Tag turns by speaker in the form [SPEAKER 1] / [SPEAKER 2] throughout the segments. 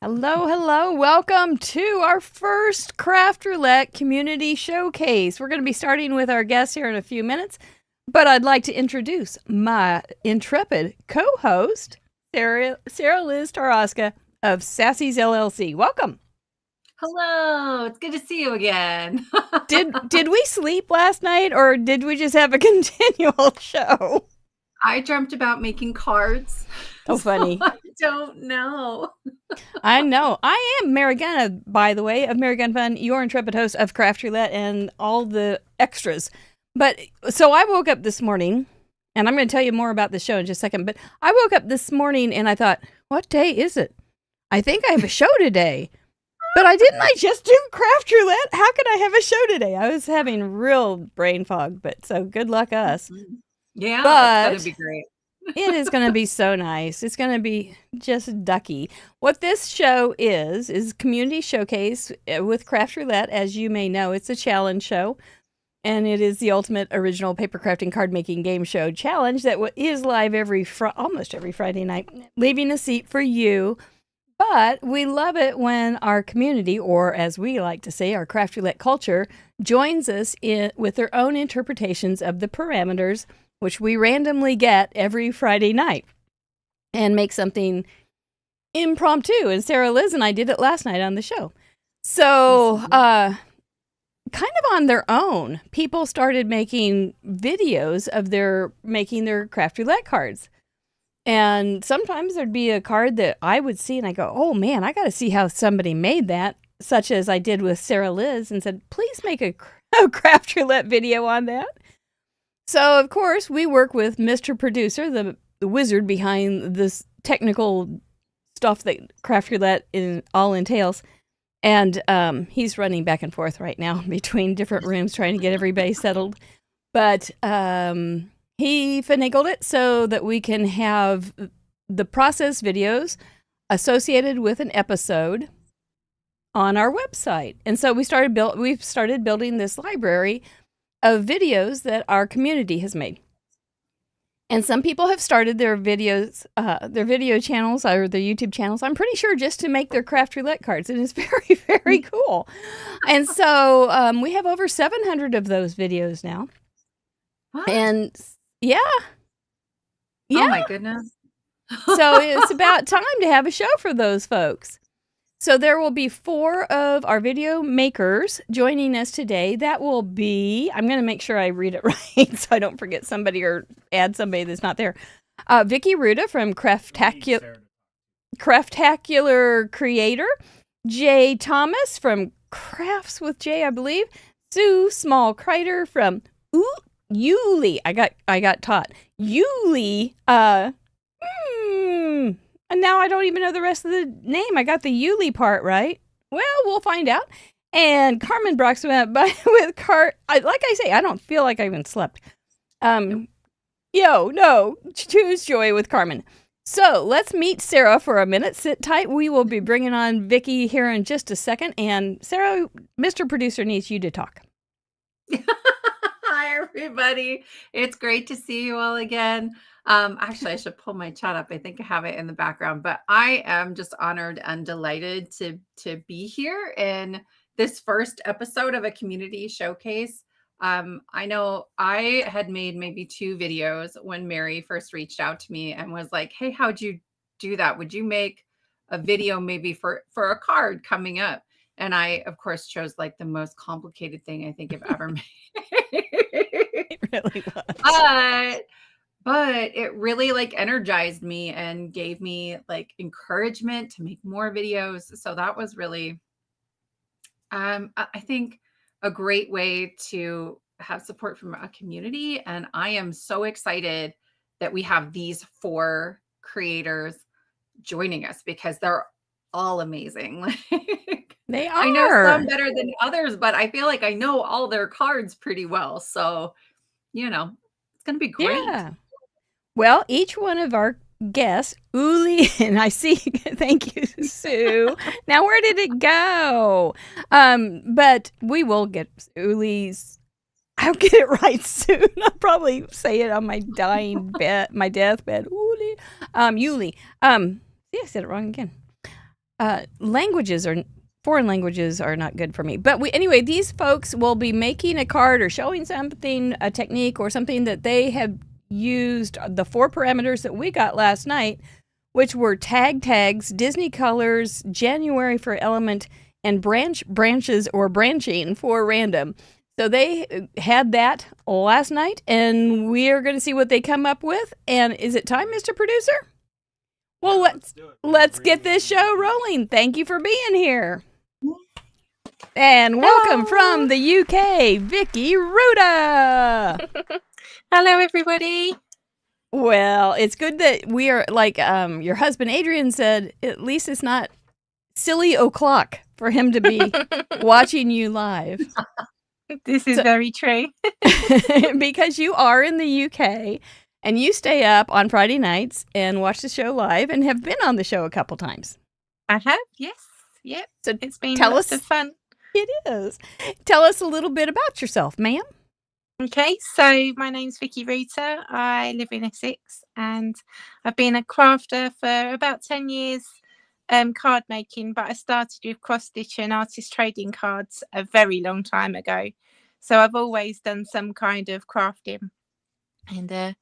[SPEAKER 1] Hello, hello. Welcome to our first Craft Roulette Community Showcase. We're going to be starting with our guests here in a few minutes, but I'd like to introduce my intrepid co-host, Sarah Liz Taraska of Sassy's LLC. Welcome.
[SPEAKER 2] Hello, it's good to see you again.
[SPEAKER 1] Did we sleep last night, or did we just have a continual show?
[SPEAKER 2] I dreamt about making cards.
[SPEAKER 1] Oh, funny.
[SPEAKER 2] I don't know.
[SPEAKER 1] I know. I am Mary Gunn, by the way, of Mary Gunn FUNN, your intrepid host of Craft Roulette and all the extras. But so I woke up this morning, and I'm going to tell you more about the show in just a second. But I woke up this morning and I thought, what day is it? I think I have a show today. But I just do Craft Roulette? How could I have a show today? I was having real brain fog, but so good luck us.
[SPEAKER 2] Yeah,
[SPEAKER 1] but
[SPEAKER 2] it's going to be great.
[SPEAKER 1] It is going to be so nice. It's going to be just ducky. What this show is Community Showcase with Craft Roulette. As you may know, it's a challenge show, and it is the ultimate original paper crafting card making game show challenge that is live almost every Friday night, leaving a seat for you. But we love it when our community, or as we like to say, our Craft Roulette culture, joins us with their own interpretations of the parameters, which we randomly get every Friday night, and make something impromptu. And Sarah Liz and I did it last night on the show. So, kind of on their own, people started making videos of making their Craft Roulette cards. And sometimes there'd be a card that I would see and I go, oh man, I got to see how somebody made that, such as I did with Sarah Liz, and said, please make a Craft Roulette video on that. So, of course, we work with Mr. Producer, the wizard behind this technical stuff that Craft Roulette all entails. And he's running back and forth right now between different rooms trying to get everybody settled. But he finagled it so that we can have the process videos associated with an episode on our website. And so we've started building this library of videos that our community has made. And some people have started their videos, their video channels or their YouTube channels, I'm pretty sure just to make their Craft Roulette cards. And it's very, very cool. And so we have over 700 of those videos now.
[SPEAKER 2] What?
[SPEAKER 1] And yeah.
[SPEAKER 2] Oh my goodness.
[SPEAKER 1] So it's about time to have a show for those folks. So there will be 4 of our video makers joining us today. That will be, I'm going to make sure I read it right so I don't forget somebody or add somebody that's not there. Vicki Ruta from Craftacular Creator. Jay Thomas from Crafts with Jay, I believe. Sue Small Kreider from Yuli. I got taught. Yuli. And now I don't even know the rest of the name. I got the Yuli part right. Well, we'll find out. And Carmen Braaksma with like I say, I don't feel like I even slept. Choose joy with Carmen. So let's meet Sarah for a minute. Sit tight. We will be bringing on Vicki here in just a second. And Sarah, Mr. Producer needs you to talk.
[SPEAKER 2] Hi, everybody. It's great to see you all again. Actually, I should pull my chat up. I think I have it in the background, but I am just honored and delighted to be here in this first episode of a community showcase. I know I had made maybe 2 videos when Mary first reached out to me and was like, hey, how'd you do that? Would you make a video maybe for a card coming up? And I, of course, chose like the most complicated thing I think I've ever made.
[SPEAKER 1] It really was.
[SPEAKER 2] But it really like energized me and gave me like encouragement to make more videos. So that was really, I think, a great way to have support from a community. And I am so excited that we have these 4 creators joining us because they're all amazing.
[SPEAKER 1] They are.
[SPEAKER 2] I know some better than others, but I feel like I know all their cards pretty well. So, it's going to be great.
[SPEAKER 1] Yeah. Well, each one of our guests, Uli, and I see, thank you, Sue. Now, where did it go? But we will get Uli's, I'll get it right soon. I'll probably say it on my deathbed. Uli. Yuli. See, I said it wrong again. foreign languages are not good for me. But anyway, these folks will be making a card or showing something, a technique or something that they have used the 4 parameters that we got last night, which were tags, Disney colors, January for element, and branches or branching for random. So they had that last night, and we're going to see what they come up with. And is it time, Mr. Producer? Well, let's get this show rolling. Thank you for being here. And welcome from the UK, Vicki Ruta.
[SPEAKER 3] Hello, everybody.
[SPEAKER 1] Well, it's good that we are, like your husband Adrian said, at least it's not silly o'clock for him to be watching you live.
[SPEAKER 3] This is very true.
[SPEAKER 1] Because you are in the UK. And you stay up on Friday nights and watch the show live and have been on the show a couple times.
[SPEAKER 3] I have, yes. Yep.
[SPEAKER 1] So
[SPEAKER 3] it's been lots of fun.
[SPEAKER 1] It is. Tell us a little bit about yourself, ma'am.
[SPEAKER 3] Okay, so my name's Vicki Ruta. I live in Essex and I've been a crafter for about 10 years, card making, but I started with cross-stitch and artist trading cards a very long time ago. So I've always done some kind of crafting. And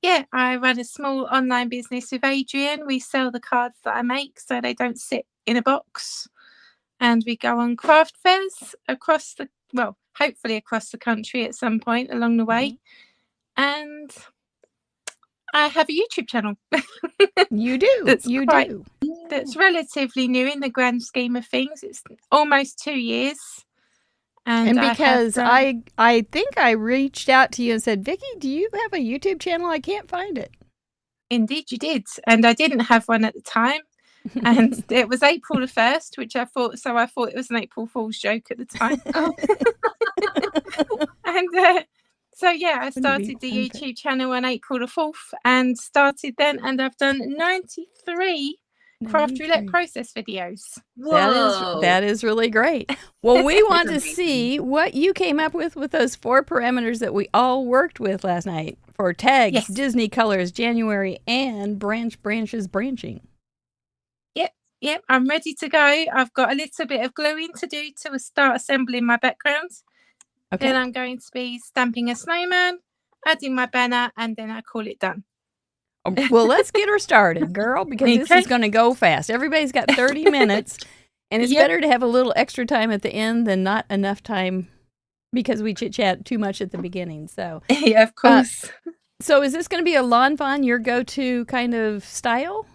[SPEAKER 3] yeah, I run a small online business with Adrian. We sell the cards that I make so they don't sit in a box. And we go on craft fairs hopefully across the country at some point along the way. Mm-hmm. And I have a YouTube channel.
[SPEAKER 1] You do.
[SPEAKER 3] That's relatively new in the grand scheme of things. It's almost 2 years.
[SPEAKER 1] And because I think I reached out to you and said, Vicki, do you have a YouTube channel? I can't find it.
[SPEAKER 3] Indeed you did. And I didn't have one at the time. And it was April the 1st, which I thought it was an April Fool's joke at the time. And so, yeah, I started the YouTube channel on April the 4th and started then. And I've done 93 craft roulette process videos.
[SPEAKER 1] That is really great. Well, we want to see what you came up with those 4 parameters that we all worked with last night for tags, yes. Disney colors, January, and branches branching.
[SPEAKER 3] Yep, I'm ready to go. I've got a little bit of gluing to do to start assembling my background. Okay. Then I'm going to be stamping a snowman, adding my banner, and then I call it done.
[SPEAKER 1] Well, let's get her started, girl, because this is going to go fast. Everybody's got 30 minutes, and it's better to have a little extra time at the end than not enough time because we chit-chat too much at the beginning. So
[SPEAKER 3] yeah, of course.
[SPEAKER 1] So is this going to be a lawn fawn, your go-to kind of style?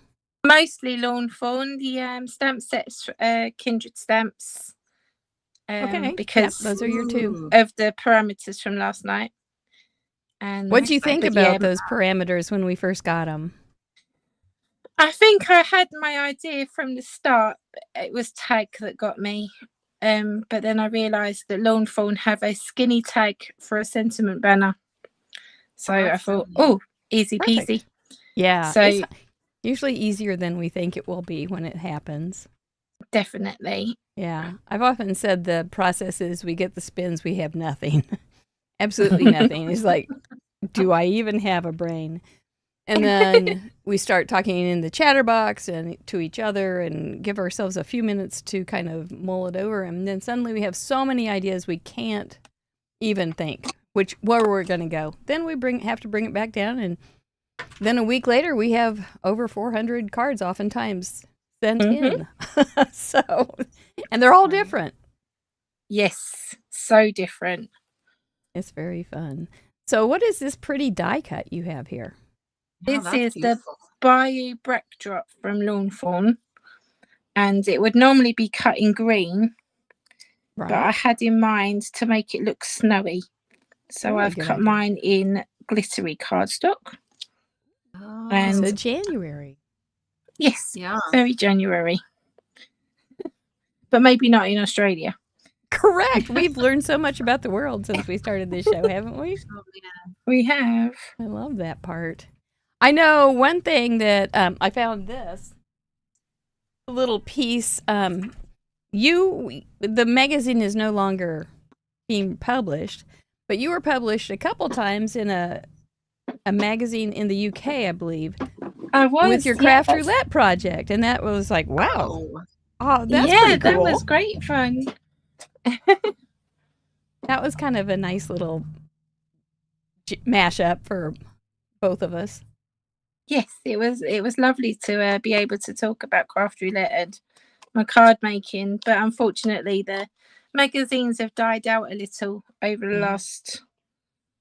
[SPEAKER 3] Mostly lawn fawn. The stamp sets, kindred stamps.
[SPEAKER 1] Okay,
[SPEAKER 3] because
[SPEAKER 1] those are your 2
[SPEAKER 3] of the parameters from last night. And
[SPEAKER 1] what do you think about those parameters when we first got them?
[SPEAKER 3] I think I had my idea from the start. It was tag that got me. But then I realised that lawn fawn have a skinny tag for a sentiment banner. So I thought, easy peasy. Perfect.
[SPEAKER 1] Yeah. So it's usually easier than we think it will be when it happens.
[SPEAKER 3] Definitely.
[SPEAKER 1] Yeah. I've often said the process is we get the spins, we have nothing. Absolutely nothing. It's like, do I even have a brain? And then we start talking in the chatterbox and to each other and give ourselves a few minutes to kind of mull it over. And then suddenly we have so many ideas we can't even think where we're going to go. Then we have to bring it back down. And then a week later, we have over 400 cards oftentimes sent in. So, and they're all different.
[SPEAKER 3] Yes, so different.
[SPEAKER 1] It's very fun. So what is this pretty die cut you have here?
[SPEAKER 3] This is the Bayou backdrop from Lawn Fawn. And it would normally be cut in green. Right. But I had in mind to make it look snowy. So I've cut mine in glittery cardstock.
[SPEAKER 1] Oh, and so January.
[SPEAKER 3] Yes, very January. But maybe not in Australia.
[SPEAKER 1] Correct. We've learned so much about the world since we started this show, haven't we?
[SPEAKER 3] We have.
[SPEAKER 1] I love that part. I know one thing that I found this little piece. The magazine is no longer being published, but you were published a couple times in a magazine in the UK, I believe.
[SPEAKER 3] I was.
[SPEAKER 1] With your craft roulette project. And that was like, wow. Oh, that's
[SPEAKER 3] yeah,
[SPEAKER 1] pretty cool.
[SPEAKER 3] that was great fun.
[SPEAKER 1] That was kind of a nice little mashup for both of us.
[SPEAKER 3] Yes, it was lovely to be able to talk about craft roulette and my card making, but unfortunately the magazines have died out a little over the last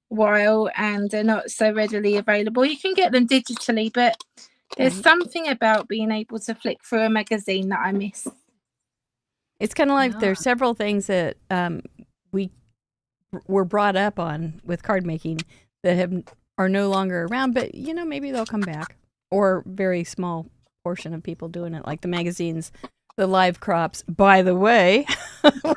[SPEAKER 3] while and they're not so readily available. You can get them digitally, but there's something about being able to flick through a magazine that I miss.
[SPEAKER 1] It's kind of like there's several things that we were brought up on with card making that are no longer around, but maybe they'll come back, or very small portion of people doing it, like the magazines, the live crops. By the way,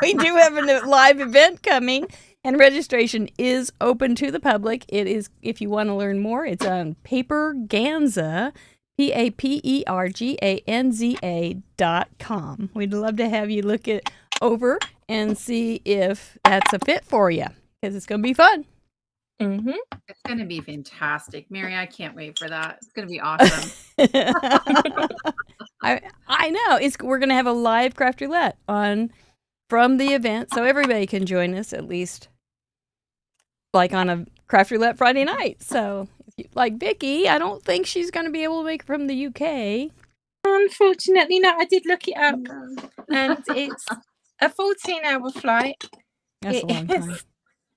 [SPEAKER 1] we do have a live event coming, and registration is open to the public. It is, if you want to learn more, it's on Paperganza, PAPERGANZA.com. We'd love to have you look it over and see if that's a fit for you, because it's going to be fun.
[SPEAKER 3] Mm-hmm.
[SPEAKER 2] It's going to be fantastic. Mary, I can't wait for that. It's going to be awesome.
[SPEAKER 1] I know. We're going to have a live craft roulette from the event, so everybody can join us, at least like on a craft roulette Friday night. So, like Vicki, I don't think she's going to be able to make it from the UK.
[SPEAKER 3] Unfortunately, no. I did look it up, and it's a 14-hour flight.
[SPEAKER 1] That's a long time.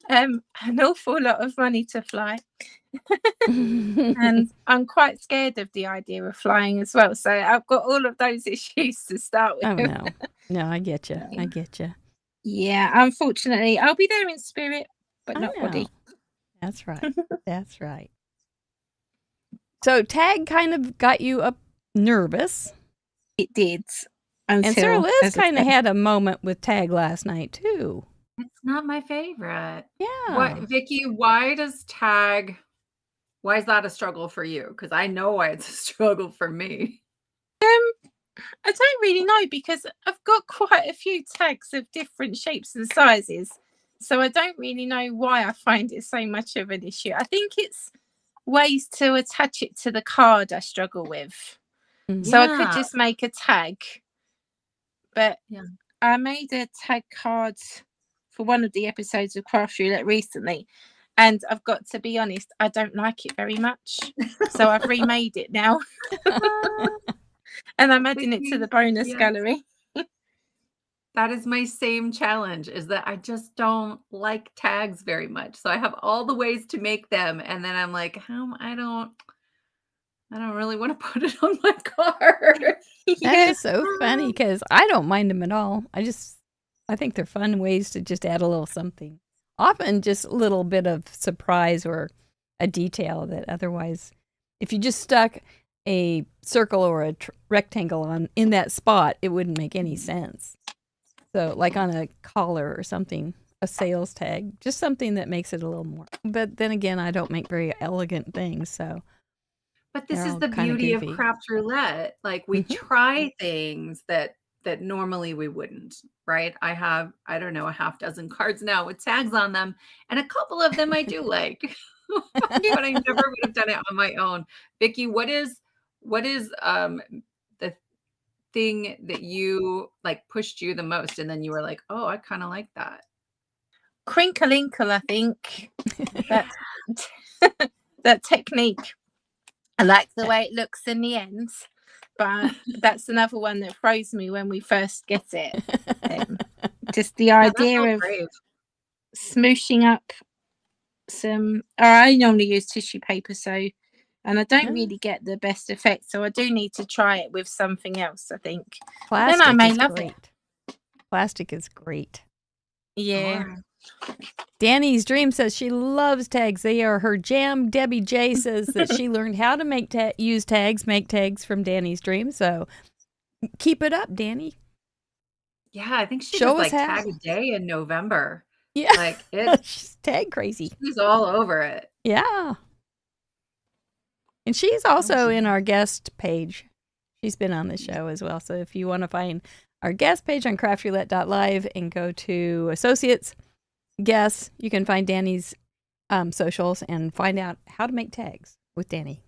[SPEAKER 3] An awful lot of money to fly. And I'm quite scared of the idea of flying as well. So I've got all of those issues to start with.
[SPEAKER 1] Oh, no. No, I get you. I get you.
[SPEAKER 3] Yeah, unfortunately, I'll be there in spirit, but not body.
[SPEAKER 1] That's right. That's right. So tag kind of got you up nervous.
[SPEAKER 3] It did.
[SPEAKER 1] And Sarah Liz kind of had a moment with tag last night, too.
[SPEAKER 2] It's not my favorite.
[SPEAKER 1] Yeah.
[SPEAKER 2] What, Vicki, why is that a struggle for you? Because I know why it's a struggle for me.
[SPEAKER 3] I don't really know, because I've got quite a few tags of different shapes and sizes. So I don't really know why I find it so much of an issue. I think it's ways to attach it to the card I struggle with. So I could just make a tag. But I made a tag card for one of the episodes of Craft Roulette recently, and I've got to be honest, I don't like it very much. So I've remade it now. And I'm adding it to the bonus gallery.
[SPEAKER 2] That is my same challenge, is that I just don't like tags very much. So I have all the ways to make them, and then I'm like, I don't really want to put it on my card.
[SPEAKER 1] That is so funny, because I don't mind them at all. I think they're fun ways to just add a little something. Often just a little bit of surprise or a detail that otherwise, if you just stuck a circle or a rectangle in that spot, it wouldn't make any sense. So like on a collar or something, a sales tag, just something that makes it a little more. But then again, I don't make very elegant things, so.
[SPEAKER 2] But this is the beauty of Craft Roulette. Like, we try things that normally we wouldn't, right? I have, I don't know, a half dozen cards now with tags on them, and a couple of them I do like, but I never would have done it on my own. Vicki, what is the thing that you like pushed you the most, and then you were like, oh, I kind of like that?
[SPEAKER 3] Crinkle-inkle, I think. that technique. I like the way it looks in the end, but that's another one that throws me when we first get it. Just the idea of smooshing up some. I normally use tissue paper, and I don't really get the best effect, so I do need to try it with something else, I think.
[SPEAKER 1] Plastic
[SPEAKER 3] then I may
[SPEAKER 1] is
[SPEAKER 3] love
[SPEAKER 1] great.
[SPEAKER 3] it.
[SPEAKER 1] Plastic is great.
[SPEAKER 3] Yeah.
[SPEAKER 1] Danny's Dream says she loves tags. They are her jam. Debbie J says that she learned how to make make tags from Danny's Dream. So keep it up, Danny.
[SPEAKER 2] Yeah, I think she does like tag a day in November.
[SPEAKER 1] Yeah,
[SPEAKER 2] like
[SPEAKER 1] she's tag crazy.
[SPEAKER 2] She's all over it.
[SPEAKER 1] Yeah, and she's also in our guest page. She's been on the show as well. So if you want to find our guest page on craftroulette.live and go to associates guests, you can find Danny's socials and find out how to make tags with Danny.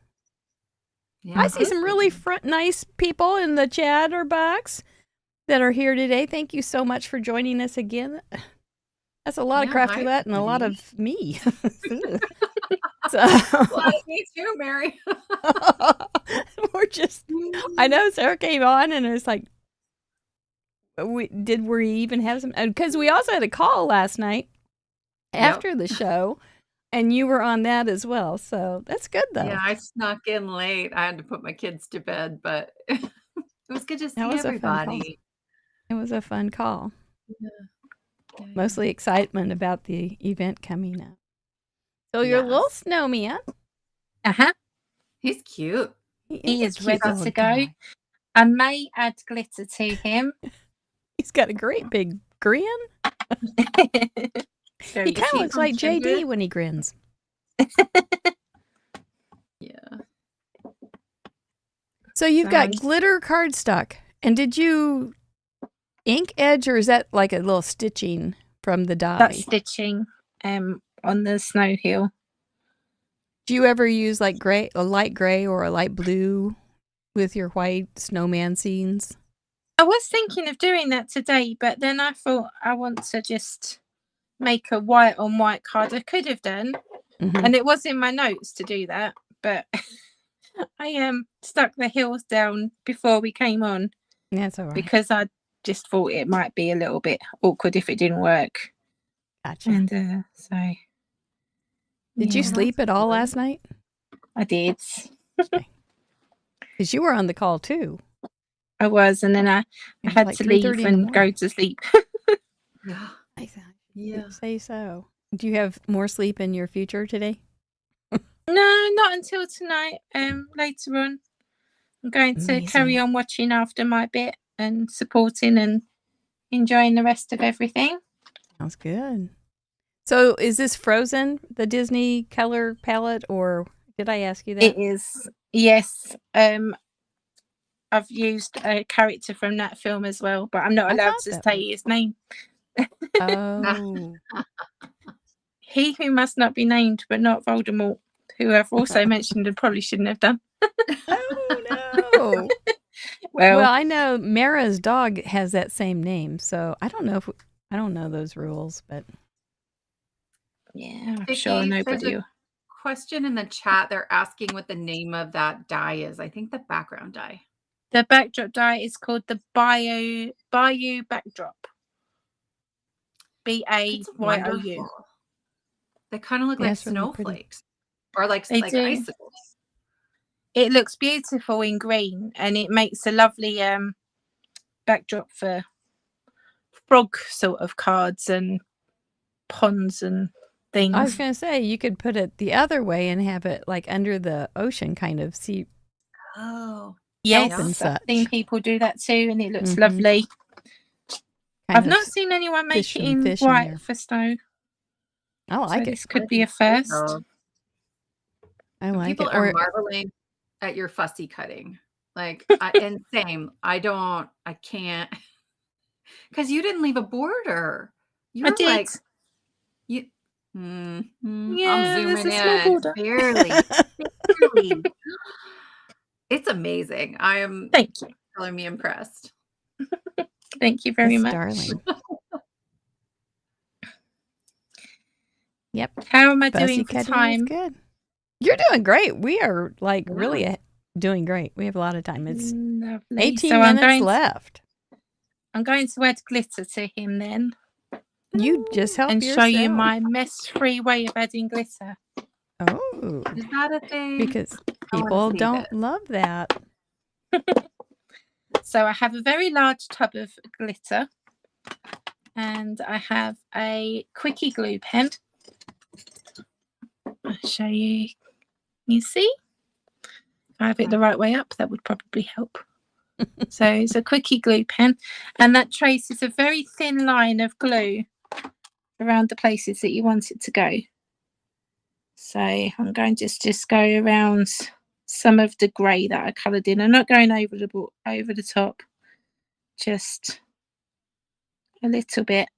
[SPEAKER 1] Yeah, I see some really nice people in the chatter box. that are here today. Thank you so much for joining us again. That's a lot of craft roulette and a lot of me. So
[SPEAKER 2] Well, me too, Mary.
[SPEAKER 1] we're just, I know Sarah came on and it was like, we even have some, because we also had a call last night after the show and you were on that as well. So that's good though.
[SPEAKER 2] Yeah, I snuck in late. I had to put my kids to bed, but it was good to see
[SPEAKER 1] That was
[SPEAKER 2] everybody.
[SPEAKER 1] It was a fun call.
[SPEAKER 2] Yeah.
[SPEAKER 1] Mostly excitement about the event coming up. So your little snowman.
[SPEAKER 2] He's cute.
[SPEAKER 3] He is ready to go. I may add glitter to him.
[SPEAKER 1] He's got a great big grin. He kind of looks like JD when he grins.
[SPEAKER 2] Yeah.
[SPEAKER 1] So you've got glitter cardstock. And did you ink edge, or is that like a little stitching from the die?
[SPEAKER 3] That's stitching on the snow hill.
[SPEAKER 1] Do you ever use like a light gray or a light blue with your white snowman scenes?
[SPEAKER 3] I was thinking of doing that today, but then I thought I want to just make a white on white card. I could have done, and it was in my notes to do that, but I stuck the hills down before we came on.
[SPEAKER 1] That's all right.
[SPEAKER 3] Because I just thought it might be a little bit awkward if it didn't work.
[SPEAKER 1] Gotcha.
[SPEAKER 3] And so.
[SPEAKER 1] Did you sleep at all last night?
[SPEAKER 3] I did.
[SPEAKER 1] Because you were on the call too.
[SPEAKER 3] I was, and then I had to leave and go to sleep.
[SPEAKER 1] Yeah. Say so. Do you have more sleep in your future today?
[SPEAKER 3] No, not until tonight. Later on, I'm going to carry on watching after my bit and supporting and enjoying the rest of everything.
[SPEAKER 1] Sounds good. So is this Frozen, the Disney color palette, or did I ask you that?
[SPEAKER 3] It is, yes. I've used a character from that film as well, but I'm not allowed to say his name.
[SPEAKER 1] Oh.
[SPEAKER 3] He who must not be named, but not Voldemort, who I've also mentioned and probably shouldn't have done.
[SPEAKER 1] Oh, no. Well, I know Mara's dog has that same name, so I don't know I don't know those rules, but
[SPEAKER 3] yeah, I'm sure nobody will.
[SPEAKER 2] Question in the chat, they're asking what the name of that die is. I think the background die.
[SPEAKER 3] The backdrop die is called the Bayou Backdrop. BAYOU.
[SPEAKER 2] They kind of look like snowflakes, or like icicles.
[SPEAKER 3] It looks beautiful in green, and it makes a lovely backdrop for frog sort of cards and ponds and things.
[SPEAKER 1] I was going to say, you could put it the other way and have it like under the ocean, kind of see.
[SPEAKER 2] Oh,
[SPEAKER 3] yes, I've seen people do that too, and it looks lovely. I've not seen anyone make it in white for snow.
[SPEAKER 1] I like it.
[SPEAKER 3] This could be a first.
[SPEAKER 1] I like
[SPEAKER 2] people
[SPEAKER 1] it.
[SPEAKER 2] People are marveling at your fussy cutting. Like, and same. I can't. Because you didn't leave a border.
[SPEAKER 3] I did.
[SPEAKER 2] Like, yeah, I'm zooming in. Barely. It's amazing. I am.
[SPEAKER 3] Thank you.
[SPEAKER 2] Telling me impressed.
[SPEAKER 3] Thank you very much.
[SPEAKER 1] Darling. Yep.
[SPEAKER 3] How am I doing for time?
[SPEAKER 1] Good. You're doing great. We are like really doing great. We have a lot of time. It's lovely. 18 minutes left.
[SPEAKER 3] I'm going to add glitter to him then.
[SPEAKER 1] You just help
[SPEAKER 3] and
[SPEAKER 1] yourself.
[SPEAKER 3] Show you my mess-free way of adding glitter.
[SPEAKER 1] Oh.
[SPEAKER 2] Is that a thing?
[SPEAKER 1] Because people don't love that.
[SPEAKER 3] So I have a very large tub of glitter, and I have a quickie glue pen. I'll show you. You see? If I have it the right way up, that would probably help. So it's a quickie glue pen, and that traces a very thin line of glue around the places that you want it to go. So I'm going to just go around some of the grey that I coloured in. I'm not going over the top, just a little bit.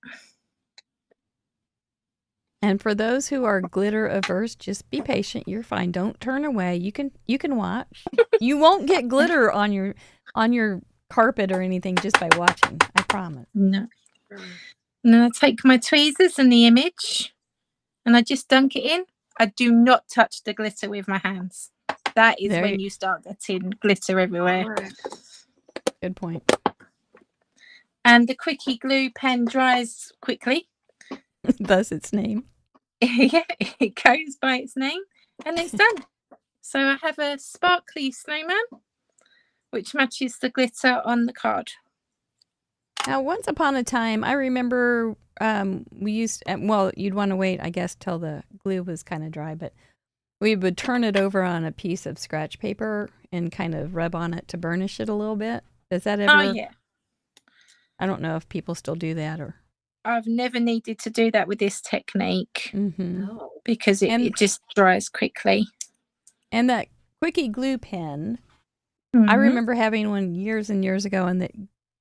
[SPEAKER 1] And for those who are glitter averse, just be patient. You're fine. Don't turn away. You can watch. You won't get glitter on your carpet or anything just by watching. I promise.
[SPEAKER 3] No. And then I take my tweezers and the image and I just dunk it in. I do not touch the glitter with my hands. That is when you start getting glitter everywhere.
[SPEAKER 1] Good point.
[SPEAKER 3] And the quickie glue pen dries quickly.
[SPEAKER 1] Thus its name.
[SPEAKER 3] Yeah, it goes by its name and it's done. So I have a sparkly snowman, which matches the glitter on the card.
[SPEAKER 1] Now, once upon a time, I remember we used, well, you'd want to wait, I guess, till the glue was kind of dry, but we would turn it over on a piece of scratch paper and kind of rub on it to burnish it a little bit. Does that ever?
[SPEAKER 3] Oh, yeah.
[SPEAKER 1] I don't know if people still do that or.
[SPEAKER 3] I've never needed to do that with this technique
[SPEAKER 2] No.
[SPEAKER 3] because it just dries quickly.
[SPEAKER 1] And that quickie glue pen, I remember having one years and years ago, and that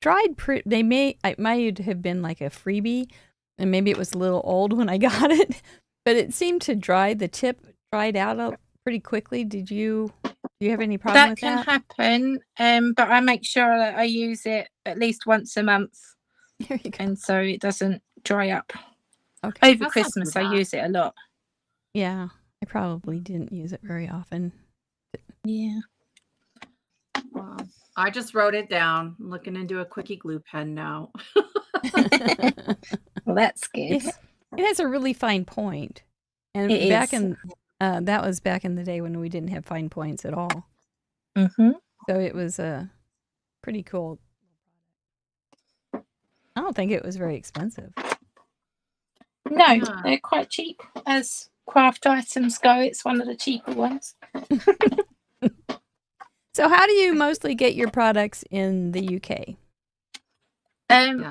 [SPEAKER 1] dried. It might have been like a freebie, and maybe it was a little old when I got it, but it seemed to dry. The tip dried out pretty quickly. Do you have any problem with that?
[SPEAKER 3] That can happen, but I make sure that I use it at least once a month.
[SPEAKER 1] There you go.
[SPEAKER 3] And so it doesn't dry up.
[SPEAKER 1] Okay.
[SPEAKER 3] Over Christmas, I use it a lot.
[SPEAKER 1] Yeah, I probably didn't use it very often.
[SPEAKER 3] Yeah.
[SPEAKER 2] Wow. I just wrote it down. I'm looking into a quickie glue pen now.
[SPEAKER 3] Well, that's good.
[SPEAKER 1] It has a really fine point. And that was back in the day when we didn't have fine points at all.
[SPEAKER 3] Mm-hmm.
[SPEAKER 1] So it was pretty cool. I don't think it was very expensive.
[SPEAKER 3] No, they're quite cheap. As craft items go, it's one of the cheaper ones.
[SPEAKER 1] So how do you mostly get your products in the UK?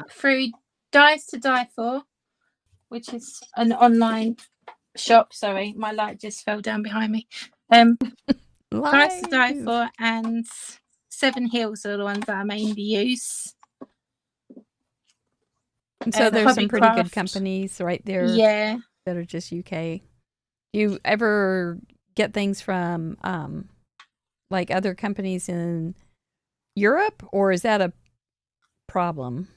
[SPEAKER 3] Through Dies to Die For, which is an online shop. Sorry, my light just fell down behind me. Dies to Die For and Seven Hills are the ones that I mainly use.
[SPEAKER 1] And so there's some pretty good companies right there that are just UK. Do you ever get things from like other companies in Europe, or is that a problem?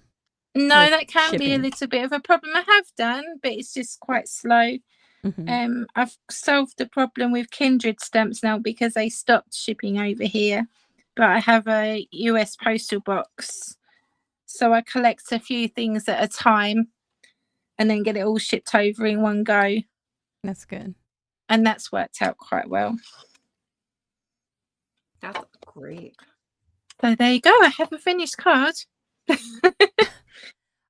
[SPEAKER 3] No, that can be a little bit of a problem. I have done, but it's just quite slow.
[SPEAKER 1] Mm-hmm.
[SPEAKER 3] I've solved the problem with Kindred stamps now because they stopped shipping over here. But I have a US postal box. So I collect a few things at a time and then get it all shipped over in one go.
[SPEAKER 1] That's good.
[SPEAKER 3] And that's worked out quite well.
[SPEAKER 2] That's great.
[SPEAKER 3] So there you go. I have a finished card.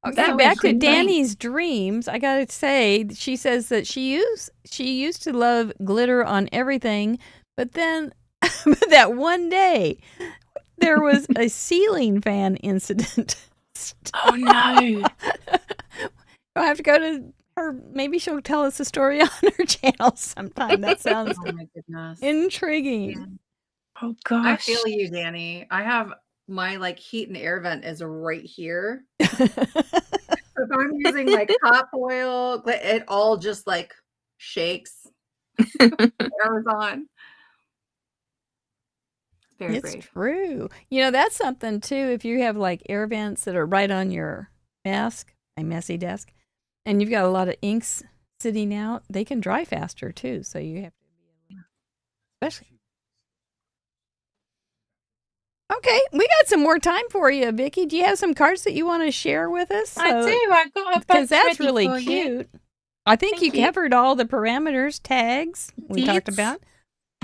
[SPEAKER 1] Okay, back to Danny's dreams. I gotta say, she says that she used to love glitter on everything, but then that one day there was a ceiling fan incident.
[SPEAKER 3] Oh no!
[SPEAKER 1] I'll have to go to her. Maybe she'll tell us a story on her channel sometime. That sounds
[SPEAKER 2] oh my goodness,
[SPEAKER 1] intriguing.
[SPEAKER 2] Yeah.
[SPEAKER 3] Oh gosh,
[SPEAKER 2] I feel you, Danny. I have my heat and air vent is right here. If I'm using hot oil, it all just shakes. Air's on. Very brave.
[SPEAKER 1] True. That's something too. If you have air vents that are right on your desk, a messy desk, and you've got a lot of inks sitting out, they can dry faster too. So you have to be especially. Okay, we got some more time for you, Vicki. Do you have some cards that you want to share with us?
[SPEAKER 3] I do. I got a bunch
[SPEAKER 1] because that's
[SPEAKER 3] ready
[SPEAKER 1] really
[SPEAKER 3] for
[SPEAKER 1] cute.
[SPEAKER 3] You.
[SPEAKER 1] I think you covered all the parameters, tags we talked about.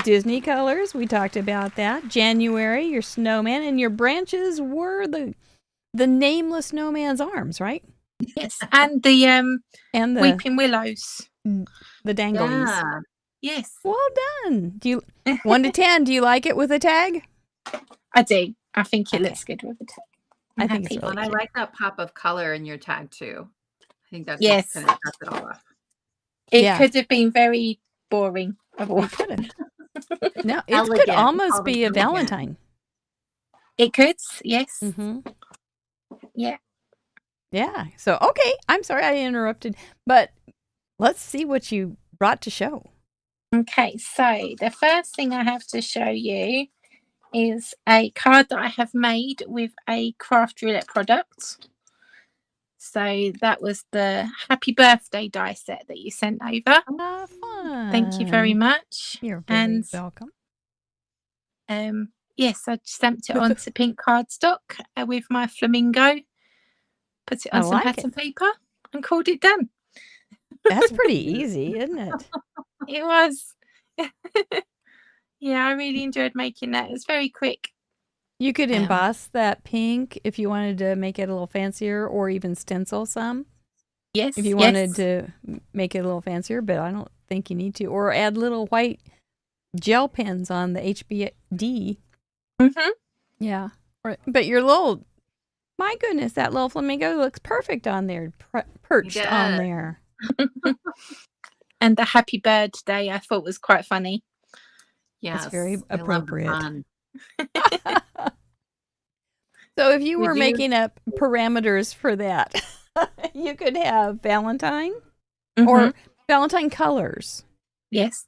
[SPEAKER 1] Disney colors, we talked about that. January, your snowman, and your branches were the nameless snowman's arms, right?
[SPEAKER 3] Yes, and the weeping willows,
[SPEAKER 1] the danglies.
[SPEAKER 2] Yeah.
[SPEAKER 3] Yes.
[SPEAKER 1] Well done. Do you 1 to 10? Do you like it with a tag?
[SPEAKER 3] I do. I think it looks good with a tag.
[SPEAKER 1] I think it's really
[SPEAKER 2] and I like that pop of color in your tag too. I think that's
[SPEAKER 3] yes.
[SPEAKER 2] Kind of cuts it all off.
[SPEAKER 3] It could have been very boring.
[SPEAKER 1] It could have. No, it could almost be a Valentine.
[SPEAKER 3] It could, yes.
[SPEAKER 1] Mm-hmm.
[SPEAKER 3] Yeah.
[SPEAKER 1] Yeah. So, okay. I'm sorry I interrupted, but let's see what you brought to show.
[SPEAKER 3] Okay. So the first thing I have to show you is a card that I have made with a craft roulette product. So that was the happy birthday die set that you sent over.
[SPEAKER 1] Fun.
[SPEAKER 3] Thank you very much.
[SPEAKER 1] You're very
[SPEAKER 3] And
[SPEAKER 1] welcome.
[SPEAKER 3] yes, I stamped it onto pink cardstock with my flamingo. Put it on some pattern paper and called it done.
[SPEAKER 1] That's pretty easy, isn't it?
[SPEAKER 3] It was. Yeah, I really enjoyed making that. It was very quick.
[SPEAKER 1] You could emboss that pink if you wanted to make it a little fancier, or even stencil some.
[SPEAKER 3] Yes.
[SPEAKER 1] If you wanted to make it a little fancier, but I don't think you need to. Or add little white gel pens on the HBD.
[SPEAKER 3] Mm-hmm.
[SPEAKER 1] Yeah. But your little, my goodness, that little flamingo looks perfect on there, perched on there.
[SPEAKER 3] And the happy birthday I thought was quite funny.
[SPEAKER 2] Yes,
[SPEAKER 1] it's very appropriate. So if you were making up parameters for that, you could have Valentine or Valentine colors.
[SPEAKER 3] Yes.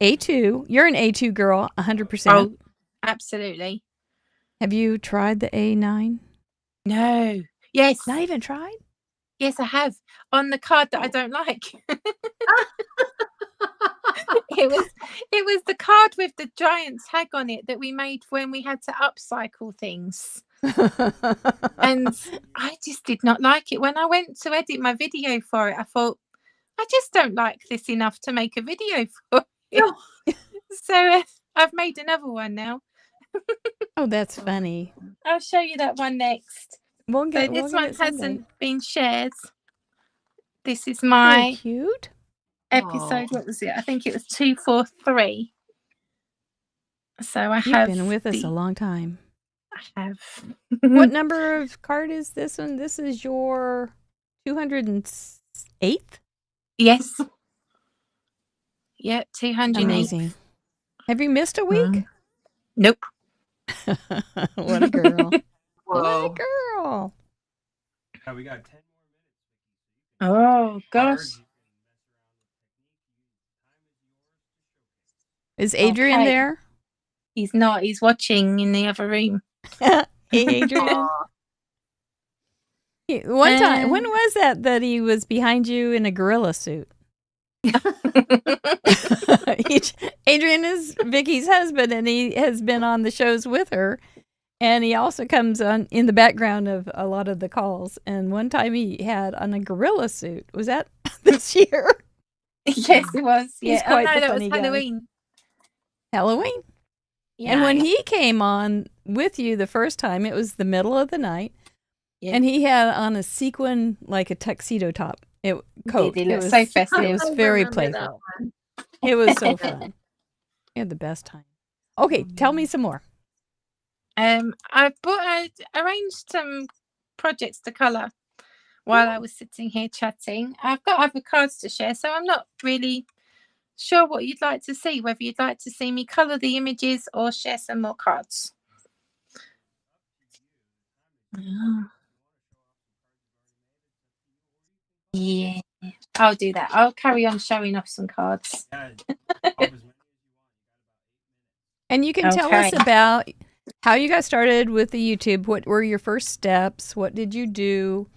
[SPEAKER 1] A2. You're an A2 girl, 100%.
[SPEAKER 3] Oh, absolutely.
[SPEAKER 1] Have you tried the A9?
[SPEAKER 3] No. Yes.
[SPEAKER 1] Not even tried?
[SPEAKER 3] Yes, I have. On the card that I don't like. It was the card with the giant tag on it that we made when we had to upcycle things. And I just did not like it. When I went to edit my video for it, I thought, I just don't like this enough to make a video for it. So I've made another one now.
[SPEAKER 1] Oh, that's funny.
[SPEAKER 3] I'll show you that one next. This one hasn't been shared. This is my
[SPEAKER 1] cute
[SPEAKER 3] episode. What was it? I think it was 243. So
[SPEAKER 1] You've been with us a long time.
[SPEAKER 3] I have.
[SPEAKER 1] What number of card is this one? This is your 208th?
[SPEAKER 3] Yes. Yep, 208.
[SPEAKER 1] Amazing. Have you missed a week?
[SPEAKER 3] Nope.
[SPEAKER 1] What a girl.
[SPEAKER 2] Whoa.
[SPEAKER 1] What a girl.
[SPEAKER 4] Yeah, we got 10 more minutes.
[SPEAKER 3] Oh, gosh.
[SPEAKER 1] Is Adrian there?
[SPEAKER 3] He's not. He's watching in the other room.
[SPEAKER 1] Hey, Adrian. One time, when was that he was behind you in a gorilla suit? Adrian is Vicki's husband, and he has been on the shows with her, and he also comes on in the background of a lot of the calls. And one time he had on a gorilla suit. Was that this year?
[SPEAKER 3] Yes, it was.
[SPEAKER 1] He's quite the
[SPEAKER 3] that
[SPEAKER 1] funny
[SPEAKER 3] was Halloween.
[SPEAKER 1] Halloween.
[SPEAKER 3] Yeah.
[SPEAKER 1] And when he came on with you the first time, it was the middle of the night, and he had on a sequin, like a tuxedo top. Coat.
[SPEAKER 3] It was so festive.
[SPEAKER 1] It was very playful. It was so fun. We had the best time. Okay, tell me some more.
[SPEAKER 3] I arranged some projects to colour while I was sitting here chatting. I've got other cards to share, so I'm not really sure what you'd like to see, whether you'd like to see me colour the images or share some more cards. Yeah, I'll do that. I'll carry on showing off some cards.
[SPEAKER 1] And you can tell us about how you got started with the YouTube. What were your first steps? What did you do?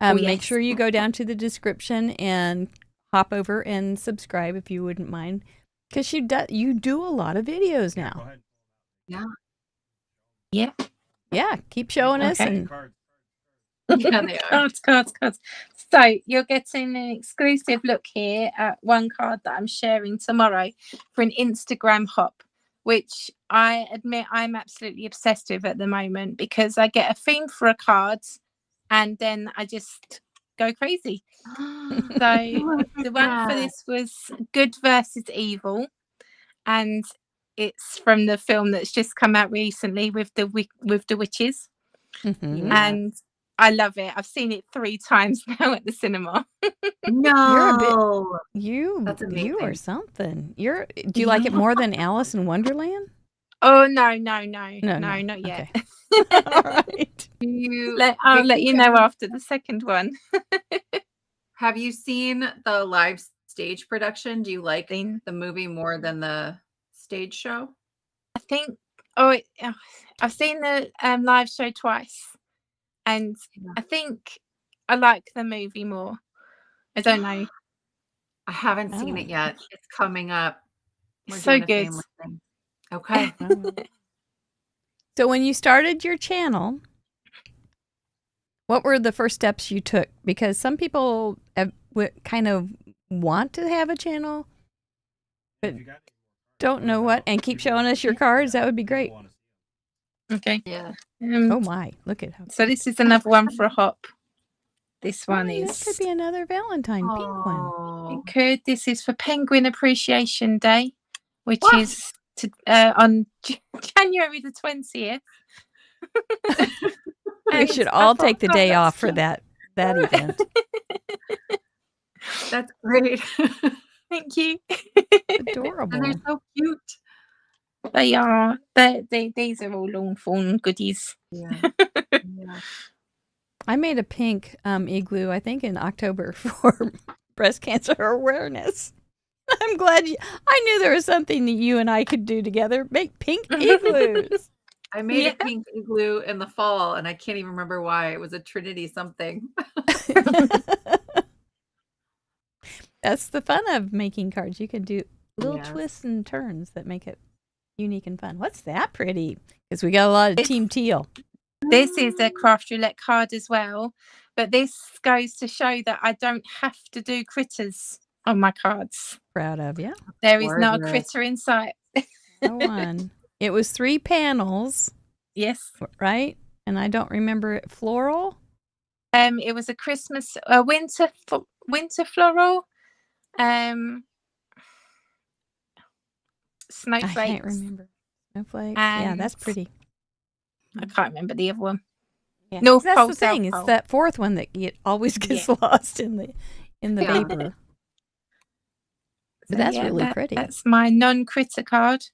[SPEAKER 1] Make sure you go down to the description and hop over and subscribe if you wouldn't mind, because you do a lot of videos now. Yeah. Keep showing us. And
[SPEAKER 2] Yeah, they are.
[SPEAKER 3] Cards. So you're getting an exclusive look here at one card that I'm sharing tomorrow for an Instagram hop, which I admit I'm absolutely obsessed with at the moment, because I get a theme for a card and then I just go crazy. So the one for this was Good versus Evil, and it's from the film that's just come out recently with the witches. And I love it. I've seen it 3 times now at the cinema.
[SPEAKER 2] No,
[SPEAKER 1] you
[SPEAKER 2] amazing.
[SPEAKER 1] are something. Do you like it more than Alice in Wonderland?
[SPEAKER 3] Oh no, not yet.
[SPEAKER 1] Okay. All right.
[SPEAKER 3] I'll let you know after the second one.
[SPEAKER 2] Have you seen the live stage production? Do you like the movie more than the stage show?
[SPEAKER 3] I think I've seen the live show twice, and
[SPEAKER 2] Yeah.
[SPEAKER 3] I think I like the movie more. I don't know.
[SPEAKER 2] I haven't seen
[SPEAKER 1] Oh.
[SPEAKER 2] it yet. It's coming up. We're
[SPEAKER 3] So
[SPEAKER 2] doing a
[SPEAKER 3] good.
[SPEAKER 2] family thing. Okay.
[SPEAKER 1] So when you started your channel, what were the first steps you took? Because some people kind of want to have a channel, but don't know what, and keep showing us your cards. That would be great.
[SPEAKER 3] Okay.
[SPEAKER 2] Yeah.
[SPEAKER 1] Oh my, look at how.
[SPEAKER 3] So this is another one for a hop. This
[SPEAKER 1] Oh,
[SPEAKER 3] one
[SPEAKER 1] and
[SPEAKER 3] is.
[SPEAKER 1] that could be another Valentine pink one.
[SPEAKER 2] Oh.
[SPEAKER 3] It could. This is for Penguin Appreciation Day, which
[SPEAKER 2] What?
[SPEAKER 3] is on January the 20th.
[SPEAKER 1] We
[SPEAKER 3] And
[SPEAKER 1] should
[SPEAKER 3] I
[SPEAKER 1] all
[SPEAKER 3] thought,
[SPEAKER 1] take the
[SPEAKER 3] oh,
[SPEAKER 1] day
[SPEAKER 3] that's
[SPEAKER 1] off for
[SPEAKER 3] cute.
[SPEAKER 1] that event.
[SPEAKER 2] That's great.
[SPEAKER 3] Thank you.
[SPEAKER 2] And
[SPEAKER 1] Adorable.
[SPEAKER 2] they're so cute.
[SPEAKER 3] They are. These are all long form goodies.
[SPEAKER 2] Yeah. Yeah.
[SPEAKER 1] I made a pink igloo, I think, in October for breast cancer awareness. I'm glad I knew there was something that you and I could do together. Make pink igloos.
[SPEAKER 2] I made
[SPEAKER 3] Yeah.
[SPEAKER 2] a pink igloo in the fall, and I can't even remember why. It was a Trinity something.
[SPEAKER 1] That's the fun of making cards. You can do little
[SPEAKER 2] Yes.
[SPEAKER 1] twists and turns that make it unique and fun. What's that pretty? Because we got a lot of Team Teal.
[SPEAKER 3] This is a craft roulette card as well, but this goes to show that I don't have to do critters on my cards.
[SPEAKER 1] Proud of you.
[SPEAKER 3] There is not a
[SPEAKER 2] Gorgeous.
[SPEAKER 3] critter in sight.
[SPEAKER 1] No one. It was 3 panels,
[SPEAKER 3] Yes.
[SPEAKER 1] right? And I don't remember it. Floral?
[SPEAKER 3] It was a Christmas, winter floral, snowflakes.
[SPEAKER 1] I can't remember. Snowflakes. Yeah, that's
[SPEAKER 3] And-
[SPEAKER 1] pretty.
[SPEAKER 3] I can't remember the other one.
[SPEAKER 1] Yeah.
[SPEAKER 3] North
[SPEAKER 1] That's
[SPEAKER 3] Pole,
[SPEAKER 1] the thing.
[SPEAKER 3] South
[SPEAKER 1] It's
[SPEAKER 3] Pole.
[SPEAKER 1] that fourth one that always gets lost in the
[SPEAKER 2] Yeah.
[SPEAKER 1] vapor. But that's really pretty.
[SPEAKER 3] That's my non-critter card.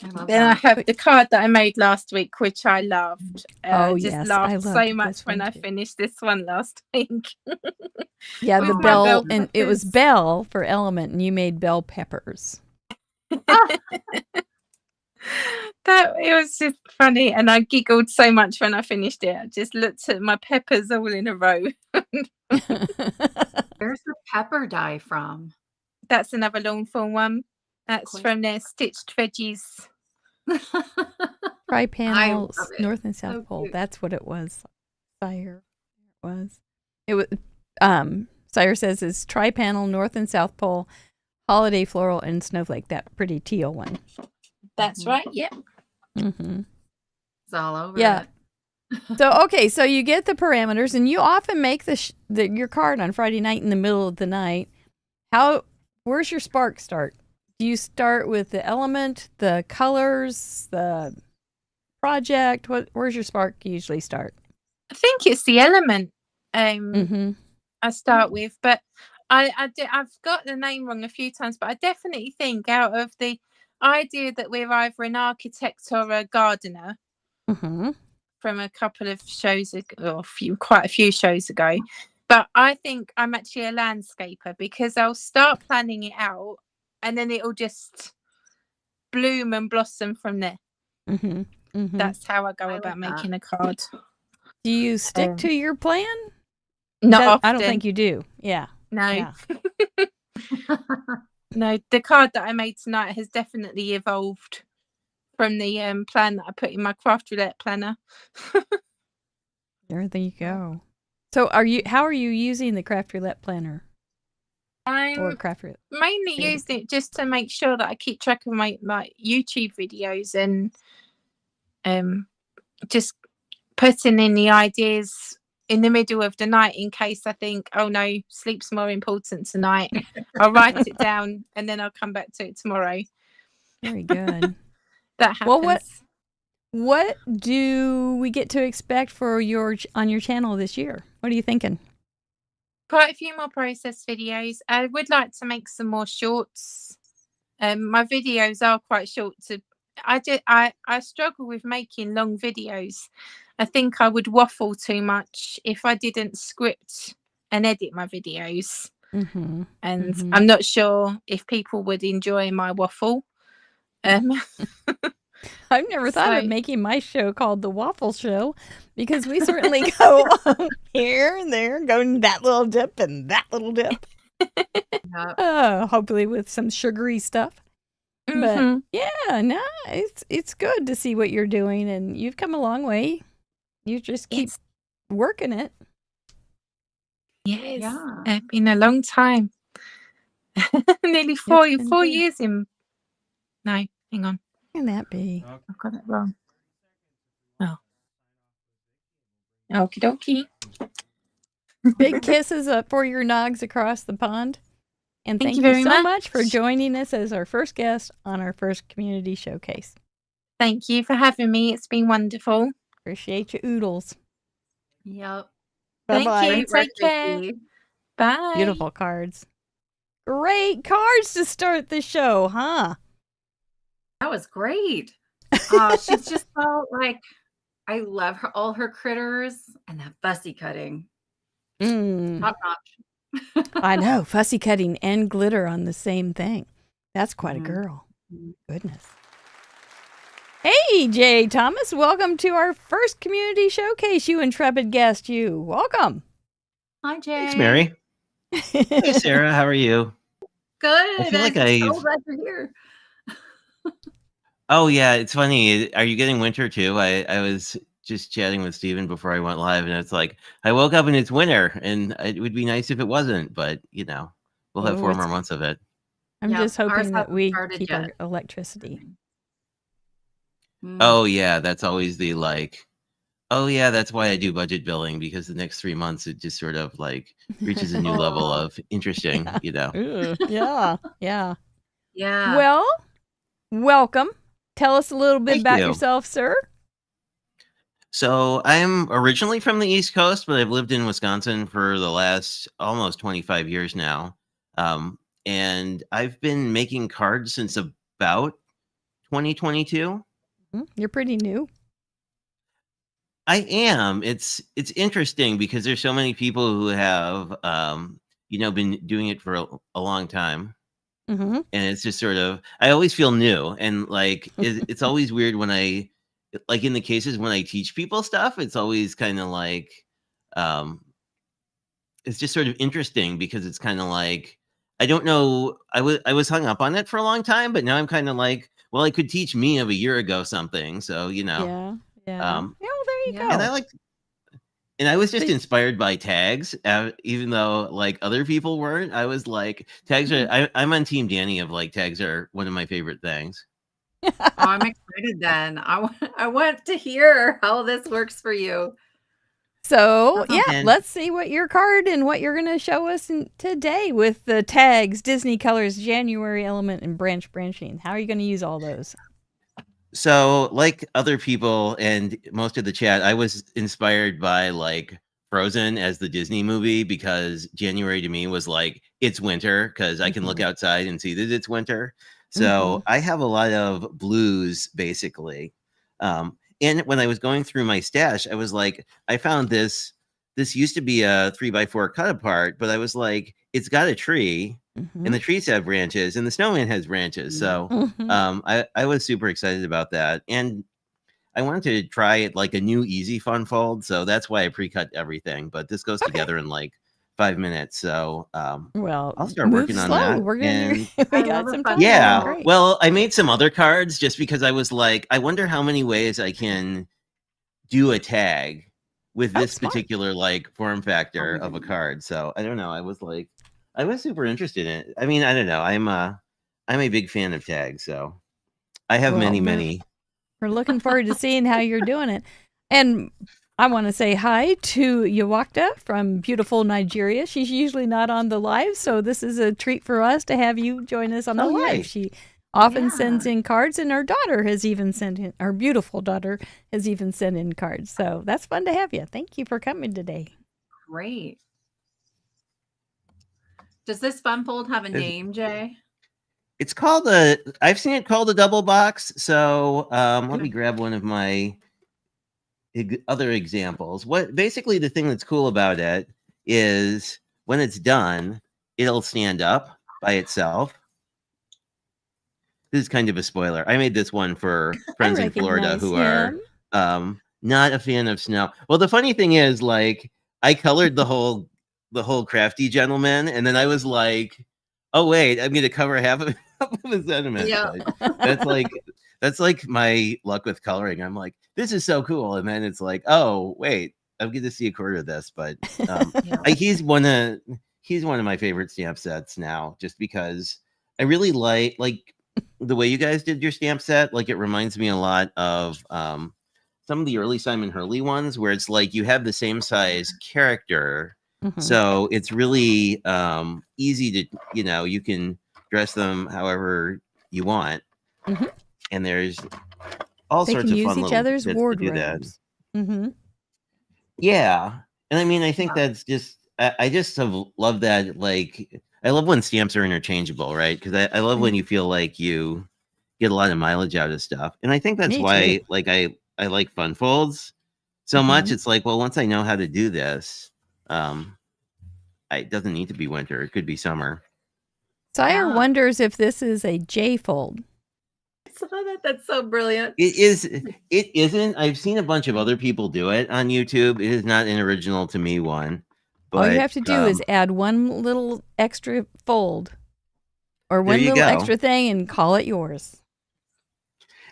[SPEAKER 2] I love
[SPEAKER 3] Then I
[SPEAKER 2] that.
[SPEAKER 3] have the card that I made last week, which I loved.
[SPEAKER 1] Oh,
[SPEAKER 3] just
[SPEAKER 1] yes, I
[SPEAKER 3] laughed
[SPEAKER 1] loved
[SPEAKER 3] so much
[SPEAKER 1] this
[SPEAKER 3] when
[SPEAKER 1] one
[SPEAKER 3] I
[SPEAKER 1] too.
[SPEAKER 3] finished this one last week.
[SPEAKER 1] Yeah, the
[SPEAKER 3] With my
[SPEAKER 1] bell,
[SPEAKER 3] bell
[SPEAKER 1] and it was
[SPEAKER 3] peppers.
[SPEAKER 1] bell for element, and you made bell peppers.
[SPEAKER 3] That it was just funny, and I giggled so much when I finished it. I just looked at my peppers all in a row.
[SPEAKER 2] Where's the pepper dye from?
[SPEAKER 3] That's another long form one. That's
[SPEAKER 2] Cool.
[SPEAKER 3] from their stitched veggies.
[SPEAKER 1] Tri-panel
[SPEAKER 2] love it.
[SPEAKER 1] north and south
[SPEAKER 2] So
[SPEAKER 1] pole.
[SPEAKER 2] cute.
[SPEAKER 1] That's what it was. Sire, it was. It was. Sire says it's tri-panel north and south pole, holiday floral and snowflake. That pretty teal one.
[SPEAKER 3] That's
[SPEAKER 2] Mhm.
[SPEAKER 3] right. Yep.
[SPEAKER 1] Mm-hmm.
[SPEAKER 2] It's all over
[SPEAKER 1] Yeah.
[SPEAKER 2] it.
[SPEAKER 1] So okay, so you get the parameters, and you often make your card on Friday night in the middle of the night. Where's your spark start? Do you start with the element, the colors, the project? Where's your spark usually start?
[SPEAKER 3] I think it's the element.
[SPEAKER 1] Mm-hmm.
[SPEAKER 3] I start with, but I've got the name wrong a few times, but I definitely think out of the idea that we're either an architect or a gardener
[SPEAKER 1] Mm-hmm.
[SPEAKER 3] from a couple of shows ago, or quite a few shows ago, but I think I'm actually a landscaper because I'll start planning it out and then it'll just bloom and blossom from there.
[SPEAKER 1] Mm-hmm. Mm-hmm.
[SPEAKER 3] That's how I go
[SPEAKER 2] I
[SPEAKER 3] about
[SPEAKER 2] like that.
[SPEAKER 3] making a card.
[SPEAKER 1] Do you stick to your plan?
[SPEAKER 3] Not often.
[SPEAKER 1] I don't think you do. Yeah.
[SPEAKER 3] No.
[SPEAKER 1] Yeah.
[SPEAKER 3] No, the card that I made tonight has definitely evolved from the plan that I put in my craft roulette planner.
[SPEAKER 1] There you go. So how are you using the craft roulette planner or
[SPEAKER 3] I'm
[SPEAKER 1] craft roulette?
[SPEAKER 3] mainly
[SPEAKER 1] Yeah.
[SPEAKER 3] using it just to make sure that I keep track of my YouTube videos and just putting in the ideas in the middle of the night in case I think, oh no, sleep's more important tonight. I'll write it down and then I'll come back to it tomorrow.
[SPEAKER 1] Very good.
[SPEAKER 3] That happens.
[SPEAKER 1] Well, what do we get to expect for on your channel this year? What are you thinking?
[SPEAKER 3] Quite a few more process videos. I would like to make some more shorts. My videos are quite short. I struggle with making long videos. I think I would waffle too much if I didn't script and edit my videos.
[SPEAKER 1] Mm-hmm.
[SPEAKER 3] And
[SPEAKER 1] Mhm.
[SPEAKER 3] I'm not sure if people would enjoy my waffle.
[SPEAKER 1] I've never thought of
[SPEAKER 3] So-
[SPEAKER 1] making my show called The Waffle Show because we certainly go here and there, going that little dip and that little dip.
[SPEAKER 2] Yep.
[SPEAKER 1] Hopefully with some sugary stuff. But
[SPEAKER 3] Mhm.
[SPEAKER 1] yeah, no, it's good to see what you're doing, and you've come a long way. You just keep
[SPEAKER 3] Yes.
[SPEAKER 1] working it.
[SPEAKER 3] Yes.
[SPEAKER 2] Yeah.
[SPEAKER 3] Been a long time. Nearly
[SPEAKER 1] It's been
[SPEAKER 3] four
[SPEAKER 1] good.
[SPEAKER 3] years in. No, hang on.
[SPEAKER 1] Can that be?
[SPEAKER 4] Okay.
[SPEAKER 3] I've got it wrong. Oh. Okie dokie.
[SPEAKER 1] Big kisses up for your nogs across the pond. And
[SPEAKER 3] Thank
[SPEAKER 1] thank
[SPEAKER 3] you
[SPEAKER 1] you
[SPEAKER 3] very
[SPEAKER 1] so much for
[SPEAKER 3] much.
[SPEAKER 1] joining us as our first guest on our first community showcase.
[SPEAKER 3] Thank you for having me. It's been wonderful.
[SPEAKER 1] Appreciate you oodles.
[SPEAKER 2] Yep.
[SPEAKER 3] Thank
[SPEAKER 1] Bye-bye.
[SPEAKER 3] you.
[SPEAKER 2] Great work,
[SPEAKER 3] Take care.
[SPEAKER 2] Vicki.
[SPEAKER 3] Bye.
[SPEAKER 1] Beautiful cards. Great cards to start the show, huh?
[SPEAKER 2] That was great. Oh, she's just so like, I love her, all her critters and that fussy cutting. Top notch.
[SPEAKER 1] I know. Fussy cutting and glitter on the same thing. That's quite a
[SPEAKER 2] Mhm.
[SPEAKER 1] girl.
[SPEAKER 2] Mhm.
[SPEAKER 1] Goodness. Hey, Jay Thomas. Welcome to our first community showcase, you intrepid guest. You. Welcome.
[SPEAKER 2] Hi, Jay.
[SPEAKER 5] Thanks, Mary. Hey, Sarah. How are you?
[SPEAKER 2] Good.
[SPEAKER 5] I feel like
[SPEAKER 2] I'm so
[SPEAKER 5] I've.
[SPEAKER 2] glad you're here.
[SPEAKER 5] Oh yeah, it's funny. Are you getting winter too? I was just chatting with Steven before I went live, and it's like I woke up and it's winter, and it would be nice if it wasn't, but we'll have
[SPEAKER 1] Oh,
[SPEAKER 5] 4
[SPEAKER 1] it's-
[SPEAKER 5] more months of it.
[SPEAKER 1] I'm
[SPEAKER 2] Yep,
[SPEAKER 1] just
[SPEAKER 2] ours
[SPEAKER 1] hoping that
[SPEAKER 2] hasn't
[SPEAKER 1] we
[SPEAKER 2] started
[SPEAKER 1] keep
[SPEAKER 2] yet.
[SPEAKER 1] our electricity.
[SPEAKER 2] Mm.
[SPEAKER 5] Oh yeah, that's always the like. Oh yeah, that's why I do budget billing, because the next 3 months it just sort of like reaches a new level
[SPEAKER 2] Aw.
[SPEAKER 5] of interesting,
[SPEAKER 1] Ooh, yeah, yeah.
[SPEAKER 2] Yeah.
[SPEAKER 1] Well, welcome. Tell us a little bit
[SPEAKER 5] Thank
[SPEAKER 1] about
[SPEAKER 5] you.
[SPEAKER 1] yourself, sir.
[SPEAKER 5] So I'm originally from the East Coast, but I've lived in Wisconsin for the last almost 25 years now. And I've been making cards since about 2022.
[SPEAKER 1] You're pretty new.
[SPEAKER 5] I am. It's interesting because there's so many people who have been doing it for a long time.
[SPEAKER 1] Mm-hmm.
[SPEAKER 5] And it's just sort of, I always feel new, and like it's always weird when I, like in the cases when I teach people stuff, it's always kind of like it's just sort of interesting because it's kind of like, I don't know, I was hung up on it for a long time, but now I'm kind of like, well, I could teach me of a year ago something, so
[SPEAKER 1] Yeah, yeah.
[SPEAKER 5] um
[SPEAKER 1] Yeah, well, there you
[SPEAKER 2] Yeah.
[SPEAKER 1] go.
[SPEAKER 5] and I like, and I was just
[SPEAKER 1] So-
[SPEAKER 5] inspired by tags, even though like other people weren't. I was like, tags are. I'm on Team Danny of like tags are one of my favorite things.
[SPEAKER 2] Oh, I'm excited then. I want to hear how this works for you.
[SPEAKER 1] So, yeah,
[SPEAKER 5] And-
[SPEAKER 1] let's see what your card and what you're going to show us today with the tags, Disney Colors, January Element, and branching. How are you going to use all those?
[SPEAKER 5] So, like other people and most of the chat, I was inspired by like Frozen as the Disney movie, because January to me was like, it's winter because I can look outside and see that it's winter. So I have a lot of blues basically. And when I was going through my stash, I was like, I found this. This used to be a 3x4 cut apart, but I was like, it's got a tree, and the trees have branches, and the snowman has branches. So I was super excited about that, and I wanted to try it like a new easy fun fold. So that's why I pre-cut everything. But this goes together in like 5 minutes. So
[SPEAKER 1] Well,
[SPEAKER 5] I'll start
[SPEAKER 1] move
[SPEAKER 5] working on
[SPEAKER 1] slow.
[SPEAKER 5] that.
[SPEAKER 1] We're gonna.
[SPEAKER 5] and-
[SPEAKER 1] We
[SPEAKER 2] I
[SPEAKER 1] got
[SPEAKER 2] love a
[SPEAKER 1] some
[SPEAKER 2] fun
[SPEAKER 1] time.
[SPEAKER 5] yeah.
[SPEAKER 1] Great.
[SPEAKER 5] Well, I made some other cards just because I was like, I wonder how many ways I can do a tag with this
[SPEAKER 1] smart.
[SPEAKER 5] particular like form factor of a card. So I don't know. I was like, I was super interested in it. I mean, I don't know. I'm a big fan of tags, so I have
[SPEAKER 1] Well,
[SPEAKER 5] many.
[SPEAKER 1] We're looking forward to seeing how you're doing it. And I want to say hi to Yawakta from beautiful Nigeria. She's usually not on the live, so this is a treat for us to have you join us on the
[SPEAKER 5] Oh,
[SPEAKER 1] live.
[SPEAKER 5] yay.
[SPEAKER 1] She often
[SPEAKER 2] Yeah.
[SPEAKER 1] sends in cards, and our daughter has even sent in, our beautiful daughter has even sent in cards. So that's fun to have you. Thank you for coming today.
[SPEAKER 2] Great. Does this fun fold have a name, Jay?
[SPEAKER 5] It's called I've seen it called a double box. So let me grab one of my other examples. What basically the thing that's cool about it is when it's done, it'll stand up by itself. this is kind of a spoiler. I made this one for friends in Florida
[SPEAKER 1] recognize
[SPEAKER 5] who
[SPEAKER 1] him.
[SPEAKER 5] are not a fan of snow. Well, the funny thing is, like, I colored the whole crafty gentleman, and then I was like, oh wait, I'm gonna cover half of his sentiment.
[SPEAKER 2] Yeah.
[SPEAKER 5] But that's like my luck with coloring. I'm like, this is so cool, and then it's like, oh wait, I'm going to see a quarter of this. But
[SPEAKER 2] Yeah.
[SPEAKER 5] he's one of my favorite stamp sets now, just because I really like the way you guys did your stamp set. Like, it reminds me a lot of some of the early Simon Hurley ones, where it's like you have the same size character, so it's really easy to, you can dress them however you want, and there's all
[SPEAKER 1] They
[SPEAKER 5] sorts
[SPEAKER 1] can
[SPEAKER 5] of
[SPEAKER 1] use
[SPEAKER 5] fun
[SPEAKER 1] each
[SPEAKER 5] little
[SPEAKER 1] other's
[SPEAKER 5] bits to do that.
[SPEAKER 1] wardrobes. Mm-hmm.
[SPEAKER 5] Yeah, and I mean, I think that's just I just have loved that. Like, I love when stamps are interchangeable, right? Because I love when you feel like you get a lot of mileage out of stuff, and I think that's
[SPEAKER 1] Me
[SPEAKER 5] why
[SPEAKER 1] too.
[SPEAKER 5] like I like fun folds so much. It's like, well, once I know how to do this, it doesn't need to be winter; it could be summer.
[SPEAKER 1] Sire
[SPEAKER 2] Yeah.
[SPEAKER 1] wonders if this is a J fold.
[SPEAKER 2] I saw that. That's so brilliant.
[SPEAKER 5] It is. It isn't. I've seen a bunch of other people do it on YouTube. It is not an original to me one. But,
[SPEAKER 1] All you have to do is add one little extra fold or one
[SPEAKER 5] you
[SPEAKER 1] little
[SPEAKER 5] go.
[SPEAKER 1] extra thing and call it yours.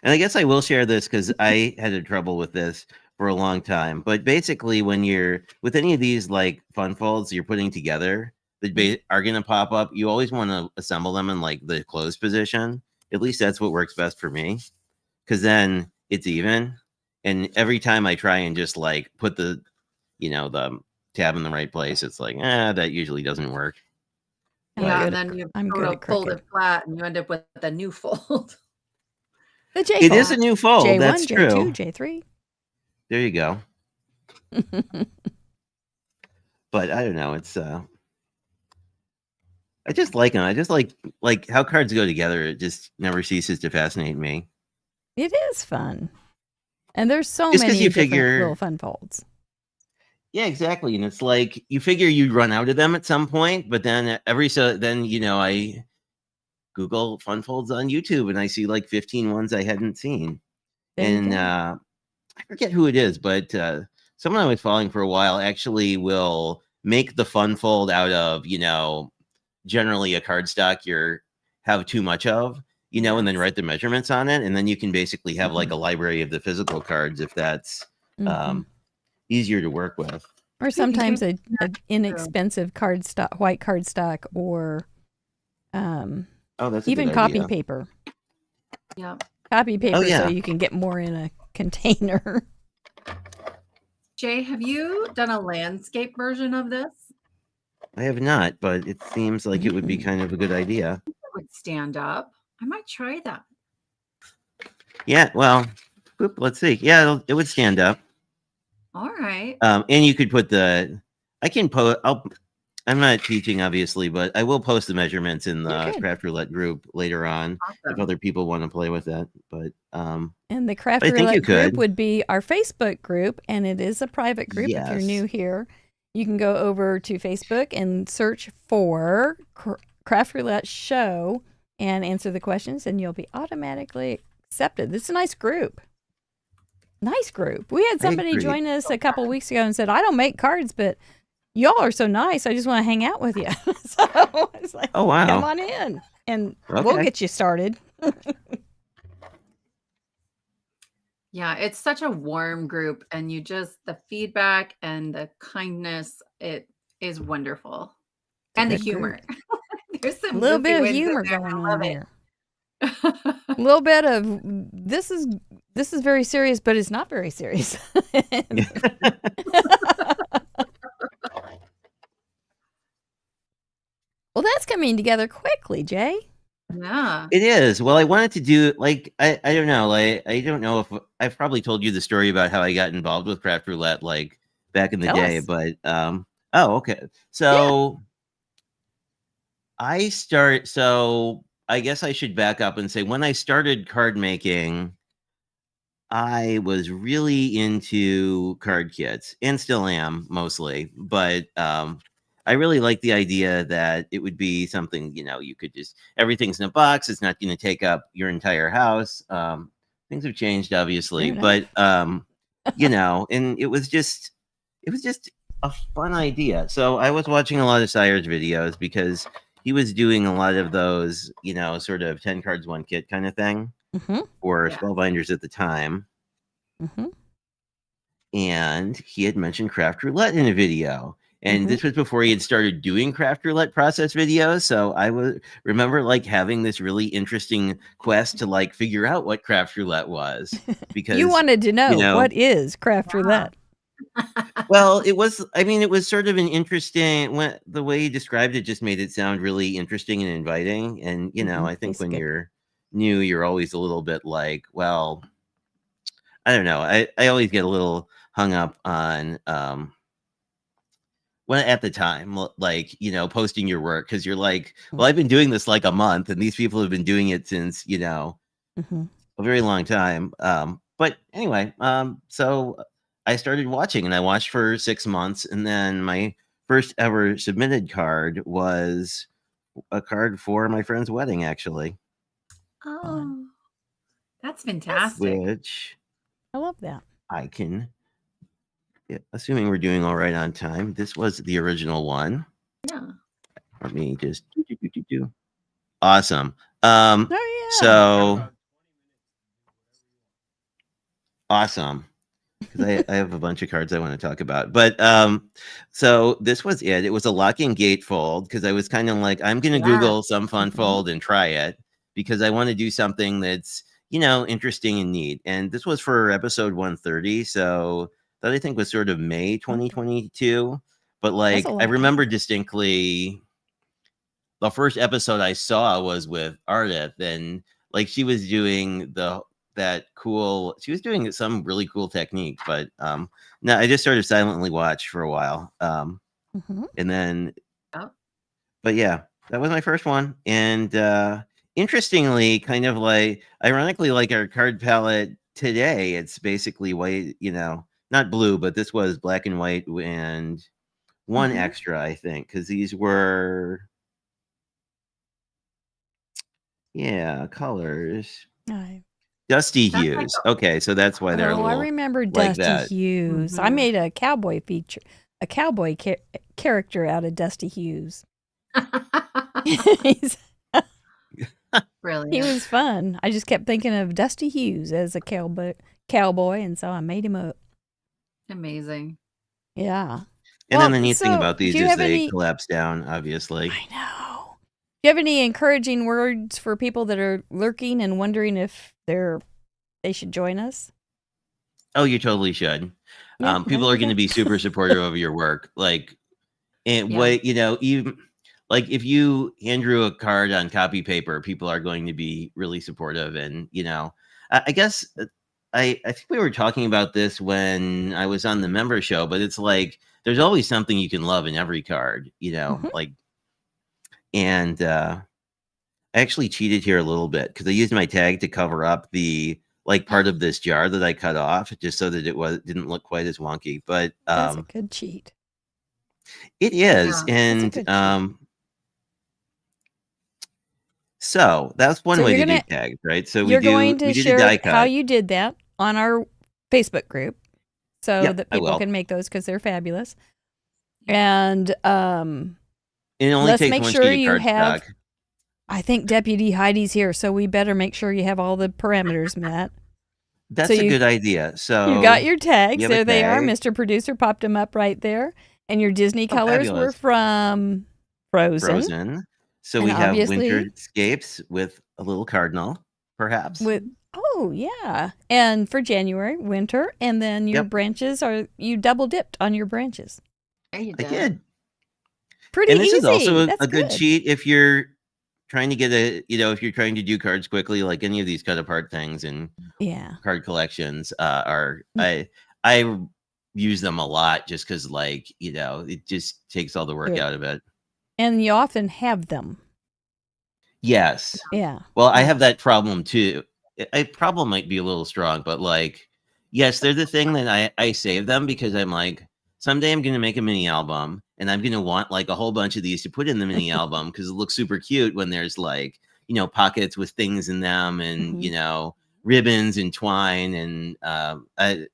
[SPEAKER 5] And I guess I will share this because I had trouble with this for a long time. But basically, when you're with any of these like fun folds you're putting together that are going to pop up, you always want to assemble them in like the closed position. At least that's what works best for me, because then it's even. And every time I try and just like put the tab in the right place, it's like, that usually doesn't work.
[SPEAKER 2] Yeah, and then you fold it flat and you end up with a new fold.
[SPEAKER 1] The J
[SPEAKER 5] It
[SPEAKER 1] fold.
[SPEAKER 5] is a new fold.
[SPEAKER 1] J1,
[SPEAKER 5] That's true.
[SPEAKER 1] J2, J3.
[SPEAKER 5] There you go. But I don't know. It's I just like them. I just like how cards go together. It just never ceases to fascinate me.
[SPEAKER 1] It is fun. And there's so
[SPEAKER 5] Just 'cause
[SPEAKER 1] many
[SPEAKER 5] you
[SPEAKER 1] different
[SPEAKER 5] figure-
[SPEAKER 1] little fun folds.
[SPEAKER 5] Yeah, exactly. And it's like you figure you'd run out of them at some point, but then I Google fun folds on YouTube and I see like 15 ones I hadn't seen.
[SPEAKER 1] There you
[SPEAKER 5] And
[SPEAKER 1] go.
[SPEAKER 5] I forget who it is, but someone I was following for a while actually will make the fun fold out of, generally a cardstock you have too much of, and then write the measurements on it. And then you can basically have like a library of the physical cards if that's easier to work with.
[SPEAKER 1] Or sometimes an inexpensive cardstock, white cardstock, or
[SPEAKER 5] that's a
[SPEAKER 1] even
[SPEAKER 5] good
[SPEAKER 1] copy
[SPEAKER 5] idea.
[SPEAKER 1] paper.
[SPEAKER 2] Yeah.
[SPEAKER 1] Copy paper
[SPEAKER 5] yeah.
[SPEAKER 1] so you can get more in a container.
[SPEAKER 2] Jay, have you done a landscape version of this?
[SPEAKER 5] I have not, but it seems like it would be kind of a good idea.
[SPEAKER 2] It would stand up. I might try that.
[SPEAKER 5] Yeah, well, let's see. Yeah, it would stand up.
[SPEAKER 2] All right.
[SPEAKER 5] And you could put I'm not teaching, obviously, but I will post the measurements in the Craft Roulette group later on if other people want to play with that. But
[SPEAKER 1] and the Craft
[SPEAKER 5] I think
[SPEAKER 1] Roulette
[SPEAKER 5] you
[SPEAKER 1] group
[SPEAKER 5] could.
[SPEAKER 1] would be our Facebook group, and it is a private group. If you're
[SPEAKER 5] Yes.
[SPEAKER 1] new here, you can go over to Facebook and search for Craft Roulette Show and answer the questions, and you'll be automatically accepted. This is a nice group. Nice group. We had somebody
[SPEAKER 5] agree.
[SPEAKER 1] join us a couple weeks ago and said, I don't make cards, but y'all are so nice. I just want to hang out with you. So it's like,
[SPEAKER 5] Oh, wow.
[SPEAKER 1] come on in, and we'll
[SPEAKER 5] Okay.
[SPEAKER 1] get you started.
[SPEAKER 2] Yeah, it's such a warm group, and the feedback and the kindness, it is wonderful. And the
[SPEAKER 1] good
[SPEAKER 2] humor. There's some
[SPEAKER 1] A little
[SPEAKER 2] goofy
[SPEAKER 1] bit of
[SPEAKER 2] ones in
[SPEAKER 1] humor
[SPEAKER 2] there.
[SPEAKER 1] going
[SPEAKER 2] I
[SPEAKER 1] on
[SPEAKER 2] love
[SPEAKER 1] here.
[SPEAKER 2] it.
[SPEAKER 1] A little bit of this is very serious, but it's not very serious. Well, that's coming together quickly, Jay.
[SPEAKER 2] Yeah.
[SPEAKER 5] It is. Well, I wanted to do like I don't know. I don't know if I've probably told you the story about how I got involved with Craft Roulette like back in the
[SPEAKER 1] Tell
[SPEAKER 5] day,
[SPEAKER 1] us.
[SPEAKER 5] but okay. So I guess I should back up and say when I started card making, I was really into card kits and still am mostly, but I I really like the idea that it would be something, you could just, everything's in a box. It's not going to take up your entire house. Things have changed, obviously,
[SPEAKER 1] Fair
[SPEAKER 5] but, and it was just a fun idea. So I was watching a lot of Sire's videos because he was doing a lot of those, sort of 10 cards, 1 kit kind of thing for Spellbinders at the time. And he had mentioned Craft Roulette in a video. And this was before he had started doing Craft Roulette process videos. So I remember like having this really interesting quest to like figure out what Craft Roulette was. Because
[SPEAKER 1] you wanted to know, what is Craft Roulette?
[SPEAKER 5] Well, it was sort of an interesting, the way he described it just made it sound really interesting and inviting. And, I think when you're new, you're always a little bit like, well, I don't know. I always get a little hung up on, when at the time, like, posting your work, because you're like, well, I've been doing this like a month and these people have been doing it since, a very long time. But anyway, so I started watching and I watched for 6 months. And then my first ever submitted card was a card for my friend's wedding, actually.
[SPEAKER 2] Oh, that's fantastic.
[SPEAKER 5] Which
[SPEAKER 1] I love that.
[SPEAKER 5] I can, assuming we're doing all right on time, this was the original one.
[SPEAKER 2] Yeah.
[SPEAKER 5] Let me just do. Awesome.
[SPEAKER 1] Oh, yeah.
[SPEAKER 5] So awesome. Because I have a bunch of cards I want to talk about. But so this was it. It was a locking gate fold because I was kind of like, I'm going to Google some fun fold and try it because I want to do something that's, interesting and neat. And this was for episode 130. So that I think was sort of May 2022. But like, I remember distinctly the first episode I saw was with Ardith, and like she was doing she was doing some really cool technique, but no, I just sort of silently watched for a while. And then, but yeah, that was my first one. And interestingly, kind of like, ironically, like our card palette today, it's basically white, not blue, but this was black and white and one extra, I think, because these were, colors. Dusty hues. Okay, so that's why they're.
[SPEAKER 1] I remember
[SPEAKER 5] like
[SPEAKER 1] Dusty
[SPEAKER 5] that.
[SPEAKER 1] Hues. I made a cowboy character out of Dusty Hues.
[SPEAKER 2] Brilliant.
[SPEAKER 1] He was fun. I just kept thinking of Dusty Hues as a cowboy, and so I made him up.
[SPEAKER 2] Amazing.
[SPEAKER 1] Yeah.
[SPEAKER 5] And then the neat thing about these is they collapse down, obviously.
[SPEAKER 1] I know. Do you have any encouraging words for people that are lurking and wondering if they should join us?
[SPEAKER 5] Oh, you totally should. People are going to be super supportive of your work. Like, and what, even like if you hand drew a card on copy paper, people are going to be really supportive. And, I guess I think we were talking about this when I was on the member show, but it's like, there's always something you can love in every card, like, and I actually cheated here a little bit because I used my tag to cover up the part of this jar that I cut off just so that it didn't look quite as wonky. But
[SPEAKER 1] that's a good cheat.
[SPEAKER 5] It is, and so that's one way to do tags, right? So
[SPEAKER 1] you're going to share how you did that on our Facebook group so that people can make those because they're fabulous. And
[SPEAKER 5] it only
[SPEAKER 1] let's
[SPEAKER 5] takes
[SPEAKER 1] make
[SPEAKER 5] one
[SPEAKER 1] sure
[SPEAKER 5] sheet of
[SPEAKER 1] you
[SPEAKER 5] card
[SPEAKER 1] have.
[SPEAKER 5] stock.
[SPEAKER 1] I think Deputy Heidi's here, so we better make sure you have all the parameters met.
[SPEAKER 5] That's a good idea. So
[SPEAKER 1] you got your tags.
[SPEAKER 5] You
[SPEAKER 1] there they are.
[SPEAKER 5] tag.
[SPEAKER 1] Mr. Producer popped them up right there. And your Disney colors were from Frozen.
[SPEAKER 5] So we have Winterscapes with a little cardinal, perhaps.
[SPEAKER 1] And for January, winter, and then your branches you double dipped on your branches.
[SPEAKER 2] There you
[SPEAKER 5] I
[SPEAKER 2] go.
[SPEAKER 5] did.
[SPEAKER 1] Pretty
[SPEAKER 5] and this
[SPEAKER 1] easy.
[SPEAKER 5] is also
[SPEAKER 1] That's
[SPEAKER 5] a good cheat if you're trying to get if you're trying to do cards quickly, like any of these cut apart things and card collections are. I use them a lot just because it just takes all the work out of it.
[SPEAKER 1] And you often have them.
[SPEAKER 5] Yes.
[SPEAKER 1] Yeah.
[SPEAKER 5] Well, I have that problem too. A problem might be a little strong, but yes, they're the thing that I save them because I'm like, someday I'm going to make a mini album, and I'm going to want like a whole bunch of these to put in the mini album because it looks super cute when there's like, you know, pockets with things in them and, you know, ribbons and twine. And I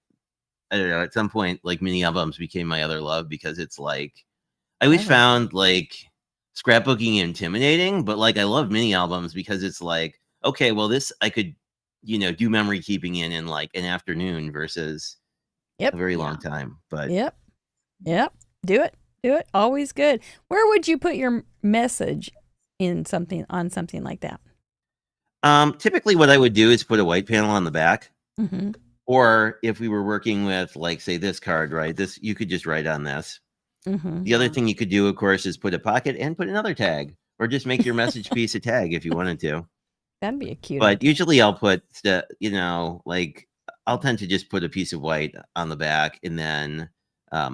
[SPEAKER 5] don't know, at some point, like mini albums became my other love because it's like, I always found like scrapbooking intimidating, but like I love mini albums because it's like, okay, well, this I could, you know, do memory keeping in like an afternoon versus a very long time. But
[SPEAKER 1] Yep. Do it. Always good. Where would you put your message in something like that?
[SPEAKER 5] Typically what I would do is put a white panel on the back. Or if we were working with like, say, this card, right? This, you could just write on this. The other thing you could do, of course, is put a pocket and put another tag, or just make your message piece a tag if you wanted to.
[SPEAKER 1] That'd be a cute.
[SPEAKER 5] But usually I'll put, you know, like I'll tend to just put a piece of white on the back, and then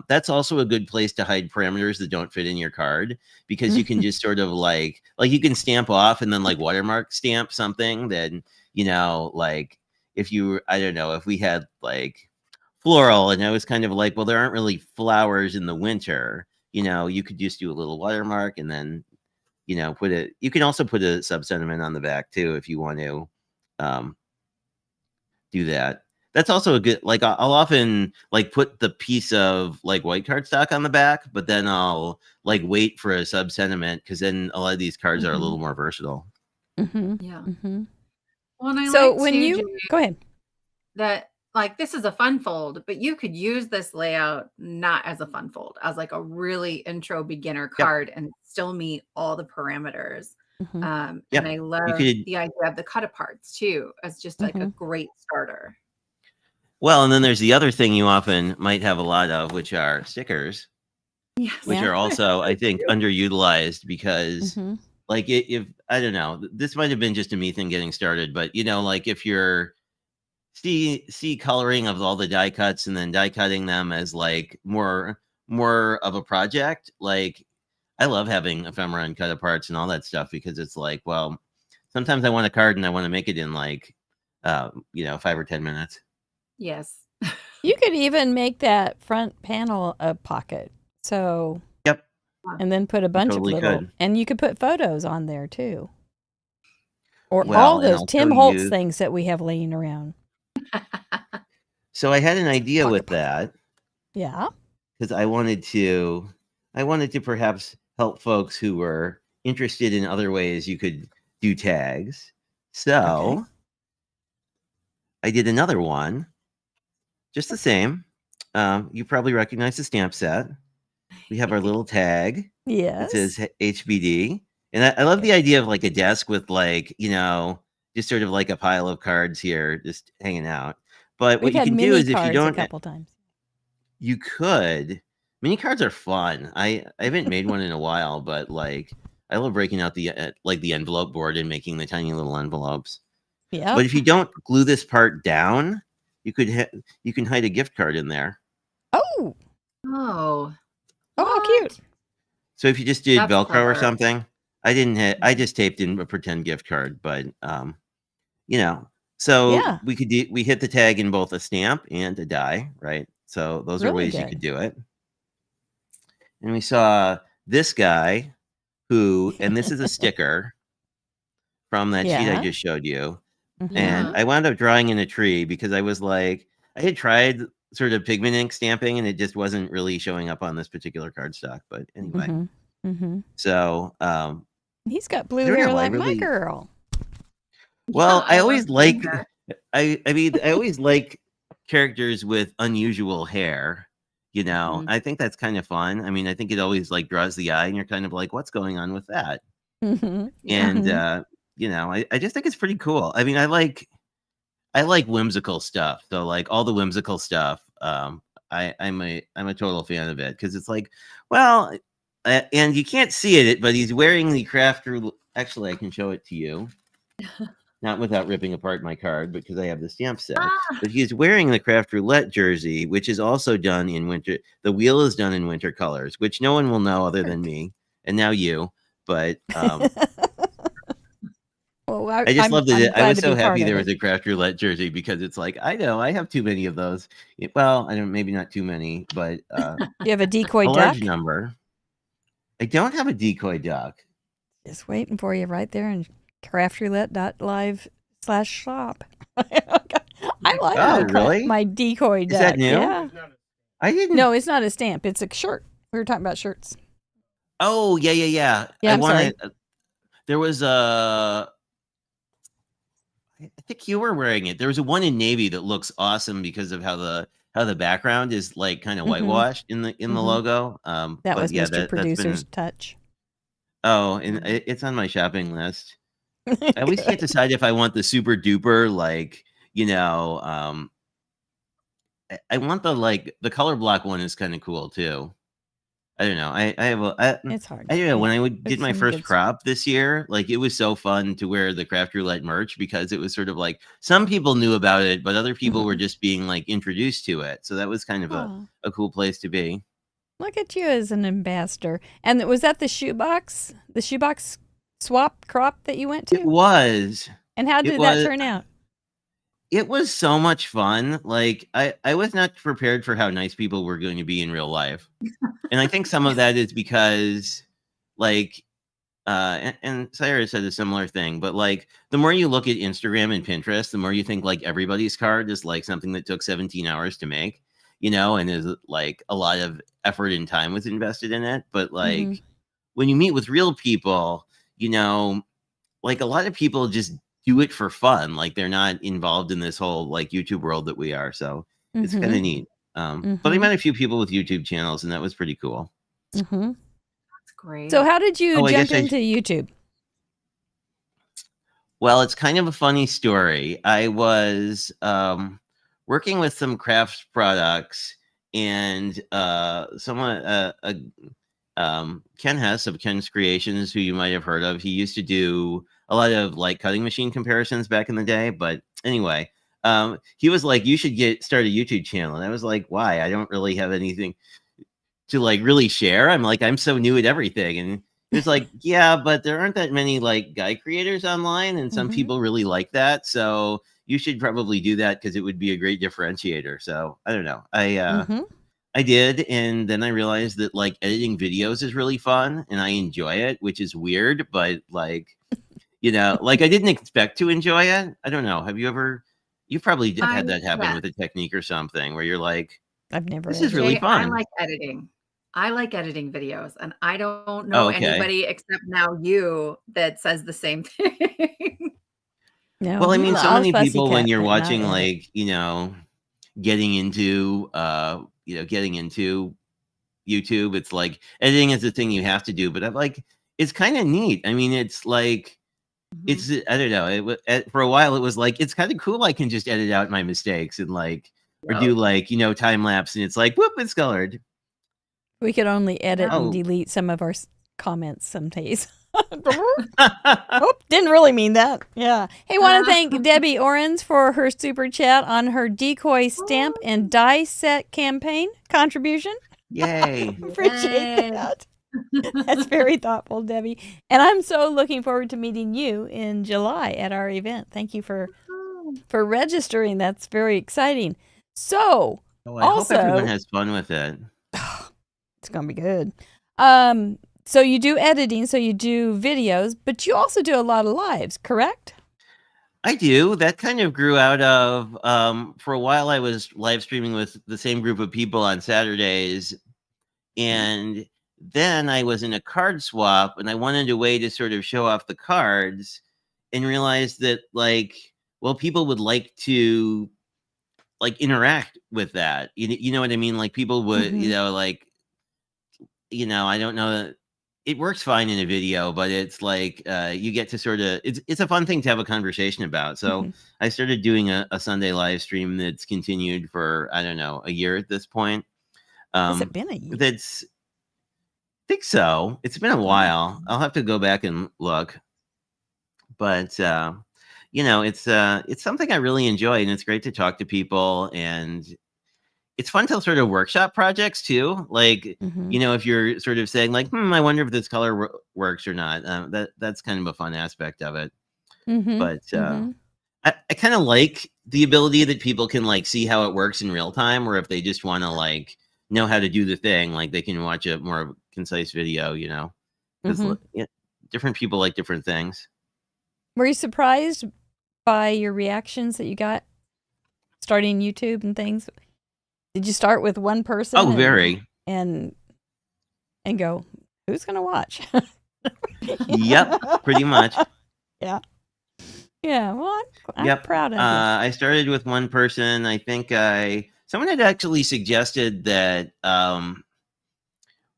[SPEAKER 5] that's also a good place to hide parameters that don't fit in your card, because you can just sort of like you can stamp off and then like watermark stamp something. Then, you know, like if you, I don't know, if we had like floral and I was kind of like, well, there aren't really flowers in the winter, you know, you could just do a little watermark and then, you know, you can also put a sub sentiment on the back too if you want to do that. That's also a good, like I'll often like put the piece of like white cardstock on the back, but then I'll like wait for a sub sentiment, because then a lot of these cards are a little more versatile.
[SPEAKER 2] Yeah. Well, and I
[SPEAKER 1] So
[SPEAKER 2] like
[SPEAKER 1] when
[SPEAKER 2] too,
[SPEAKER 1] you
[SPEAKER 2] Jay,
[SPEAKER 1] go ahead,
[SPEAKER 2] that like this is a fun fold, but you could use this layout not as a fun fold, as like a really intro beginner card and still meet all the parameters. And I love the idea of the cut aparts too, as just like a great starter.
[SPEAKER 5] Well, and then there's the other thing you often might have a lot of, which are stickers, which are also, I think, underutilized because like if I don't know, this might have been just a me thing getting started, but you know, like if you're see coloring of all the die cuts and then die cutting them as like more of a project, like I love having ephemera and cut aparts and all that stuff, because it's like, well, sometimes I want a card and I want to make it in like you know, 5 or 10 minutes.
[SPEAKER 2] Yes.
[SPEAKER 1] you could even make that front panel a pocket. So and then put a bunch of little, and you could put photos on there too, or all those Tim Holtz things that we have laying around.
[SPEAKER 5] So I had an idea with that.
[SPEAKER 1] Yeah.
[SPEAKER 5] Because I wanted to perhaps help folks who were interested in other ways you could do tags. So I did another one, just the same. You probably recognize the stamp set. We have our little tag.
[SPEAKER 1] Yes.
[SPEAKER 5] It says HBD. And I love the idea of like a desk with like, you know, just sort of like a pile of cards here, just hanging out. But what you can do is, if you don't,
[SPEAKER 1] a couple times,
[SPEAKER 5] you could. Mini cards are fun. I haven't made one in a while, but like I love breaking out the like the envelope board and making the tiny little envelopes. Yeah. But if you don't glue this part down, you can hide a gift card in there.
[SPEAKER 1] Oh, how cute!
[SPEAKER 5] So if you just did Velcro or something, I just taped in a pretend gift card, but you know. So we hit the tag in both a stamp and a die, right? So those are ways you could do it. And we saw this guy who, and this is a sticker from that sheet I just showed you. And I wound up drawing in a tree because I was like, I had tried sort of pigment ink stamping and it just wasn't really showing up on this particular cardstock. But anyway, so
[SPEAKER 1] he's got blue hair like my girl.
[SPEAKER 5] Well, I always like, I mean, I always like characters with unusual hair, you know. I think that's kind of fun. I mean, I think it always like draws the eye and you're kind of like, what's going on with that? And, you know, I just think it's pretty cool. I mean, I like whimsical stuff. So like all the whimsical stuff, I'm a total fan of it, because it's like, well, and you can't see it, but he's wearing the crafter. Actually, I can show it to you. Not without ripping apart my card, because I have the stamp set. But he's wearing the Craft Roulette jersey, which is also done in winter. The wheel is done in winter colors, which no one will know other than me, and now you. But
[SPEAKER 1] Well,
[SPEAKER 5] I just loved it. I
[SPEAKER 1] glad
[SPEAKER 5] was
[SPEAKER 1] to
[SPEAKER 5] so
[SPEAKER 1] be part
[SPEAKER 5] happy
[SPEAKER 1] of
[SPEAKER 5] there was
[SPEAKER 1] it.
[SPEAKER 5] a Craft Roulette jersey because it's like, I know I have too many of those. Well, I don't, maybe not too many, but
[SPEAKER 1] You have a decoy
[SPEAKER 5] a
[SPEAKER 1] duck?
[SPEAKER 5] large number. I don't have a decoy duck.
[SPEAKER 1] Just waiting for you right there in craftroulette.live/shop. I like
[SPEAKER 5] Oh, really?
[SPEAKER 1] my decoy duck.
[SPEAKER 5] Is that new?
[SPEAKER 1] Yeah.
[SPEAKER 4] It's not a-
[SPEAKER 5] I didn't.
[SPEAKER 1] No, it's not a stamp. It's a shirt. We were talking about shirts.
[SPEAKER 5] Oh, yeah.
[SPEAKER 1] Yeah,
[SPEAKER 5] I
[SPEAKER 1] I'm sorry.
[SPEAKER 5] wanted. There was a. I think you were wearing it. There was a one in navy that looks awesome because of how the background is like kind of
[SPEAKER 1] Mhm.
[SPEAKER 5] whitewashed in the
[SPEAKER 1] Mhm.
[SPEAKER 5] logo.
[SPEAKER 1] That
[SPEAKER 5] But
[SPEAKER 1] was
[SPEAKER 5] yeah,
[SPEAKER 1] Mr.
[SPEAKER 5] that's
[SPEAKER 1] Producer's
[SPEAKER 5] been.
[SPEAKER 1] touch.
[SPEAKER 5] Oh, and it's on my shopping list. I always can't decide if I want the super duper like I want the color block one is kind of cool too. I don't know. I have
[SPEAKER 1] It's hard.
[SPEAKER 5] I don't know. When
[SPEAKER 1] Yeah.
[SPEAKER 5] I did
[SPEAKER 1] There's
[SPEAKER 5] my
[SPEAKER 1] some
[SPEAKER 5] first
[SPEAKER 1] good
[SPEAKER 5] crop this year, like it was so fun to wear the Craft Roulette merch because it was sort of like some people knew about it, but other people were just being like introduced to it. So that was kind of
[SPEAKER 1] Aw,
[SPEAKER 5] a cool place to be.
[SPEAKER 1] look at you as an ambassador. And was that the shoebox swap crop that you went
[SPEAKER 5] It
[SPEAKER 1] to?
[SPEAKER 5] was.
[SPEAKER 1] And how
[SPEAKER 5] It
[SPEAKER 1] did that
[SPEAKER 5] was.
[SPEAKER 1] turn out?
[SPEAKER 5] It was so much fun. Like I was not prepared for how nice people were going to be in real life. And I think some of that is because like and Sarah said a similar thing, but like the more you look at Instagram and Pinterest, the more you think like everybody's card is like something that took 17 hours to make, and is like a lot of effort and time was invested in it. But like when you meet with real people, like a lot of people just do it for fun. Like they're not involved in this whole like YouTube world that we are. So it's kind of neat. But I met a few people with YouTube channels, and that was pretty cool.
[SPEAKER 1] Mm-hmm.
[SPEAKER 2] That's great.
[SPEAKER 1] So how did you
[SPEAKER 5] Oh, I
[SPEAKER 1] jump
[SPEAKER 5] guess
[SPEAKER 1] into YouTube?
[SPEAKER 5] Well, it's kind of a funny story. I was working with some crafts products, and Ken Hess of Ken's Creations, who you might have heard of, he used to do a lot of like cutting machine comparisons back in the day. But anyway, he was like, "You should start a YouTube channel," and I was like, "Why? I don't really have anything to like really share. I'm so new at everything." And he was like, "Yeah, but there aren't that many like guy creators online, and some people really like that. So you should probably do that because it would be a great differentiator." So I don't know. I did, and then I realized that like editing videos is really fun, and I enjoy it, which is weird, but like like I didn't expect to enjoy it. I don't know. Have you ever? You've probably had that happen with a technique or something where you're like,
[SPEAKER 1] I've never.
[SPEAKER 5] "This is really
[SPEAKER 2] Jay,
[SPEAKER 5] fun."
[SPEAKER 2] I like editing. I like editing videos, and I don't know
[SPEAKER 5] Oh, okay.
[SPEAKER 2] anybody except now you that says the same thing.
[SPEAKER 1] No,
[SPEAKER 5] Well, I mean, so
[SPEAKER 1] I'll
[SPEAKER 5] many
[SPEAKER 1] fussy
[SPEAKER 5] people when
[SPEAKER 1] cut,
[SPEAKER 5] you're
[SPEAKER 1] but not
[SPEAKER 5] watching,
[SPEAKER 1] edit.
[SPEAKER 5] like, getting into, getting into YouTube, it's like editing is the thing you have to do. But I'm like, it's kind of neat. I mean, it's like, it's I don't know. For a while, it was like it's kind of cool. I can just edit out my mistakes and like, or do like time lapse, and it's like, whoop, it's colored.
[SPEAKER 1] We could only edit and
[SPEAKER 5] Oh.
[SPEAKER 1] delete some of our comments some days. Oh, didn't really mean that. Yeah. Hey, want to thank Debbie Orens for her super chat on her decoy stamp and die set campaign contribution.
[SPEAKER 5] Yay.
[SPEAKER 1] Appreciate that. That's very thoughtful, Debbie. And I'm so looking forward to meeting you in July at our event. Thank you for registering. That's very exciting. So,
[SPEAKER 5] I hope everyone has fun with it.
[SPEAKER 1] it's going to be good. So you do editing, so you do videos, but you also do a lot of lives, correct?
[SPEAKER 5] I do. That kind of grew out of, for a while, I was live streaming with the same group of people on Saturdays. And then I was in a card swap and I wanted a way to sort of show off the cards and realized that, like, well, people would like to, like, interact with that. You know what I mean? Like, people would, like, I don't know. It works fine in a video, but it's like you get to sort of it's a fun thing to have a conversation about. So I started doing a Sunday live stream that's continued for, I don't know, a year at this point.
[SPEAKER 1] Has it been a year?
[SPEAKER 5] I think so. It's been a while. I'll have to go back and look. But it's something I really enjoy, and it's great to talk to people, and it's fun to sort of workshop projects too. Like, if you're sort of saying like, I wonder if this color works or not. That's kind of a fun aspect of it. But I kind of like the ability that people can like see how it works in real time, or if they just want to like know how to do the thing, like they can watch a more concise video, you know, because different people like different things.
[SPEAKER 1] Were you surprised by your reactions that you got starting YouTube and things? Did you start with one person?
[SPEAKER 5] Oh, very.
[SPEAKER 1] And go, who's gonna watch?
[SPEAKER 5] Yep, pretty much.
[SPEAKER 1] Yeah. Yeah, well, I'm proud of you.
[SPEAKER 5] I started with one person. I think someone had actually suggested that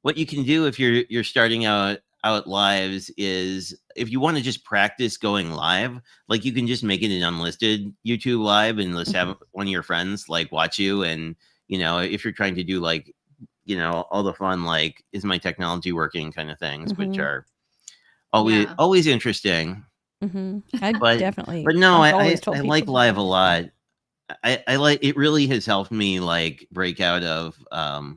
[SPEAKER 5] what you can do if you're starting out lives is if you want to just practice going live, like you can just make it an unlisted YouTube live and let's have one of your friends like watch you. And, you know, if you're trying to do like, you know, all the fun, like, is my technology working kind of things, which are always interesting.
[SPEAKER 1] Definitely.
[SPEAKER 5] But no, I like live a lot. I like it. Really has helped me like break out of I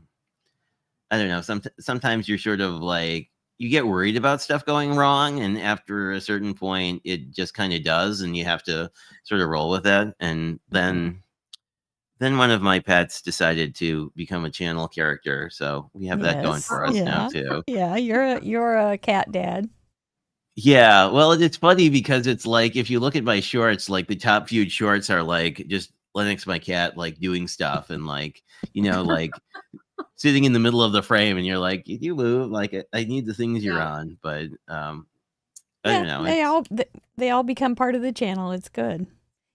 [SPEAKER 5] don't know. Sometimes you're sort of like you get worried about stuff going wrong, and after a certain point, it just kind of does, and you have to sort of roll with it. And then one of my pets decided to become a channel character, so we have that going for us now too.
[SPEAKER 1] Yeah, you're a cat dad.
[SPEAKER 5] Yeah, well, it's funny because it's like if you look at my shorts, like the top viewed shorts are like just Lennox, my cat, like doing stuff and like, you know, like sitting in the middle of the frame, and you're like, you move, like I need the things you're on, but I don't know.
[SPEAKER 1] They all become part of the channel. It's good.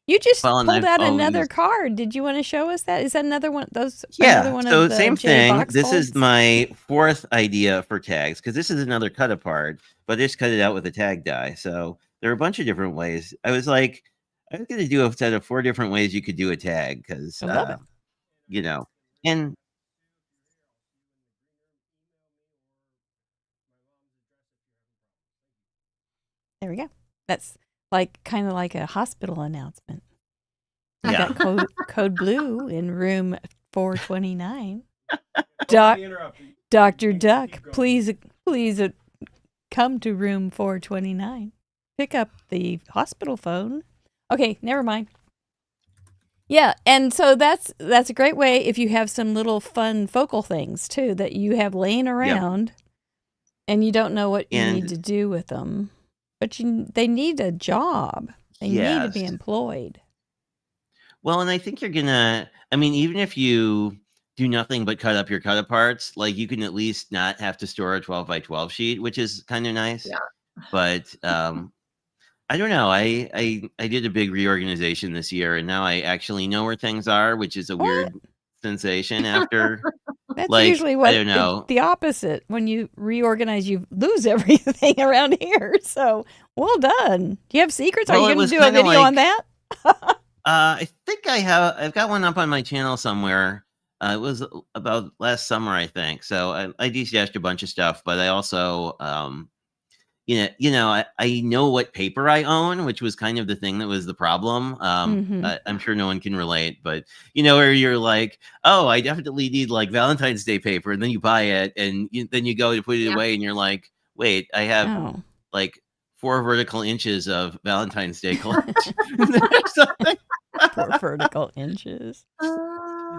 [SPEAKER 1] You just pulled out another card. Did you want to show us that? Is that another one? Another one
[SPEAKER 5] so
[SPEAKER 1] of the
[SPEAKER 5] same thing.
[SPEAKER 1] box
[SPEAKER 5] This
[SPEAKER 1] folds?
[SPEAKER 5] is my fourth idea for tags because this is another cut apart, but I just cut it out with a tag die. So there are a bunch of different ways. I was going to do a set of 4 different ways you could do a tag because, you know, and
[SPEAKER 1] there we go. That's kind of like a hospital announcement. I got code blue in room 429. Dr. Duck, please come to room 429. Pick up the hospital phone. Okay, never mind. Yeah, and so that's a great way if you have some little fun focal things too that you have laying around and you don't know what you need to do with them. But they need a job. They need to be employed.
[SPEAKER 5] Well, and I think you're gonna. I mean, even if you do nothing but cut up your cut aparts, like you can at least not have to store a 12 by 12 sheet, which is kind of nice.
[SPEAKER 2] Yeah.
[SPEAKER 5] But I don't know. I did a big reorganization this year, and now I actually know where things are, which is a weird sensation after.
[SPEAKER 1] That's usually what
[SPEAKER 5] I don't know.
[SPEAKER 1] The opposite. When you reorganize, you lose everything around here. So well done. Do you have secrets? Are you going to do a video on that?
[SPEAKER 5] I think I've got one up on my channel somewhere. It was about last summer, I think. So I destashed a bunch of stuff, but I also, I know what paper I own, which was kind of the thing that was the problem. I'm sure no one can relate, but where you're like, oh, I definitely need like Valentine's Day paper, and then you buy it, and then you go to put it away, and you're like, wait, I have like 4 vertical inches of Valentine's Day collection.
[SPEAKER 1] 4 vertical inches.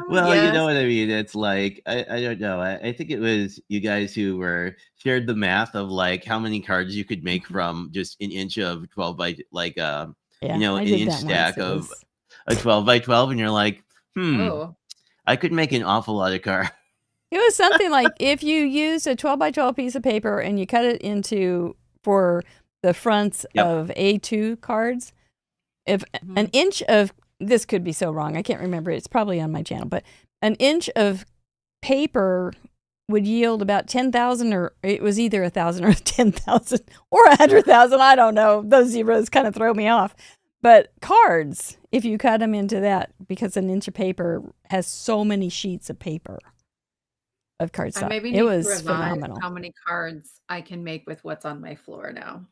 [SPEAKER 5] Well, you know what I mean. It's like I don't know. I think it was you guys who shared the math of like how many cards you could make from just an inch of 12 by like an inch stack of a 12 by 12, and you're like, I could make an awful lot of cards.
[SPEAKER 1] It was something like if you use a 12 by 12 piece of paper and you cut it into for the fronts of A2 cards, if an inch of this could be so wrong. I can't remember. It's probably on my channel, but an inch of paper would yield about 10,000, or it was either 1,000 or 10,000 or 100,000. I don't know. Those zeros kind of throw me off. But cards, if you cut them into that, because an inch of paper has so many sheets of paper of cardstock. It was phenomenal.
[SPEAKER 2] How many cards I can make with what's on my floor now.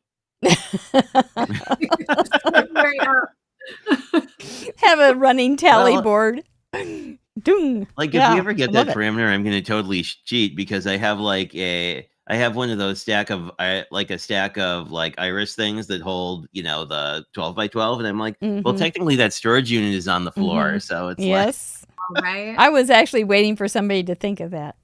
[SPEAKER 1] Have a running tally board. Doom.
[SPEAKER 5] Like if we ever get that parameter, I'm going to totally cheat because I have I have one of those stack of like a stack of like iris things that hold, you know, the 12 by 12, and I'm like, well,
[SPEAKER 1] Mhm.
[SPEAKER 5] technically that storage unit is on the floor,
[SPEAKER 1] Mhm.
[SPEAKER 5] so it's like,
[SPEAKER 1] Yes.
[SPEAKER 2] Right?
[SPEAKER 1] I was actually waiting for somebody to think of that.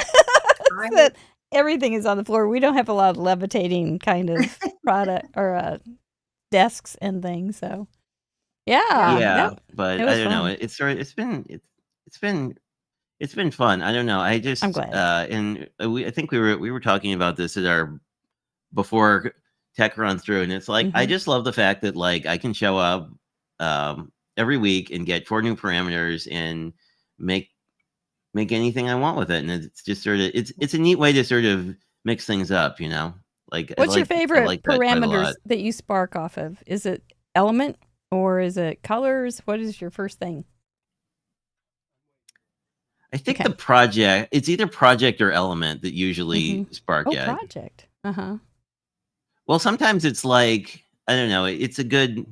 [SPEAKER 2] I-
[SPEAKER 1] That everything is on the floor. We don't have a lot of levitating kind of product or desks and things. So, yeah,
[SPEAKER 5] yeah,
[SPEAKER 1] that-
[SPEAKER 5] but
[SPEAKER 1] it
[SPEAKER 5] I
[SPEAKER 1] was
[SPEAKER 5] don't know.
[SPEAKER 1] fun.
[SPEAKER 5] It's been fun. I don't know. I just
[SPEAKER 1] I'm glad.
[SPEAKER 5] and I think we were talking about this at our before tech run through, and it's like I
[SPEAKER 1] Mhm.
[SPEAKER 5] just love the fact that like I can show up every week and get 4 new parameters and make anything I want with it, and it's just sort of it's a neat way to sort of mix things up, you know. Like
[SPEAKER 1] What's your
[SPEAKER 5] I
[SPEAKER 1] favorite
[SPEAKER 5] like that quite a
[SPEAKER 1] parameters
[SPEAKER 5] lot.
[SPEAKER 1] that you spark off of? Is it element or is it colors? What is your first thing?
[SPEAKER 5] I think
[SPEAKER 1] Okay.
[SPEAKER 5] the project, it's either project or element that usually spark
[SPEAKER 1] Oh,
[SPEAKER 5] it.
[SPEAKER 1] project. Uh-huh.
[SPEAKER 5] Well, sometimes it's like, I don't know, it's a good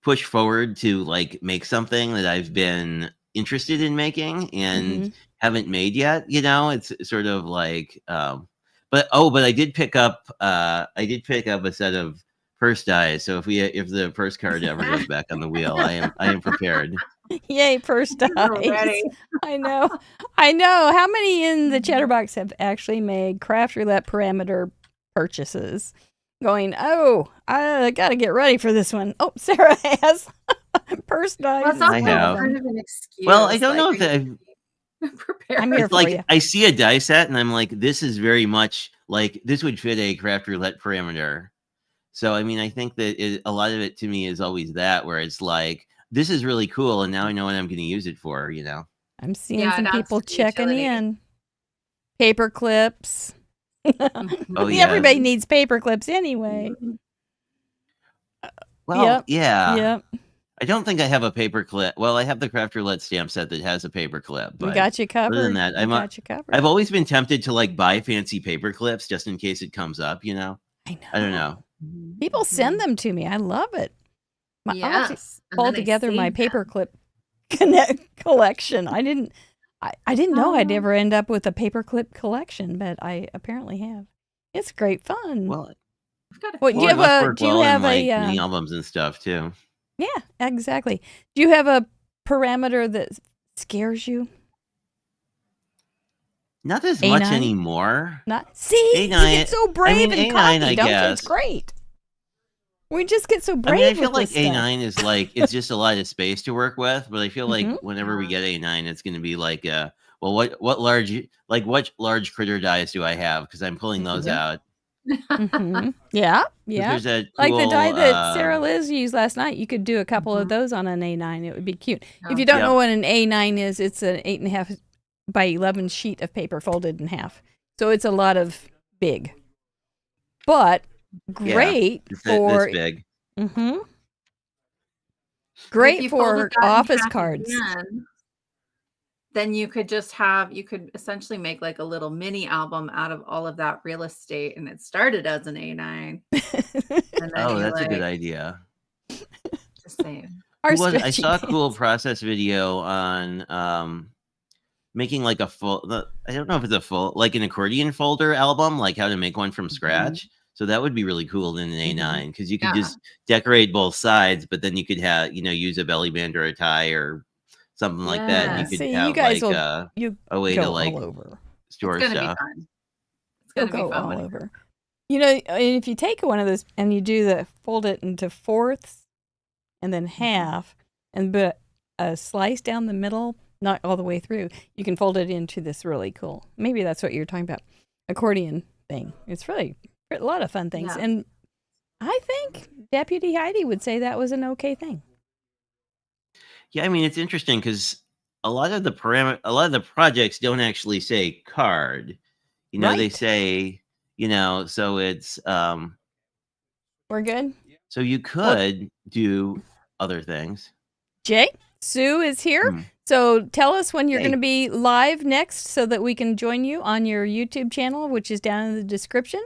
[SPEAKER 5] push forward to like make something that I've been interested in making and haven't made yet, you know. It's sort of like but I did pick up a set of purse dice. So if the purse card ever goes back on the wheel, I am prepared.
[SPEAKER 1] Yay, first dice.
[SPEAKER 2] Ready.
[SPEAKER 1] I know. I know. How many in the Chatterbox have actually made Craft Roulette parameter purchases? Going, oh, I got to get ready for this one. Oh, Sarah has purse dice.
[SPEAKER 2] Well, it's
[SPEAKER 5] I
[SPEAKER 2] also
[SPEAKER 5] have.
[SPEAKER 2] kind of an excuse.
[SPEAKER 5] Well, I don't know
[SPEAKER 2] like,
[SPEAKER 5] if
[SPEAKER 2] are
[SPEAKER 5] that.
[SPEAKER 2] you prepared.
[SPEAKER 1] I'm here
[SPEAKER 5] It's
[SPEAKER 1] for
[SPEAKER 5] like
[SPEAKER 1] you.
[SPEAKER 5] I see a die set and I'm like, this is very much like this would fit a Craft Roulette parameter. So I mean, I think that a lot of it to me is always that, where it's like, this is really cool, and now I know what I'm going to use it for. You know.
[SPEAKER 1] I'm seeing
[SPEAKER 2] Yeah,
[SPEAKER 1] some
[SPEAKER 2] it adds
[SPEAKER 1] people
[SPEAKER 2] to the
[SPEAKER 1] checking
[SPEAKER 2] utility.
[SPEAKER 1] in. Paper clips.
[SPEAKER 5] Oh yeah.
[SPEAKER 1] Everybody needs paper clips anyway.
[SPEAKER 5] Well, yeah.
[SPEAKER 1] Yep.
[SPEAKER 5] I don't think I have a paper clip. Well, I have the Craft Roulette stamp set that has a paper clip,
[SPEAKER 1] We
[SPEAKER 5] but
[SPEAKER 1] got you covered.
[SPEAKER 5] other than that,
[SPEAKER 1] We got you covered.
[SPEAKER 5] I've always been tempted to like buy fancy paper clips just in case it comes up. You know.
[SPEAKER 1] I know.
[SPEAKER 5] I don't know.
[SPEAKER 1] People send them to me. I love it. I'll have to
[SPEAKER 2] Yes. and
[SPEAKER 1] pull
[SPEAKER 2] then I
[SPEAKER 1] together my
[SPEAKER 2] save them.
[SPEAKER 1] paperclip collection. I didn't know I'd
[SPEAKER 2] Oh.
[SPEAKER 1] ever end up with a paperclip collection, but I apparently have. It's great fun.
[SPEAKER 5] Well,
[SPEAKER 2] I've got a
[SPEAKER 1] What,
[SPEAKER 2] few.
[SPEAKER 1] do you have
[SPEAKER 5] it must
[SPEAKER 1] a-
[SPEAKER 5] work
[SPEAKER 1] do you
[SPEAKER 5] well in,
[SPEAKER 1] have a,
[SPEAKER 5] like mini albums and stuff too.
[SPEAKER 1] yeah, exactly. Do you have a parameter that scares you?
[SPEAKER 5] Not as much
[SPEAKER 1] A9?
[SPEAKER 5] anymore.
[SPEAKER 1] Not. See, you
[SPEAKER 5] A9
[SPEAKER 1] get so brave and
[SPEAKER 5] A9,
[SPEAKER 1] cocky,
[SPEAKER 5] I
[SPEAKER 1] don't you?
[SPEAKER 5] guess.
[SPEAKER 1] It's great. We just get so
[SPEAKER 5] I
[SPEAKER 1] brave.
[SPEAKER 5] mean, I feel
[SPEAKER 1] with
[SPEAKER 5] like
[SPEAKER 1] this stuff.
[SPEAKER 5] A9 is like it's just a lot of space to work with, but I feel like
[SPEAKER 1] Mhm.
[SPEAKER 5] whenever we get A9, it's going to be like, well, what large critter dice do I have? Because I'm pulling those out.
[SPEAKER 1] Mhm. Yeah,
[SPEAKER 5] 'Cause
[SPEAKER 1] yeah.
[SPEAKER 5] There's that
[SPEAKER 1] Like the
[SPEAKER 5] cool,
[SPEAKER 1] die that Sarah Liz used last night, you could do a couple of those on an A9. It would be cute. If you don't know what an A9 is, it's an 8.5 by 11 sheet of paper folded in half. So it's a lot of big, but great
[SPEAKER 5] it's
[SPEAKER 1] for
[SPEAKER 5] this big.
[SPEAKER 1] Mm-hmm.
[SPEAKER 2] If
[SPEAKER 1] Great
[SPEAKER 2] you folded
[SPEAKER 1] for
[SPEAKER 2] that in
[SPEAKER 1] office
[SPEAKER 2] half
[SPEAKER 1] cards.
[SPEAKER 2] again, then you could essentially make like a little mini album out of all of that real estate. And it started as an A9. And then
[SPEAKER 5] Oh,
[SPEAKER 2] you
[SPEAKER 5] that's a good
[SPEAKER 2] like,
[SPEAKER 5] idea.
[SPEAKER 2] just saying.
[SPEAKER 1] Our
[SPEAKER 5] I
[SPEAKER 1] stretchy
[SPEAKER 5] saw a cool
[SPEAKER 1] pants.
[SPEAKER 5] process video on making like a I don't know if it's a full, like an accordion folder album, like how to make one from scratch. So that would be really cool in an A9 because you could
[SPEAKER 2] Yeah.
[SPEAKER 5] just decorate both sides, but then you could have, use a belly band or a tie or something like that. And
[SPEAKER 2] Yeah.
[SPEAKER 5] you could
[SPEAKER 1] See,
[SPEAKER 5] have
[SPEAKER 1] you guys
[SPEAKER 5] like
[SPEAKER 1] will
[SPEAKER 5] a way
[SPEAKER 1] go
[SPEAKER 5] to like
[SPEAKER 1] all over.
[SPEAKER 5] store
[SPEAKER 2] It's gonna
[SPEAKER 5] stuff.
[SPEAKER 2] be fun. It's
[SPEAKER 1] You'll
[SPEAKER 2] gonna be
[SPEAKER 1] go
[SPEAKER 2] fun.
[SPEAKER 1] all
[SPEAKER 2] when-
[SPEAKER 1] over. You know, if you take one of those and you do fold it into fourths and then half and put a slice down the middle, not all the way through, you can fold it into this really cool. Maybe that's what you're talking about. Accordion thing. It's really a lot of fun things.
[SPEAKER 2] Yeah.
[SPEAKER 1] And I think Deputy Heidi would say that was an okay thing.
[SPEAKER 5] Yeah, I mean it's interesting because a lot of the projects don't actually say card. They
[SPEAKER 1] Right.
[SPEAKER 5] say, so it's
[SPEAKER 1] We're good?
[SPEAKER 5] so you could do other things.
[SPEAKER 1] Jay, Sue is here.
[SPEAKER 5] Hmm.
[SPEAKER 1] So tell us when you're
[SPEAKER 5] Hey.
[SPEAKER 1] going to be live next so that we can join you on your YouTube channel, which is down in the description.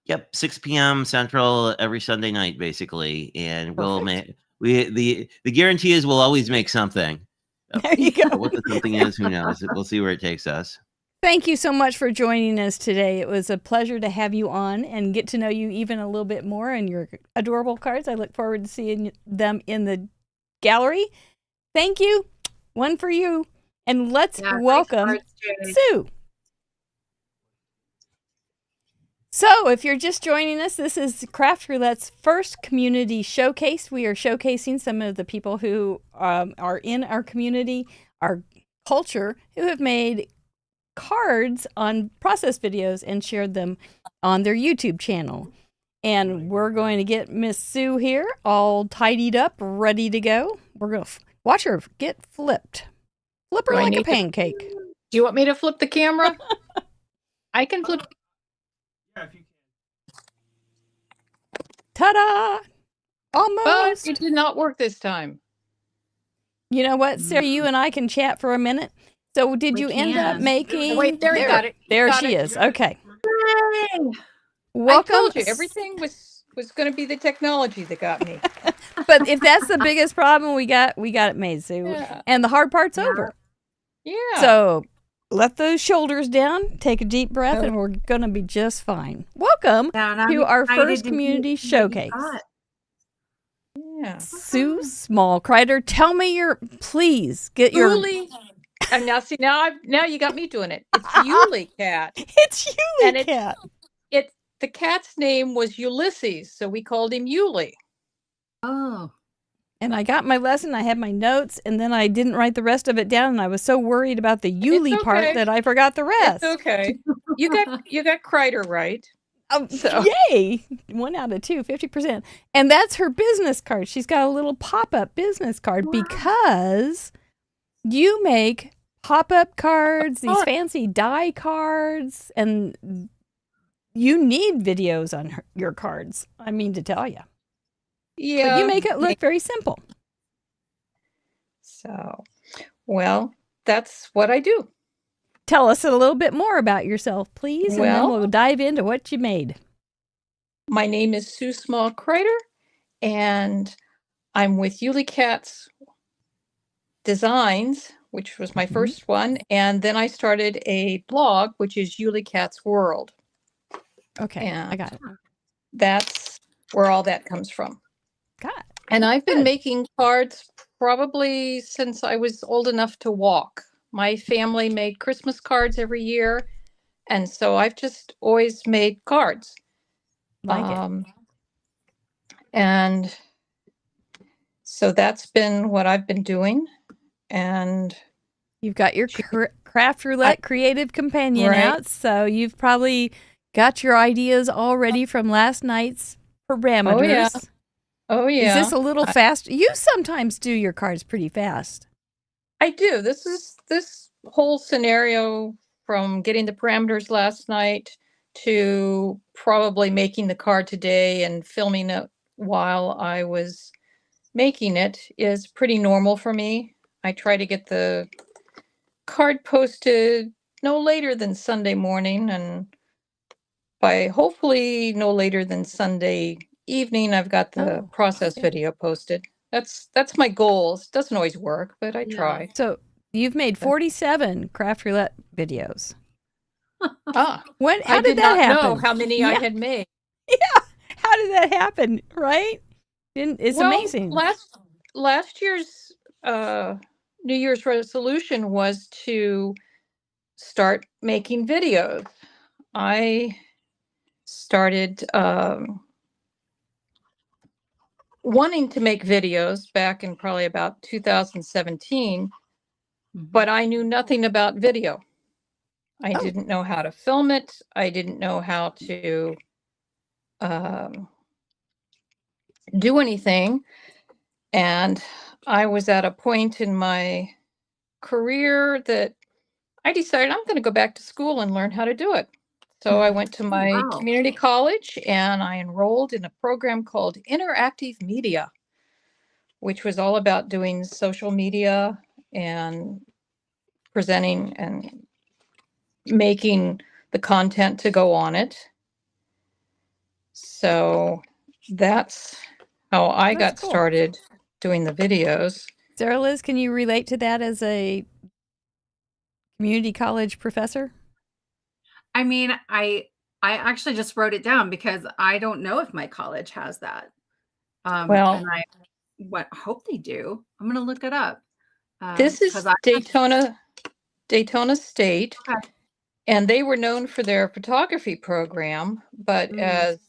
[SPEAKER 5] Yep, 6 p.m. Central every Sunday night, basically, and we'll
[SPEAKER 1] Perfect.
[SPEAKER 5] make the guarantee is we'll always make something.
[SPEAKER 1] There you go.
[SPEAKER 5] But what the something is, who knows? We'll see where it takes us.
[SPEAKER 1] Thank you so much for joining us today. It was a pleasure to have you on and get to know you even a little bit more and your adorable cards. I look forward to seeing them in the gallery. Thank you. One for you. And let's welcome
[SPEAKER 2] nice cards,
[SPEAKER 1] Sue. So, if you're just joining us, this is Craft Roulette's first community showcase. We are showcasing some of the people who are in our community, our culture, who have made cards on process videos and shared them on their YouTube channel. And we're going to get Miss Sue here all tidied up, ready to go. We're going to watch her get flipped. Flip her like a pancake.
[SPEAKER 6] Do you want me to flip the camera? I can flip.
[SPEAKER 4] Yeah, if you
[SPEAKER 1] Ta-da!
[SPEAKER 6] But
[SPEAKER 1] Almost.
[SPEAKER 6] it did not work this time.
[SPEAKER 1] You know what, Sarah? You and I can chat for a minute. So, did
[SPEAKER 2] We
[SPEAKER 1] you end up
[SPEAKER 2] can.
[SPEAKER 1] making?
[SPEAKER 6] Wait, there you got it. You
[SPEAKER 1] There
[SPEAKER 6] got
[SPEAKER 1] she
[SPEAKER 6] it.
[SPEAKER 1] is. Okay.
[SPEAKER 2] Yay!
[SPEAKER 1] Welcome.
[SPEAKER 6] I told you everything was going to be the technology that got me.
[SPEAKER 1] But if that's the biggest problem we got it made, Sue.
[SPEAKER 6] Yeah.
[SPEAKER 1] And the hard part's over.
[SPEAKER 6] Yeah.
[SPEAKER 1] So let those shoulders down, take a deep breath, and
[SPEAKER 6] Oh.
[SPEAKER 1] we're going to be just fine. Welcome
[SPEAKER 2] Now, and I'm
[SPEAKER 1] to our
[SPEAKER 2] excited
[SPEAKER 1] first
[SPEAKER 2] to
[SPEAKER 1] community
[SPEAKER 2] see what you
[SPEAKER 1] showcase.
[SPEAKER 2] got.
[SPEAKER 6] Yeah.
[SPEAKER 1] Sue Small Kreider, tell me please get your.
[SPEAKER 6] Yuli. And now see now you got me doing it. It's Yuli cat.
[SPEAKER 1] It's Yuli
[SPEAKER 6] And
[SPEAKER 1] Cat.
[SPEAKER 6] The cat's name was Ulysses, so we called him Yuli.
[SPEAKER 2] Oh,
[SPEAKER 1] And I got my lesson, I had my notes, and then I didn't write the rest of it down, and I was so worried about the Yuli part
[SPEAKER 6] okay.
[SPEAKER 1] that I forgot the rest.
[SPEAKER 6] It's okay. You got Kreider right. So-
[SPEAKER 1] Yay! 1 out of 2, 50%. And that's her business card. She's got a little pop-up business card because you make pop-up cards, these fancy die cards, and you need videos on your cards. I mean to tell you.
[SPEAKER 6] Yeah.
[SPEAKER 1] But you make it look very simple.
[SPEAKER 6] So, well, that's what I do.
[SPEAKER 1] Tell us a little bit more about yourself, please, and then
[SPEAKER 6] Well-
[SPEAKER 1] we'll dive into what you made.
[SPEAKER 6] My name is Sue Small Kreider, and I'm with Yuli Cat's Designs, which was my first one, and then I started a blog, which is Yuli Cat's World.
[SPEAKER 1] Okay,
[SPEAKER 6] Yeah.
[SPEAKER 1] I got it.
[SPEAKER 6] That's where all that comes from.
[SPEAKER 1] Got it.
[SPEAKER 6] And I've been
[SPEAKER 1] Good.
[SPEAKER 6] making cards probably since I was old enough to walk. My family made Christmas cards every year, and so I've just always made cards.
[SPEAKER 1] Like it.
[SPEAKER 6] And so that's been what I've been doing. And
[SPEAKER 1] You've got your Craft Roulette Creative Companion
[SPEAKER 6] Right.
[SPEAKER 1] out, so you've probably got your ideas all ready from last night's parameters.
[SPEAKER 6] oh yeah,
[SPEAKER 1] Is this a little fast? You sometimes do your cards pretty fast.
[SPEAKER 6] I do. This whole scenario from getting the parameters last night to probably making the card today and filming it while I was making it is pretty normal for me. I try to get the card posted no later than Sunday morning, and by hopefully no later than Sunday evening, I've got the
[SPEAKER 1] Oh,
[SPEAKER 6] process video posted. That's my goal. It doesn't always work, but I
[SPEAKER 2] Yeah.
[SPEAKER 6] try.
[SPEAKER 1] So you've made 47 Craft Roulette videos.
[SPEAKER 6] Ah,
[SPEAKER 1] How
[SPEAKER 6] I
[SPEAKER 1] did that
[SPEAKER 6] not
[SPEAKER 1] happen?
[SPEAKER 6] know how many I
[SPEAKER 1] Yeah.
[SPEAKER 6] had made.
[SPEAKER 1] How did that happen? Right? It's
[SPEAKER 6] Well,
[SPEAKER 1] amazing.
[SPEAKER 6] Last year's New Year's resolution was to start making videos. I started wanting to make videos back in probably about 2017, but I knew nothing about video. I
[SPEAKER 1] Oh.
[SPEAKER 6] didn't know how to film it. I didn't know how to do anything. And I was at a point in my career that I decided I'm going to go back to school and learn how to do it. So I went to my
[SPEAKER 2] Wow.
[SPEAKER 6] community college and I enrolled in a program called Interactive Media, which was all about doing social media and presenting and making the content to go on it. So that's how I
[SPEAKER 1] That's
[SPEAKER 6] got
[SPEAKER 1] cool.
[SPEAKER 6] started doing the videos.
[SPEAKER 1] Sarah Liz, can you relate to that as a community college professor?
[SPEAKER 2] I mean, I actually just wrote it down because I don't know if my college has that.
[SPEAKER 6] Well,
[SPEAKER 2] And I hope they do. I'm gonna look it up.
[SPEAKER 6] this is
[SPEAKER 2] 'Cause I
[SPEAKER 6] Daytona State,
[SPEAKER 2] okay.
[SPEAKER 6] and they were known for their photography program, but
[SPEAKER 2] Mm.
[SPEAKER 6] as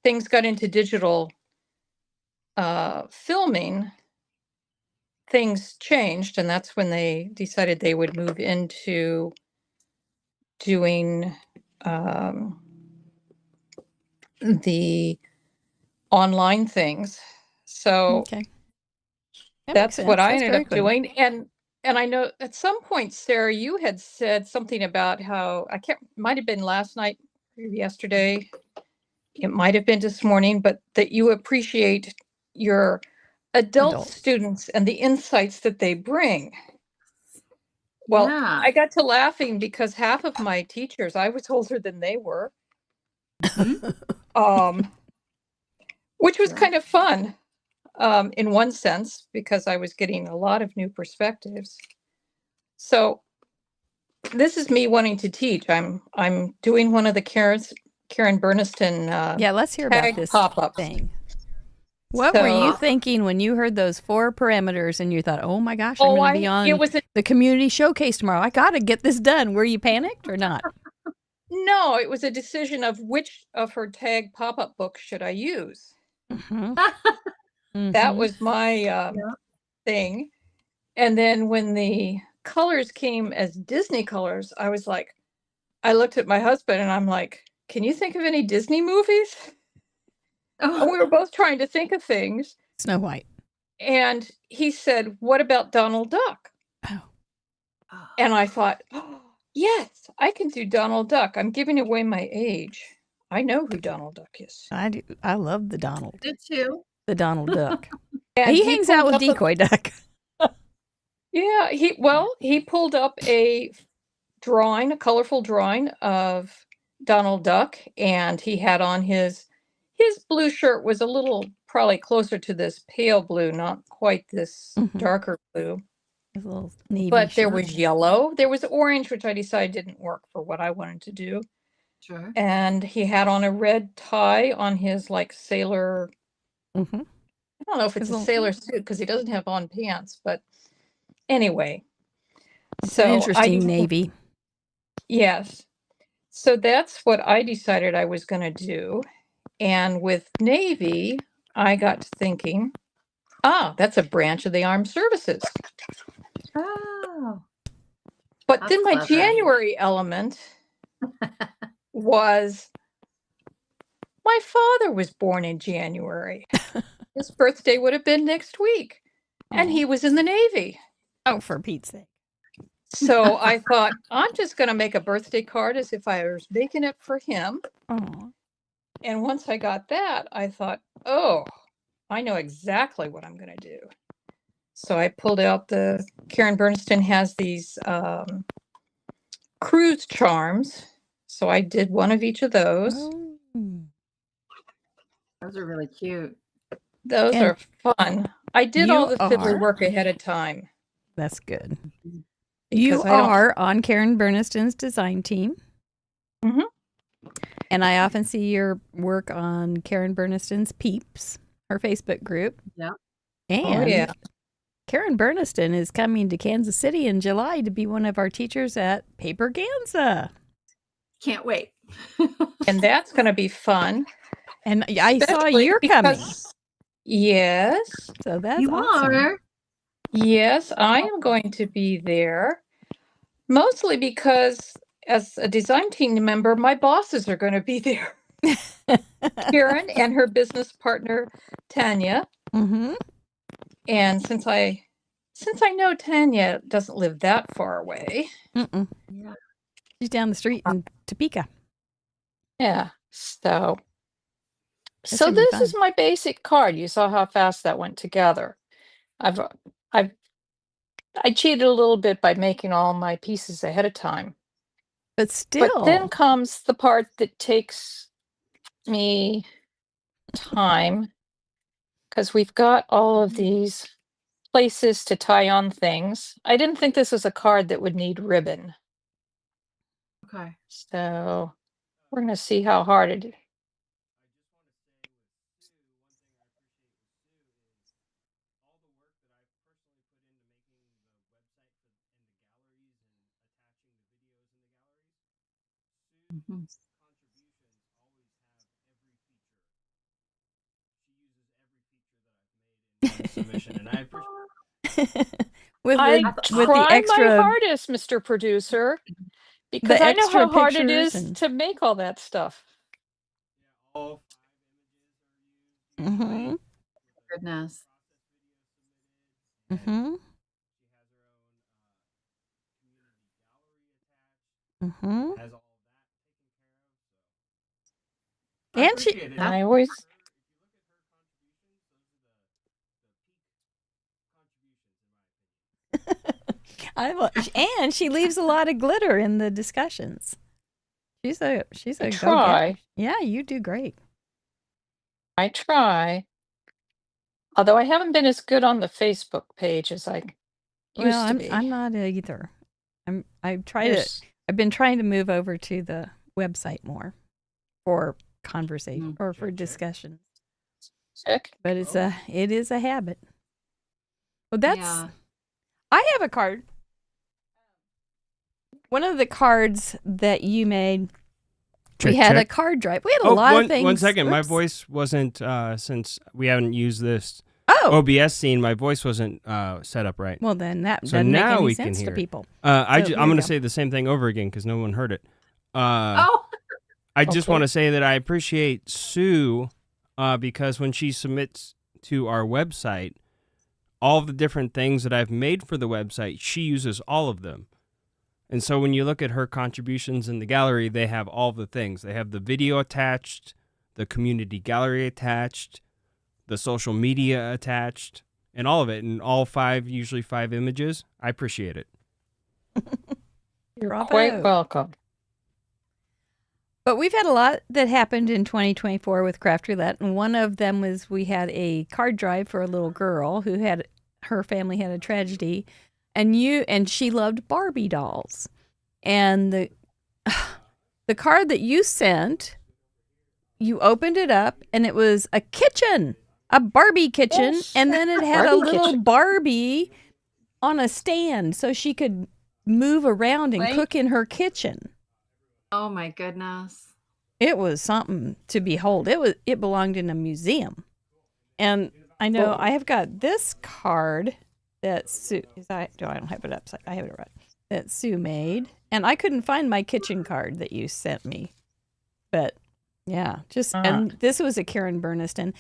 [SPEAKER 6] things got into digital filming, things changed, and that's when they decided they would move into doing the online things. So
[SPEAKER 1] Okay. That makes
[SPEAKER 6] that's what
[SPEAKER 1] sense.
[SPEAKER 6] I
[SPEAKER 1] That's
[SPEAKER 6] ended
[SPEAKER 1] very
[SPEAKER 6] up
[SPEAKER 1] cool.
[SPEAKER 6] doing. And I know at some point, Sarah, you had said something about how might have been last night, or yesterday, it might have been this morning, but that you appreciate your adult
[SPEAKER 1] Adults.
[SPEAKER 6] students and the insights that they bring. Well,
[SPEAKER 2] Yeah.
[SPEAKER 6] I got to laughing because half of my teachers, I was older than they were, which was
[SPEAKER 2] Yeah.
[SPEAKER 6] kind of fun in one sense, because I was getting a lot of new perspectives. So this is me wanting to teach. I'm doing one of the Karen Berniston
[SPEAKER 1] Yeah, let's hear about
[SPEAKER 6] tag
[SPEAKER 1] this
[SPEAKER 6] pop-ups.
[SPEAKER 1] thing. What were you
[SPEAKER 6] So-
[SPEAKER 1] thinking when you heard those 4 parameters and you thought, "Oh my gosh, I'm going to be on
[SPEAKER 6] it was
[SPEAKER 1] the community showcase tomorrow. I got to get this done." Were you panicked or not?
[SPEAKER 6] No, it was a decision of which of her tag pop-up books should I use.
[SPEAKER 1] Mhm.
[SPEAKER 6] That
[SPEAKER 1] Mhm.
[SPEAKER 6] was my
[SPEAKER 2] Yeah.
[SPEAKER 6] thing. And then when the colors came as Disney colors, I was like, I looked at my husband and I'm like, can you think of any Disney movies? And we were both trying to think of things.
[SPEAKER 1] Snow White.
[SPEAKER 6] And he said, what about Donald Duck?
[SPEAKER 1] Oh.
[SPEAKER 6] And I thought, oh, yes, I can do Donald Duck. I'm giving away my age. I know who Donald Duck is.
[SPEAKER 1] I do. I love the Donald.
[SPEAKER 2] Did too.
[SPEAKER 1] The Donald Duck.
[SPEAKER 6] And
[SPEAKER 1] he hangs out
[SPEAKER 6] pulled
[SPEAKER 1] with
[SPEAKER 6] up a-
[SPEAKER 1] Decoy Duck.
[SPEAKER 6] Yeah, he pulled up a colorful drawing of Donald Duck, and he had on his blue shirt was a little probably closer to this pale blue, not quite this
[SPEAKER 1] Mhm.
[SPEAKER 6] darker blue.
[SPEAKER 1] His little navy
[SPEAKER 6] But there
[SPEAKER 1] shirt.
[SPEAKER 6] was yellow, there was orange, which I decided didn't work for what I wanted to do.
[SPEAKER 2] Sure.
[SPEAKER 6] And he had on a red tie on his like sailor.
[SPEAKER 1] Mhm.
[SPEAKER 6] I don't know if it's
[SPEAKER 1] His
[SPEAKER 6] a
[SPEAKER 1] little-
[SPEAKER 6] sailor suit because he doesn't have on pants, but anyway.
[SPEAKER 1] It's
[SPEAKER 6] So
[SPEAKER 1] an
[SPEAKER 6] I
[SPEAKER 1] interesting
[SPEAKER 6] decided-
[SPEAKER 1] navy.
[SPEAKER 6] Yes. So that's what I decided I was going to do. And with Navy, I got to thinking, that's a branch of the armed services.
[SPEAKER 2] Oh.
[SPEAKER 6] But
[SPEAKER 2] That's
[SPEAKER 6] then my
[SPEAKER 2] clever.
[SPEAKER 6] January element was my father was born in January. His birthday would have been next week. And he was in the Navy.
[SPEAKER 1] Oh, for Pete's sake.
[SPEAKER 6] So I thought, I'm just going to make a birthday card as if I was making it for him.
[SPEAKER 1] Oh.
[SPEAKER 6] And once I got that, I thought, oh, I know exactly what I'm going to do. So I pulled out Karen Berniston has these cruise charms. So I did one of each of those.
[SPEAKER 1] Oh.
[SPEAKER 2] Those are really cute.
[SPEAKER 6] Those
[SPEAKER 1] And
[SPEAKER 6] are fun. I did all
[SPEAKER 1] you
[SPEAKER 6] the fiddly
[SPEAKER 1] are-
[SPEAKER 6] work ahead of time.
[SPEAKER 1] That's good.
[SPEAKER 6] Because
[SPEAKER 1] You
[SPEAKER 6] I don't-
[SPEAKER 1] are on Karen Berniston's design team.
[SPEAKER 6] Mhm.
[SPEAKER 1] And I often see your work on Karen Berniston's Peeps, her Facebook group.
[SPEAKER 2] Yeah.
[SPEAKER 1] And
[SPEAKER 6] Oh, yeah.
[SPEAKER 1] Karen Berniston is coming to Kansas City in July to be one of our teachers at Paper Ganza.
[SPEAKER 2] Can't wait.
[SPEAKER 6] And that's going to be fun.
[SPEAKER 1] And I saw
[SPEAKER 6] Especially
[SPEAKER 1] you're coming.
[SPEAKER 6] because- Yes.
[SPEAKER 1] So that's
[SPEAKER 2] You
[SPEAKER 1] awesome.
[SPEAKER 2] are.
[SPEAKER 6] Yes, I am going to be there. Mostly because as a design team member, my bosses are going to be there. Karen and her business partner, Tanya.
[SPEAKER 1] Mm-hmm.
[SPEAKER 6] And since I know Tanya doesn't live that far away.
[SPEAKER 1] Mm-mm.
[SPEAKER 2] Yeah.
[SPEAKER 1] She's down the street in Topeka.
[SPEAKER 6] Yeah. So
[SPEAKER 1] That's gonna be
[SPEAKER 6] this
[SPEAKER 1] fun.
[SPEAKER 6] is my basic card. You saw how fast that went together. I cheated a little bit by making all my pieces ahead of time.
[SPEAKER 1] But still,
[SPEAKER 6] But then comes the part that takes me time, because we've got all of these places to tie on things. I didn't think this was a card that would need ribbon.
[SPEAKER 2] Okay.
[SPEAKER 6] So We're going to see how hard it is.
[SPEAKER 2] Mhm.
[SPEAKER 4] Submission, and I appreciate
[SPEAKER 1] with
[SPEAKER 6] I
[SPEAKER 1] the
[SPEAKER 2] That's
[SPEAKER 1] with
[SPEAKER 6] try
[SPEAKER 1] the extra
[SPEAKER 6] my hardest, Mr. Producer, because I know
[SPEAKER 1] extra
[SPEAKER 6] how hard it
[SPEAKER 1] pictures
[SPEAKER 6] is
[SPEAKER 1] and
[SPEAKER 6] to make all that stuff.
[SPEAKER 4] all
[SPEAKER 1] mm-hmm,
[SPEAKER 2] goodness.
[SPEAKER 1] mm-hmm, mm-hmm.
[SPEAKER 4] has all
[SPEAKER 1] And she
[SPEAKER 4] appreciate it.
[SPEAKER 6] And I always,
[SPEAKER 1] and she leaves a lot of glitter in the discussions. She's a
[SPEAKER 6] I
[SPEAKER 1] go-getter.
[SPEAKER 6] try.
[SPEAKER 1] Yeah, you do great.
[SPEAKER 6] I try. Although I haven't been as good on the Facebook page as I used to be.
[SPEAKER 1] I'm not either. I've
[SPEAKER 6] There's-
[SPEAKER 1] been trying to move over to the website more for conversation or for
[SPEAKER 4] Check.
[SPEAKER 1] discussion.
[SPEAKER 6] Check.
[SPEAKER 1] But it is a habit. Well, that's
[SPEAKER 2] Yeah.
[SPEAKER 1] I have a card. One of the cards that you made, we had a card drive. We had a lot of things.
[SPEAKER 4] One second. My
[SPEAKER 1] Oops.
[SPEAKER 4] voice wasn't, since we haven't used this
[SPEAKER 1] Oh,
[SPEAKER 4] OBS scene, my voice wasn't set up right.
[SPEAKER 1] well then that
[SPEAKER 4] So
[SPEAKER 1] doesn't make
[SPEAKER 4] now
[SPEAKER 1] any
[SPEAKER 4] we can
[SPEAKER 1] sense to
[SPEAKER 4] hear.
[SPEAKER 1] people.
[SPEAKER 4] I'm
[SPEAKER 1] here
[SPEAKER 4] going
[SPEAKER 1] we
[SPEAKER 4] to
[SPEAKER 1] go.
[SPEAKER 4] say the same thing over again because no one heard it.
[SPEAKER 2] Oh,
[SPEAKER 4] I just
[SPEAKER 6] Okay.
[SPEAKER 4] want to say that I appreciate Sue because when she submits to our website, all of the different things that I've made for the website, she uses all of them. And so when you look at her contributions in the gallery, they have all the things. They have the video attached, the community gallery attached, the social media attached, and all of it, and all usually five images. I appreciate it.
[SPEAKER 6] You're
[SPEAKER 1] Bravo.
[SPEAKER 6] quite welcome.
[SPEAKER 1] But we've had a lot that happened in 2024 with Craft Roulette, and one of them was we had a card drive for a little girl who had her family had a tragedy, and she loved Barbie dolls, and the card that you sent, you opened it up and it was a kitchen, a Barbie kitchen,
[SPEAKER 6] Yes.
[SPEAKER 1] and then it had a
[SPEAKER 6] Barbie
[SPEAKER 1] little
[SPEAKER 6] kitchen.
[SPEAKER 1] Barbie on a stand so she could move around and
[SPEAKER 6] Right.
[SPEAKER 1] cook in her kitchen.
[SPEAKER 2] oh my goodness.
[SPEAKER 1] It was something to behold. It belonged in a museum. And I know I have got this card that Sue I don't have it upside. I have it right. That Sue made. And I couldn't find my kitchen card that you sent me. But yeah, and this was a Karen Burniston.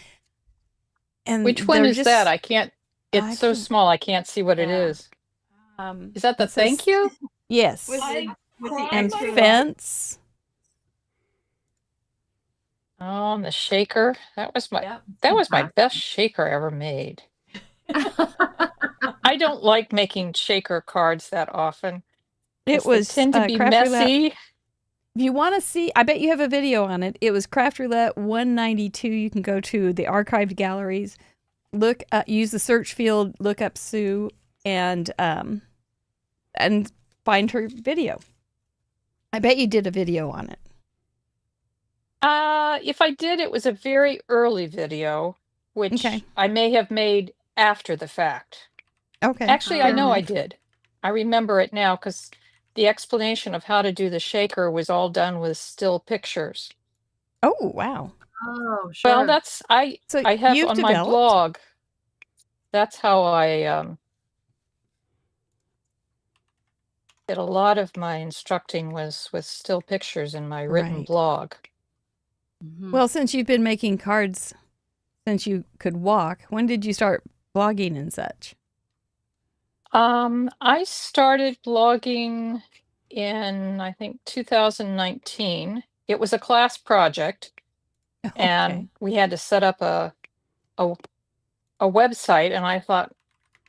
[SPEAKER 1] And
[SPEAKER 6] Which one
[SPEAKER 1] they're
[SPEAKER 6] is
[SPEAKER 1] just,
[SPEAKER 6] that? I can't. It's
[SPEAKER 1] I
[SPEAKER 6] so
[SPEAKER 1] can't-
[SPEAKER 6] small. I can't see what it
[SPEAKER 1] Yeah.
[SPEAKER 6] is.
[SPEAKER 1] Um,
[SPEAKER 6] Is that the
[SPEAKER 1] it says-
[SPEAKER 6] thank you?
[SPEAKER 1] Yes.
[SPEAKER 7] With the
[SPEAKER 1] And
[SPEAKER 7] extra-
[SPEAKER 1] fence.
[SPEAKER 6] Oh, and the shaker. That was my
[SPEAKER 1] Yep.
[SPEAKER 6] that was my best shaker ever made. I don't like making shaker cards that often.
[SPEAKER 1] It
[SPEAKER 6] 'cause they
[SPEAKER 1] was
[SPEAKER 6] tend to be
[SPEAKER 1] Craft Roulette.
[SPEAKER 6] messy.
[SPEAKER 1] If you want to see, I bet you have a video on it. It was Craft Roulette 192. You can go to the archived galleries, use the search field, look up Sue, and find her video. I bet you did a video on it.
[SPEAKER 6] If I did, it was a very early video, which
[SPEAKER 1] Okay.
[SPEAKER 6] I may have made after the fact.
[SPEAKER 1] Okay.
[SPEAKER 6] Actually, I
[SPEAKER 1] fair
[SPEAKER 6] know I
[SPEAKER 1] enough.
[SPEAKER 6] did. I remember it now because the explanation of how to do the shaker was all done with still pictures.
[SPEAKER 1] Oh wow!
[SPEAKER 2] Oh, sure.
[SPEAKER 6] Well, that's I
[SPEAKER 1] So
[SPEAKER 6] have
[SPEAKER 1] you've
[SPEAKER 6] on my
[SPEAKER 1] developed?
[SPEAKER 6] blog. That's how I did a lot of my instructing was with still pictures in my written
[SPEAKER 1] Right.
[SPEAKER 6] blog.
[SPEAKER 2] Mhm.
[SPEAKER 1] Well, since you've been making cards since you could walk, when did you start blogging and such?
[SPEAKER 6] I started blogging in I think 2019. It was a class project, and we had to set up a website, and I thought,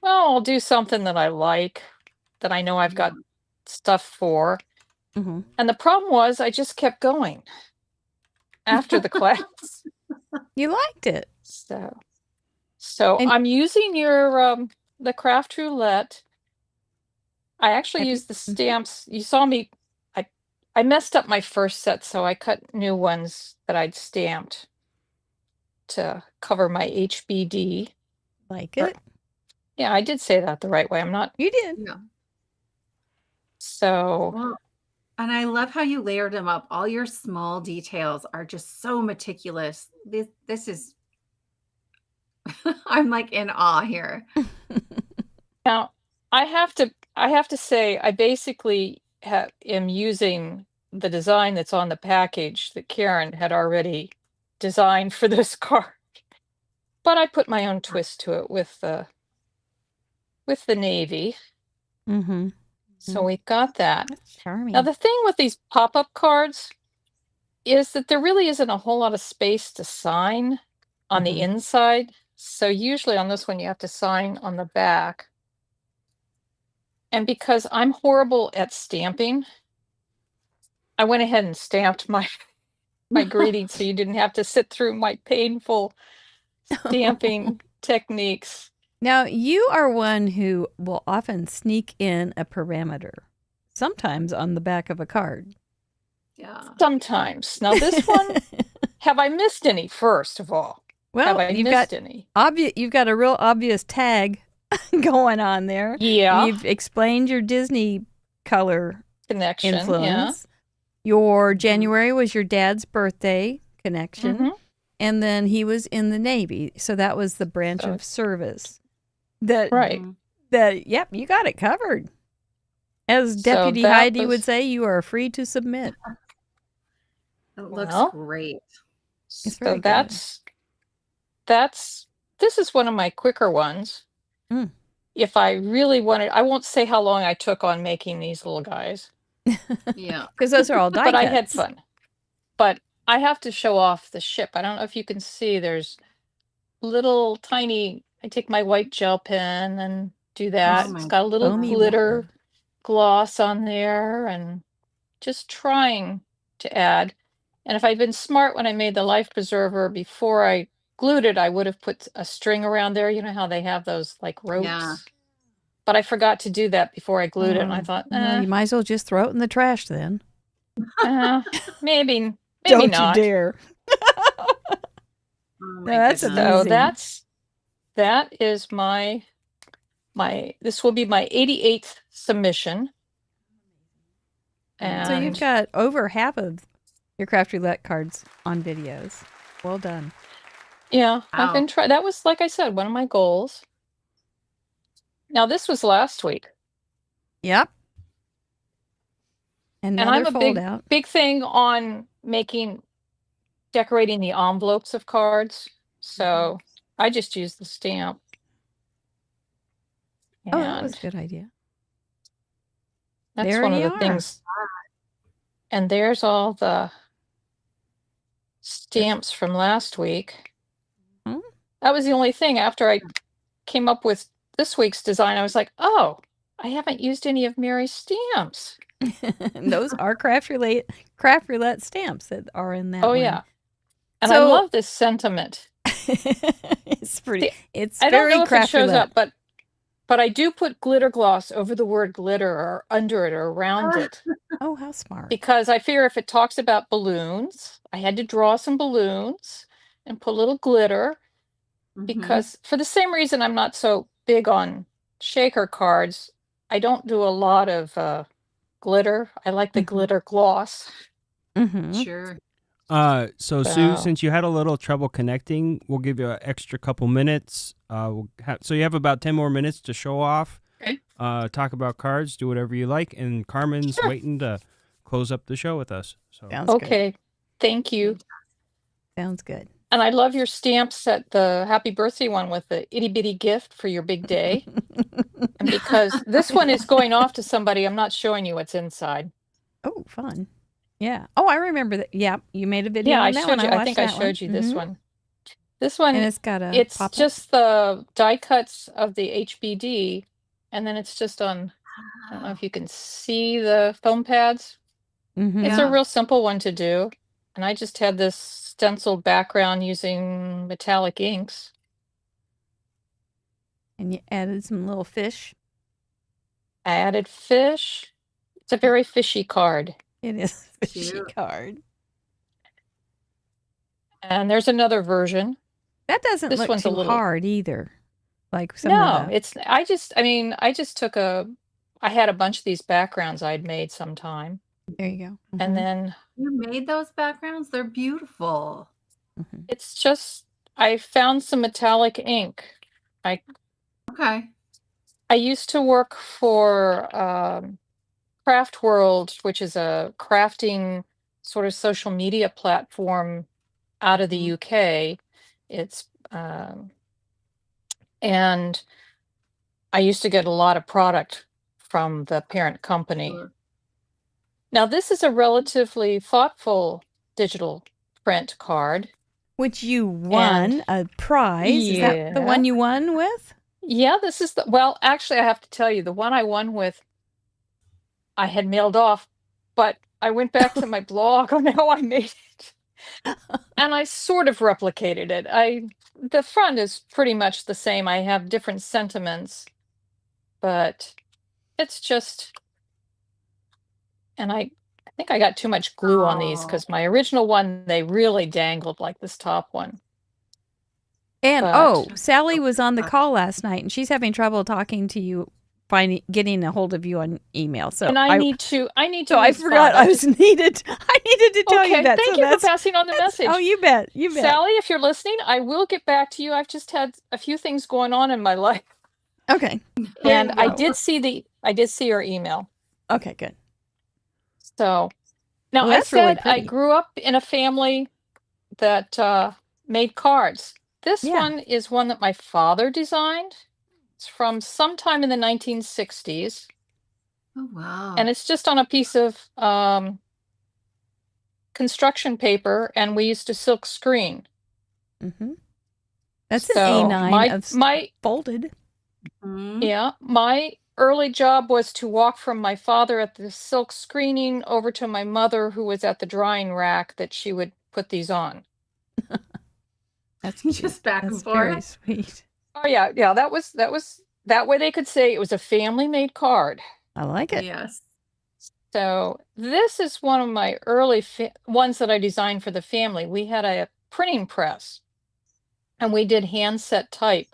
[SPEAKER 6] well, I'll do something that I like, that I know I've got stuff for.
[SPEAKER 1] Mhm.
[SPEAKER 6] And the problem was I just kept going after the class.
[SPEAKER 1] You liked it.
[SPEAKER 6] So
[SPEAKER 1] And-
[SPEAKER 6] I'm using your the Craft Roulette. I actually
[SPEAKER 1] Have you-
[SPEAKER 6] used the stamps. You saw me. I I messed up my first set, so I cut new ones that I'd stamped to cover my HBD.
[SPEAKER 1] Like
[SPEAKER 6] Or-
[SPEAKER 1] it?
[SPEAKER 6] Yeah, I did say that the right way. I'm not.
[SPEAKER 1] You did.
[SPEAKER 2] Yeah.
[SPEAKER 6] So
[SPEAKER 2] Well, and I love how you layered them up. All your small details are just so meticulous. This is I'm like in awe here.
[SPEAKER 6] now I have to say I basically am using the design that's on the package that Karen had already designed for this card. But I put my own twist to it with the navy.
[SPEAKER 1] Mm-hmm.
[SPEAKER 6] So we've got that.
[SPEAKER 1] That's charming.
[SPEAKER 6] Now the thing with these pop-up cards is that there really isn't a whole lot of space to sign on the
[SPEAKER 1] Mhm.
[SPEAKER 6] inside. So usually on this one you have to sign on the back. And because I'm horrible at stamping, I went ahead and stamped my greeting so you didn't have to sit through my painful stamping techniques.
[SPEAKER 1] Now, you are one who will often sneak in a parameter, sometimes on the back of a card.
[SPEAKER 2] Yeah.
[SPEAKER 6] Sometimes. Now this one, have I missed any first of all? Have
[SPEAKER 1] Well,
[SPEAKER 6] I missed any?
[SPEAKER 1] you've got a real obvious tag going on there.
[SPEAKER 6] Yeah.
[SPEAKER 1] You've explained your Disney color
[SPEAKER 6] Connection.
[SPEAKER 1] influence. Your January was your dad's birthday connection.
[SPEAKER 6] Mhm.
[SPEAKER 1] And then he was in the Navy. So that was the branch
[SPEAKER 6] So-
[SPEAKER 1] of service. That
[SPEAKER 6] Right.
[SPEAKER 1] yep, you got it covered. As
[SPEAKER 6] So
[SPEAKER 1] Deputy
[SPEAKER 6] that
[SPEAKER 1] Heidi
[SPEAKER 6] was-
[SPEAKER 1] would say, you are free to submit.
[SPEAKER 2] It looks
[SPEAKER 6] Well,
[SPEAKER 2] great.
[SPEAKER 1] It's very
[SPEAKER 6] So
[SPEAKER 1] good.
[SPEAKER 6] this is one of my quicker ones.
[SPEAKER 1] Mm.
[SPEAKER 6] If I really wanted, I won't say how long I took on making these little guys,
[SPEAKER 2] Yeah.
[SPEAKER 1] Because those are all die
[SPEAKER 6] but I
[SPEAKER 1] cuts.
[SPEAKER 6] had fun. But I have to show off the ship. I don't know if you can see, there's little tiny, I take my white gel pen and do that.
[SPEAKER 2] Oh
[SPEAKER 6] It's
[SPEAKER 2] my
[SPEAKER 6] got a little
[SPEAKER 1] Foamy
[SPEAKER 6] glitter
[SPEAKER 1] water.
[SPEAKER 6] gloss on there and just trying to add. And if I'd been smart when I made the life preserver before I glued it, I would have put a string around there. You know how they have those like ropes?
[SPEAKER 2] Yeah.
[SPEAKER 6] But I forgot to do that before I glued it. And I
[SPEAKER 1] Oh,
[SPEAKER 6] thought,
[SPEAKER 1] well, you might as well just throw it in the trash then.
[SPEAKER 6] maybe
[SPEAKER 1] Don't
[SPEAKER 6] not.
[SPEAKER 1] you dare.
[SPEAKER 2] Oh
[SPEAKER 1] No, that's
[SPEAKER 2] goodness.
[SPEAKER 6] So
[SPEAKER 1] amazing.
[SPEAKER 6] that is my this will be my 88th submission. And
[SPEAKER 1] So you've got over half of your Craft Roulette cards on videos. Well done.
[SPEAKER 6] yeah, I've
[SPEAKER 2] Wow.
[SPEAKER 6] been trying. That was, like I said, one of my goals. Now this was last week.
[SPEAKER 1] Yep.
[SPEAKER 6] And
[SPEAKER 1] Another
[SPEAKER 6] I'm a
[SPEAKER 1] fold out.
[SPEAKER 6] big thing on decorating the envelopes of cards. So I just use the stamp.
[SPEAKER 1] Oh, that was
[SPEAKER 6] And
[SPEAKER 1] a good idea.
[SPEAKER 6] that's
[SPEAKER 1] There
[SPEAKER 6] one of
[SPEAKER 1] you
[SPEAKER 6] the
[SPEAKER 1] are.
[SPEAKER 6] things. And there's all the stamps from last week.
[SPEAKER 1] Hmm.
[SPEAKER 6] That was the only thing after I came up with this week's design. I was like, oh, I haven't used any of Mary's stamps.
[SPEAKER 1] And those are Craft Roulette stamps that are in that
[SPEAKER 6] Oh,
[SPEAKER 1] one.
[SPEAKER 6] yeah. And I
[SPEAKER 1] So-
[SPEAKER 6] love this sentiment.
[SPEAKER 1] It's pretty.
[SPEAKER 6] See,
[SPEAKER 1] It's
[SPEAKER 6] I don't
[SPEAKER 1] very
[SPEAKER 6] know if it
[SPEAKER 1] Craft
[SPEAKER 6] shows
[SPEAKER 1] Roulette.
[SPEAKER 6] up, but I do put glitter gloss over the word glitter or under it or around it
[SPEAKER 1] Oh, how smart.
[SPEAKER 6] because I fear if it talks about balloons, I had to draw some balloons and put a little glitter
[SPEAKER 2] Mhm.
[SPEAKER 6] because for the same reason I'm not so big on shaker cards, I don't do a lot of glitter. I like the
[SPEAKER 1] Mhm.
[SPEAKER 6] glitter gloss.
[SPEAKER 1] Mm-hmm.
[SPEAKER 2] Sure.
[SPEAKER 4] So Sue,
[SPEAKER 6] So-
[SPEAKER 4] since you had a little trouble connecting, we'll give you an extra couple minutes. So you have about 10 more minutes to show off.
[SPEAKER 6] Okay.
[SPEAKER 4] Talk about cards, do whatever you like, and Carmen's
[SPEAKER 6] Sure.
[SPEAKER 4] waiting to close up the show with us. So
[SPEAKER 1] Sounds good.
[SPEAKER 6] Okay. Thank you.
[SPEAKER 1] Sounds good.
[SPEAKER 6] And I love your stamps at the happy birthday one with the itty bitty gift for your big day. And because this one is going off to somebody, I'm not showing you what's inside.
[SPEAKER 1] Oh, fun. Yeah. Oh, I remember that. Yeah, you made a video
[SPEAKER 6] Yeah, I
[SPEAKER 1] on that
[SPEAKER 6] showed
[SPEAKER 1] one.
[SPEAKER 6] you. I
[SPEAKER 1] watched
[SPEAKER 6] think I
[SPEAKER 1] that
[SPEAKER 6] showed you this
[SPEAKER 1] Mhm.
[SPEAKER 6] one. This one,
[SPEAKER 1] And it's got a
[SPEAKER 6] it's
[SPEAKER 1] pop-up.
[SPEAKER 6] just the die cuts of the HBD, and then it's just on, I don't know if you can see the foam pads.
[SPEAKER 1] Mhm.
[SPEAKER 6] It's
[SPEAKER 2] Yeah.
[SPEAKER 6] a real simple one to do. And I just had this stenciled background using metallic inks.
[SPEAKER 1] And you added some little fish.
[SPEAKER 6] I added fish. It's a very fishy card.
[SPEAKER 1] It is a fishy
[SPEAKER 2] Cute.
[SPEAKER 1] card.
[SPEAKER 6] And there's another version.
[SPEAKER 1] That doesn't
[SPEAKER 6] This
[SPEAKER 1] look
[SPEAKER 6] one's a
[SPEAKER 1] too
[SPEAKER 6] little-
[SPEAKER 1] hard either. Like some
[SPEAKER 6] No,
[SPEAKER 1] of the.
[SPEAKER 6] it's, I just took I had a bunch of these backgrounds I'd made sometime.
[SPEAKER 1] There you go.
[SPEAKER 6] And
[SPEAKER 1] Mhm,
[SPEAKER 6] then
[SPEAKER 2] You made those backgrounds? They're beautiful.
[SPEAKER 1] mhm.
[SPEAKER 6] it's just, I found some metallic ink.
[SPEAKER 2] Okay.
[SPEAKER 6] I used to work for Craft World, which is a crafting sort of social media platform out of the
[SPEAKER 2] Mhm.
[SPEAKER 6] UK. It's and I used to get a lot of product from the parent company.
[SPEAKER 2] Sure.
[SPEAKER 6] Now, this is a relatively thoughtful digital print card.
[SPEAKER 1] Which you won a prize. Is that the
[SPEAKER 6] Yeah.
[SPEAKER 1] one you won with?
[SPEAKER 6] Yeah, this is well, actually, I have to tell you, the one I won with, I had mailed off, but I went back to my blog on how I made it. And I sort of replicated it. The front is pretty much the same. I have different sentiments, but it's just, and I think I got too much glue on these
[SPEAKER 2] Oh.
[SPEAKER 6] because my original one, they really dangled like this top one.
[SPEAKER 1] And
[SPEAKER 6] But-
[SPEAKER 1] Sally was on the call last night, and she's having trouble talking to you, getting a hold of you on email. So
[SPEAKER 6] And I need to.
[SPEAKER 1] So I
[SPEAKER 6] respond.
[SPEAKER 1] forgot I needed to tell you
[SPEAKER 6] Okay,
[SPEAKER 1] that.
[SPEAKER 6] thank
[SPEAKER 1] so
[SPEAKER 6] you for
[SPEAKER 1] that's,
[SPEAKER 6] passing on the message.
[SPEAKER 1] Oh, you bet. You bet.
[SPEAKER 6] Sally, if you're listening, I will get back to you. I've just had a few things going on in my life,
[SPEAKER 1] Okay.
[SPEAKER 6] and
[SPEAKER 2] you
[SPEAKER 6] I
[SPEAKER 2] go.
[SPEAKER 6] did see your email.
[SPEAKER 1] Okay, good.
[SPEAKER 6] So now
[SPEAKER 1] Well,
[SPEAKER 6] I
[SPEAKER 1] that's really
[SPEAKER 6] said I
[SPEAKER 1] pretty.
[SPEAKER 6] grew up in a family that made cards. This
[SPEAKER 1] Yeah.
[SPEAKER 6] one is one that my father designed. It's from sometime in the 1960s,
[SPEAKER 2] Oh, wow.
[SPEAKER 6] and it's just on a piece of construction paper, and we used to silk screen.
[SPEAKER 1] Mm-hmm. That's
[SPEAKER 6] So
[SPEAKER 1] an A9 of
[SPEAKER 6] my
[SPEAKER 1] folded.
[SPEAKER 2] Mhm.
[SPEAKER 6] Yeah, my early job was to walk from my father at the silk screening over to my mother, who was at the drying rack, that she would put these on.
[SPEAKER 1] That's cute.
[SPEAKER 2] Just back and
[SPEAKER 1] That's very
[SPEAKER 2] forth.
[SPEAKER 1] sweet.
[SPEAKER 6] Oh yeah, that was that way they could say it was a family made card.
[SPEAKER 1] I like it.
[SPEAKER 2] Yes.
[SPEAKER 6] So this is one of my early ones that I designed for the family. We had a printing press, and we did hand set type.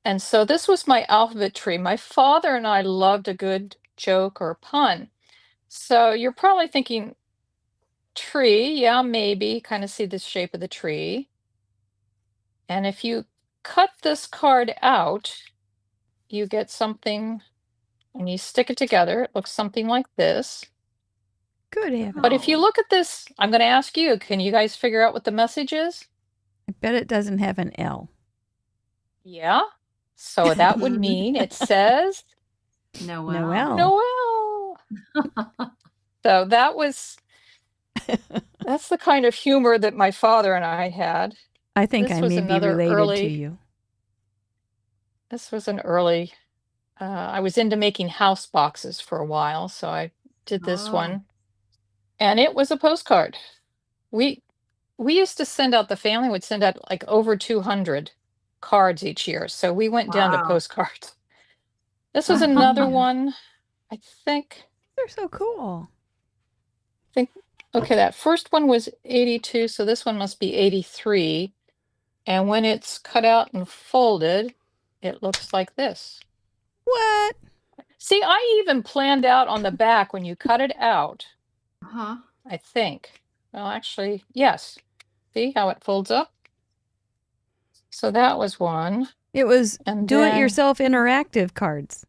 [SPEAKER 6] And so this was my alphabet tree. My father and I loved a good joke or pun. So you're probably thinking, tree, yeah, maybe, kind of see the shape of the tree. And if you cut this card out, you get something, and you stick it together. It looks something like this.
[SPEAKER 1] Good heavens.
[SPEAKER 6] But if you
[SPEAKER 2] Oh.
[SPEAKER 6] look at this, I'm going to ask you, can you guys figure out what the message is?
[SPEAKER 1] I bet it doesn't have an L.
[SPEAKER 6] Yeah. So that would mean it says
[SPEAKER 2] Noel.
[SPEAKER 1] Noel.
[SPEAKER 6] Noel. So that's the kind of humor that my father and I had.
[SPEAKER 1] I think
[SPEAKER 6] This
[SPEAKER 1] I
[SPEAKER 6] was
[SPEAKER 1] may be
[SPEAKER 6] another
[SPEAKER 1] related to
[SPEAKER 6] early-
[SPEAKER 1] you.
[SPEAKER 6] This was an early, I was into making house boxes for a while, so I did this
[SPEAKER 2] Oh.
[SPEAKER 6] one. And it was a postcard. We used to send out, the family would send out like over 200 cards each year. So we went down to
[SPEAKER 2] Wow.
[SPEAKER 6] postcards. This was another one, I think.
[SPEAKER 1] They're so cool.
[SPEAKER 6] Okay, that first one was 82, so this one must be 83. And when it's cut out and folded, it looks like this.
[SPEAKER 1] What?
[SPEAKER 6] See, I even planned out on the back when you cut it out,
[SPEAKER 2] Uh-huh.
[SPEAKER 6] I think. Well, actually, yes. See how it folds up? So that was one.
[SPEAKER 1] It was
[SPEAKER 6] And
[SPEAKER 1] do-it-yourself interactive cards.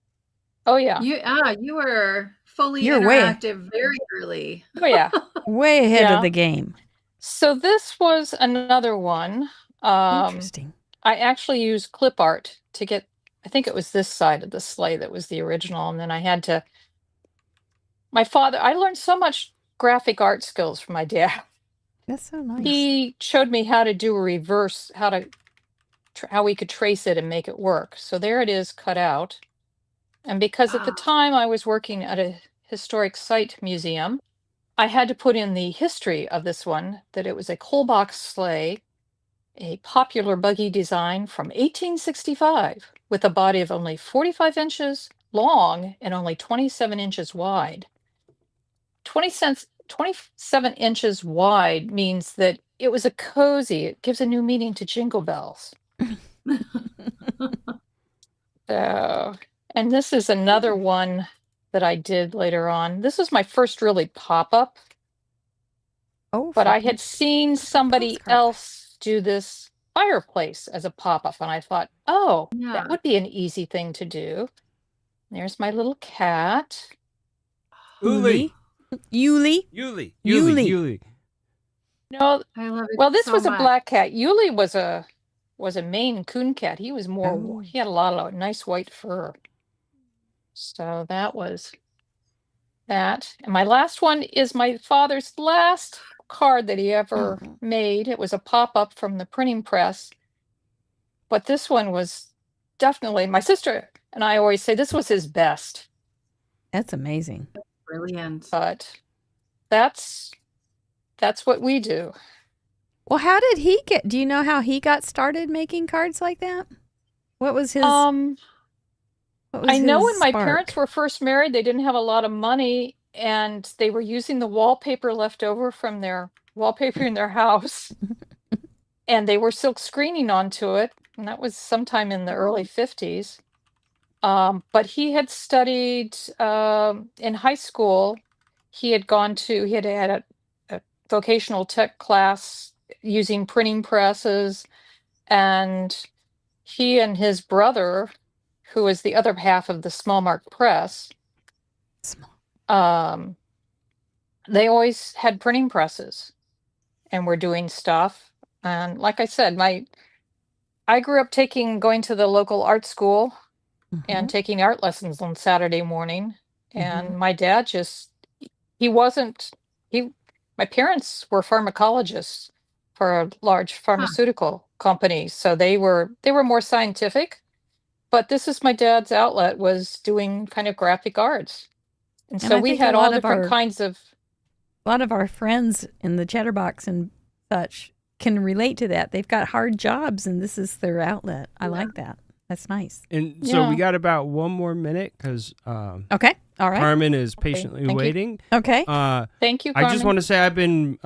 [SPEAKER 6] Oh, yeah.
[SPEAKER 2] You were fully
[SPEAKER 1] You're way-
[SPEAKER 2] interactive very early.
[SPEAKER 6] Oh, yeah.
[SPEAKER 1] Way ahead
[SPEAKER 6] Yeah.
[SPEAKER 1] of the game.
[SPEAKER 6] So this was another one.
[SPEAKER 1] Interesting.
[SPEAKER 6] I actually used clip art to get, I think it was this side of the sleigh that was the original. And then I had to, I learned so much graphic art skills from my dad.
[SPEAKER 1] That's so nice.
[SPEAKER 6] He showed me how to do a reverse, how we could trace it and make it work. So there it is cut out. And because at the
[SPEAKER 2] Wow.
[SPEAKER 6] time I was working at a historic site museum, I had to put in the history of this one, that it was a coal box sleigh, a popular buggy design from 1865 with a body of only 45 inches long and only 27 inches wide. 27 inches wide means that it was a cozy. It gives a new meaning to Jingle Bells. So, and this is another one that I did later on. This was my first really pop-up,
[SPEAKER 1] Oh,
[SPEAKER 6] but
[SPEAKER 1] for
[SPEAKER 6] I had seen somebody
[SPEAKER 1] postcard.
[SPEAKER 6] else do this fireplace as a pop-up, and I thought, oh,
[SPEAKER 2] Yeah.
[SPEAKER 6] that would be an easy thing to do. There's my little cat.
[SPEAKER 4] Uli.
[SPEAKER 1] Yuli.
[SPEAKER 4] Yuli.
[SPEAKER 6] No,
[SPEAKER 2] I love it.
[SPEAKER 6] well, this
[SPEAKER 2] so
[SPEAKER 6] was a
[SPEAKER 2] much.
[SPEAKER 6] black cat. Yuli was a Maine Coon cat. He was more.
[SPEAKER 1] Oh.
[SPEAKER 6] He had a lot of nice white fur. So that was that. And my last one is my father's last card that he ever made. It was a pop-up from the printing press. But this one was definitely, my sister and I always say this was his best.
[SPEAKER 1] That's amazing.
[SPEAKER 2] Brilliant.
[SPEAKER 6] But that's what we do.
[SPEAKER 1] Well, how did he get? Do you know how he got started making cards like that? What was his?
[SPEAKER 6] I know when my
[SPEAKER 1] spark?
[SPEAKER 6] parents were first married, they didn't have a lot of money, and they were using the wallpaper left over from their wallpaper in their house, and they were silk screening onto it, and that was sometime in the early 50s. But he had studied in high school. He had had a vocational tech class using printing presses, and he and his brother, who is the other half of the Small Mark Press, they always had printing presses and were doing stuff. And like I said, I grew up going to the local art school and taking art lessons on Saturday morning. And my dad my parents were pharmacologists for a large pharmaceutical company. So they were more scientific, but this is my dad's outlet, was doing kind of graphic arts. And so
[SPEAKER 1] I
[SPEAKER 6] we
[SPEAKER 1] think
[SPEAKER 6] had
[SPEAKER 1] a lot
[SPEAKER 6] all
[SPEAKER 1] of
[SPEAKER 6] different
[SPEAKER 1] our-
[SPEAKER 6] kinds of,
[SPEAKER 1] A lot of our friends in the Chatterbox and such can relate to that. They've got hard jobs, and this is their outlet. I like that. That's nice.
[SPEAKER 4] And so we
[SPEAKER 6] Yeah.
[SPEAKER 4] got about one more minute because
[SPEAKER 1] Okay. All right.
[SPEAKER 4] Carmen is patiently
[SPEAKER 6] thank you.
[SPEAKER 4] waiting.
[SPEAKER 1] Okay.
[SPEAKER 6] thank you,
[SPEAKER 4] I just
[SPEAKER 6] Carmen.
[SPEAKER 4] want to say I've been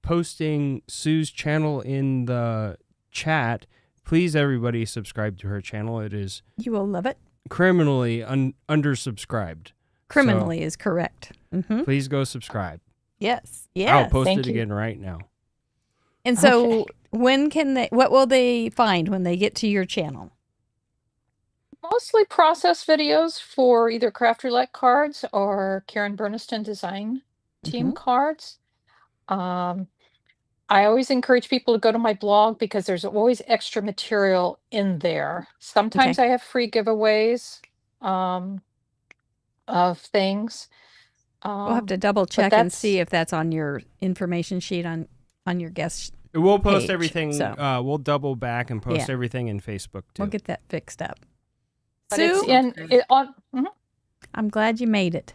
[SPEAKER 4] posting Sue's channel in the chat. Please, everybody, subscribe to her channel. It is
[SPEAKER 1] You will love it.
[SPEAKER 4] criminally undersubscribed.
[SPEAKER 1] Criminally is correct.
[SPEAKER 4] Please go subscribe.
[SPEAKER 1] Yes.
[SPEAKER 4] I'll
[SPEAKER 1] Yes.
[SPEAKER 4] post
[SPEAKER 6] Thank
[SPEAKER 4] it
[SPEAKER 6] you.
[SPEAKER 4] again right now.
[SPEAKER 1] And so what will they find when they get to your channel?
[SPEAKER 6] Mostly process videos for either Craft Roulette cards or Karen Berniston Design Team cards. I always encourage people to go to my blog because there's always extra material in there. Sometimes I have free giveaways of things.
[SPEAKER 1] We'll have to double check and
[SPEAKER 6] that's-
[SPEAKER 1] see if that's on your information sheet on your guest.
[SPEAKER 4] We'll post
[SPEAKER 1] Page,
[SPEAKER 4] everything.
[SPEAKER 1] so.
[SPEAKER 4] We'll double back and post
[SPEAKER 1] Yeah.
[SPEAKER 4] everything in Facebook too.
[SPEAKER 1] We'll get that fixed up.
[SPEAKER 6] But it's
[SPEAKER 1] Sue,
[SPEAKER 6] in it on.
[SPEAKER 1] I'm glad you made it.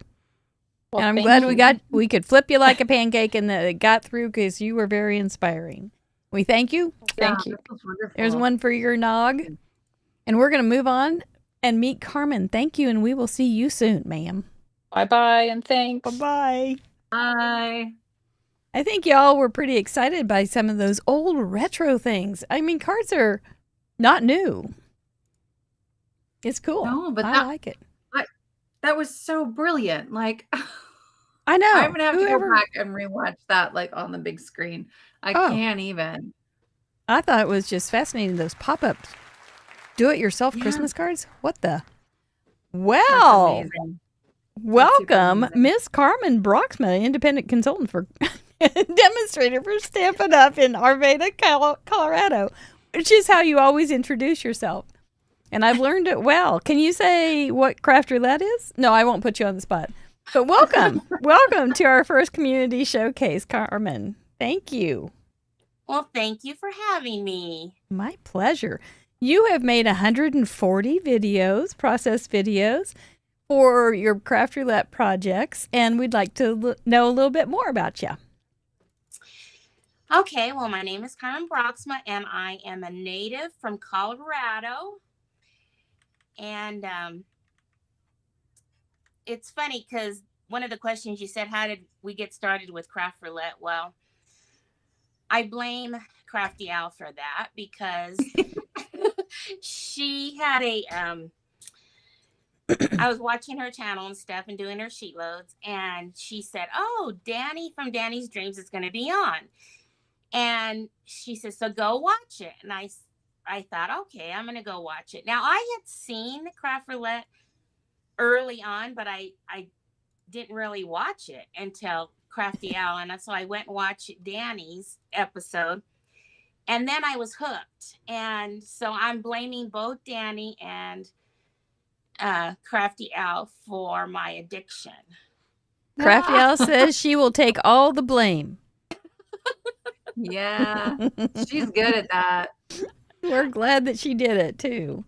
[SPEAKER 6] Well,
[SPEAKER 1] And I'm
[SPEAKER 6] thank
[SPEAKER 1] glad
[SPEAKER 6] you.
[SPEAKER 1] we could flip you like a pancake and that it got through because you were very inspiring. We thank you.
[SPEAKER 6] Thank you.
[SPEAKER 2] This was wonderful.
[SPEAKER 1] There's one for your nog. And we're going to move on and meet Carmen. Thank you, and we will see you soon, ma'am.
[SPEAKER 6] Bye-bye and thanks.
[SPEAKER 1] Bye-bye.
[SPEAKER 2] Bye.
[SPEAKER 1] I think y'all were pretty excited by some of those old retro things. I mean, cards are not new. It's cool.
[SPEAKER 2] No, but
[SPEAKER 1] I like it.
[SPEAKER 2] That was so brilliant. Like,
[SPEAKER 1] I know.
[SPEAKER 2] I'm gonna have to go back and rewatch that, like, on the big screen. I
[SPEAKER 1] Oh.
[SPEAKER 2] can't even.
[SPEAKER 1] I thought it was just fascinating, those pop-ups. Do-it-yourself
[SPEAKER 2] Yeah.
[SPEAKER 1] Christmas cards? What the?
[SPEAKER 2] That's
[SPEAKER 1] Well,
[SPEAKER 2] amazing.
[SPEAKER 1] welcome,
[SPEAKER 2] amazing.
[SPEAKER 1] Miss Carmen Braaksma, independent consultant for demonstrator for Stampin' Up! In Arvada, Colorado, which is how you always introduce yourself. And I've learned it well. Can you say what Craft Roulette is? No, I won't put you on the spot. But welcome. Welcome to our first community showcase, Carmen. Thank you.
[SPEAKER 7] Well, thank you for having me.
[SPEAKER 1] My pleasure. You have made 140 videos, process videos, for your Craft Roulette projects, and we'd like to know a little bit more about you.
[SPEAKER 7] Okay, well, my name is Carmen Braaksma, and I am a native from Colorado. And it's funny because one of the questions you said, how did we get started with Craft Roulette? Well, I blame Crafty Al for that because she had I was watching her channel and stuff and doing her sheet loads, and she said, "Oh, Danny from Danny's Dreams is going to be on," and she said, "So go watch it." And I thought, okay, I'm going to go watch it. Now, I had seen Craft Roulette early on, but I didn't really watch it until Crafty Al, and so I went and watched Danny's episode, and then I was hooked. And so I'm blaming both Danny and Crafty Al for my addiction.
[SPEAKER 1] Crafty Al says she will take all the blame.
[SPEAKER 2] Yeah, she's good at that.
[SPEAKER 1] We're glad that she did it too.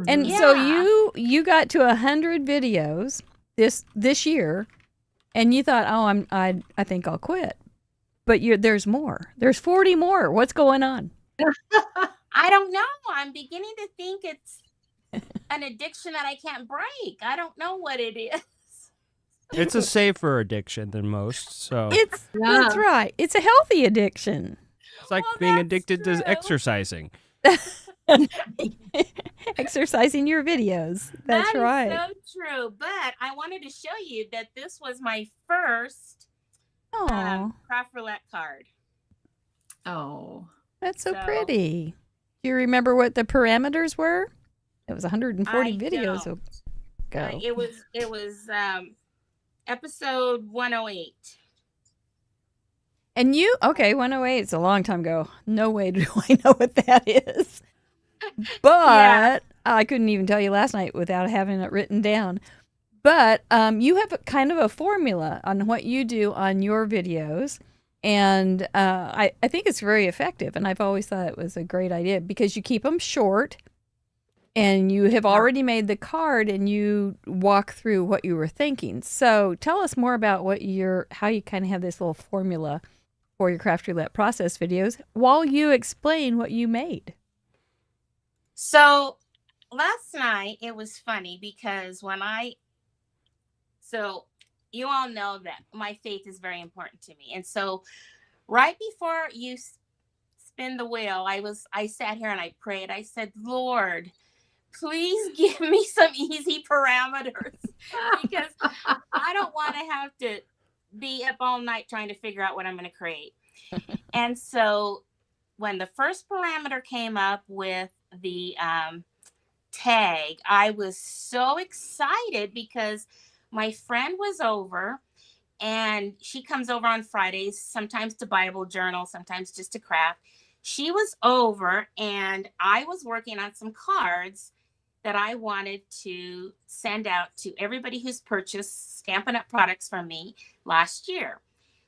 [SPEAKER 1] And
[SPEAKER 7] Yeah.
[SPEAKER 1] so you got to 100 videos this year, and you thought, oh, I think I'll quit. But there's more. There's 40 more. What's going on?
[SPEAKER 7] I don't know. I'm beginning to think it's an addiction that I can't break. I don't know what it is.
[SPEAKER 4] It's a safer addiction than most. So
[SPEAKER 1] That's right. It's a healthy addiction.
[SPEAKER 4] it's like
[SPEAKER 7] Well,
[SPEAKER 4] being
[SPEAKER 7] that's
[SPEAKER 4] addicted
[SPEAKER 7] true.
[SPEAKER 4] to exercising.
[SPEAKER 1] Exercising your videos. That's
[SPEAKER 7] That is
[SPEAKER 1] right.
[SPEAKER 7] so true. But I wanted to show you that this was my first
[SPEAKER 1] Oh,
[SPEAKER 7] Craft Roulette card.
[SPEAKER 2] Oh,
[SPEAKER 1] that's so
[SPEAKER 7] so-
[SPEAKER 1] pretty. Do you remember what the parameters were? It was 140
[SPEAKER 7] I
[SPEAKER 1] videos
[SPEAKER 7] don't.
[SPEAKER 1] ago.
[SPEAKER 7] It was episode 108.
[SPEAKER 1] And 108 is a long time ago. No way do I know what that is. But I couldn't even tell you last night without having it written down. But you have kind of a formula on what you do on your videos. And I think it's very effective. And I've always thought it was a great idea because you keep them short. And you have already made the card and you walk through what you were thinking. So tell us more about how you kind of have this little formula for your Craft Roulette process videos while you explain what you made.
[SPEAKER 7] So last night it was funny because so you all know that my faith is very important to me. And so right before you spin the wheel, I sat here and I prayed. I said, Lord, please give me some easy parameters because I don't want to have to be up all night trying to figure out what I'm going to create. And so when the first parameter came up with the tag, I was so excited because my friend was over, and she comes over on Fridays, sometimes to Bible journal, sometimes just to craft. She was over, and I was working on some cards that I wanted to send out to everybody who's purchased Stampin' Up! Products from me last year.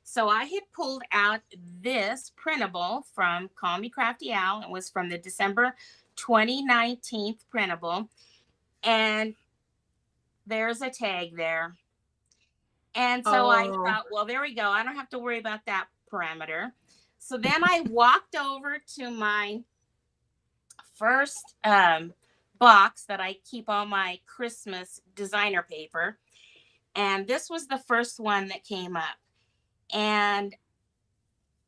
[SPEAKER 7] So I had pulled out this printable from Call Me Crafty Al. It was from the December 2019 printable. And there's a tag there. And so I thought, well, there we go. I don't have to worry about that parameter. So then I walked over to my first box that I keep all my Christmas designer paper. And this was the first one that came up. And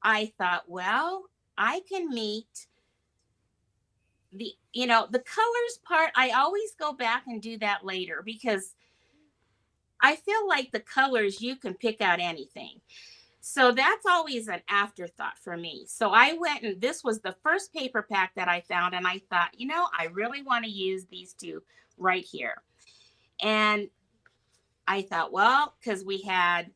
[SPEAKER 7] I thought, well, I can meet the colors part. I always go back and do that later because I feel like the colors, you can pick out anything. So that's always an afterthought for me. So I went, and this was the first paper pack that I found. And I thought, I really want to use these two right here. And I thought, well, because we had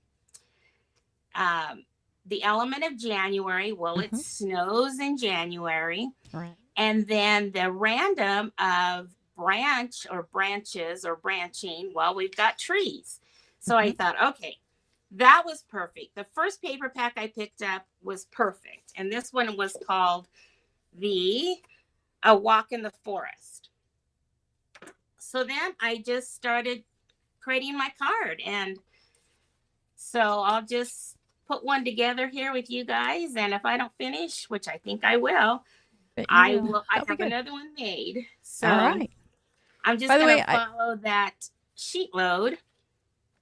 [SPEAKER 7] the element of January. Well, it snows in January.
[SPEAKER 1] Right.
[SPEAKER 7] And then the random of branches or branching. Well, we've got trees. So I thought, okay, that was perfect. The first paper pack I picked up was perfect. And this one was called A Walk in the Forest. So then I just started creating my card. And so I'll just put one together here with you guys. And if I don't finish, which I think I will, I have another one made. So
[SPEAKER 1] all right.
[SPEAKER 7] I'm just
[SPEAKER 1] By the
[SPEAKER 7] going
[SPEAKER 1] way,
[SPEAKER 7] to follow that sheet load.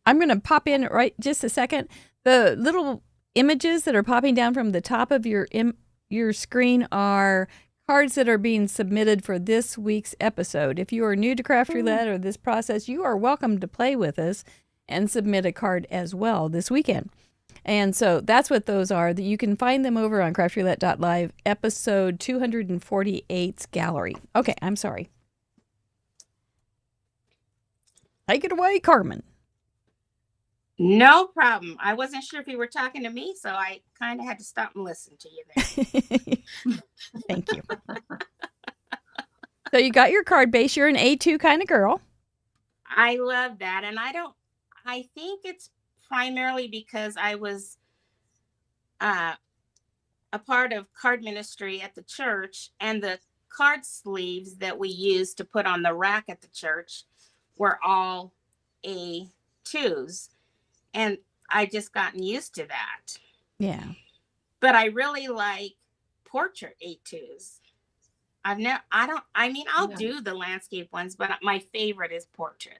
[SPEAKER 1] I'm going to pop in right just a second. The little images that are popping down from the top of your screen are cards that are being submitted for this week's episode. If you are new to Craft Roulette or this process, you are welcome to play with us and submit a card as well this weekend. And so that's what those are. That you can find them over on craftroulette.live, episode 248's gallery. Okay, I'm sorry. Take it away, Carmen.
[SPEAKER 7] No problem. I wasn't sure if you were talking to me, so I kind of had to stop and listen to you there.
[SPEAKER 1] Thank you. So you got your card base. You're an A2 kind of girl.
[SPEAKER 7] I love that. And I think it's primarily because I was a part of card ministry at the church, and the card sleeves that we used to put on the rack at the church were all A2s. And I just gotten used to that.
[SPEAKER 1] Yeah.
[SPEAKER 7] But I really like portrait A2s. I'll do the landscape ones, but my favorite is portrait.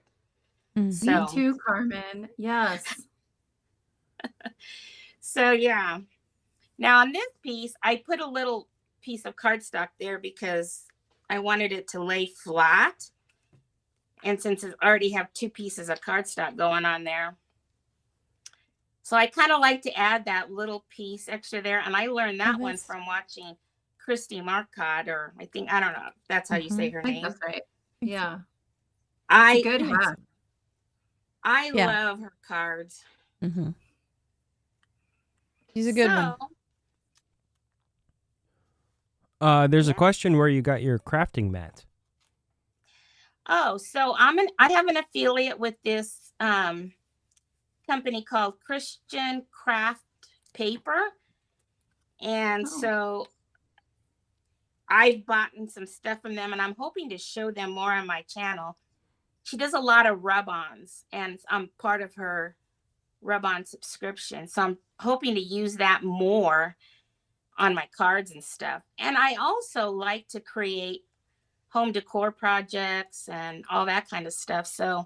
[SPEAKER 1] Mm-hmm.
[SPEAKER 2] Me too, Carmen. Yes.
[SPEAKER 7] So yeah. Now on this piece, I put a little piece of cardstock there because I wanted it to lay flat. And since I already have 2 pieces of cardstock going on there. So I kind of like to add that little piece extra there. And I learned that one from watching Christy Marcotte, or I don't know. That's how you say her name.
[SPEAKER 2] That's right. Yeah.
[SPEAKER 7] I
[SPEAKER 2] good hack.
[SPEAKER 7] I love her cards.
[SPEAKER 1] Mm-hmm. She's a good
[SPEAKER 4] one. There's a question where you got your crafting mat.
[SPEAKER 7] Oh, so I have an affiliate with this company called Christian Craft Paper. And so I've bought some stuff from them, and I'm hoping to show them more on my channel. She does a lot of rub-ons, and I'm part of her rub-on subscription. So I'm hoping to use that more on my cards and stuff. And I also like to create home decor projects and all that kind of stuff. So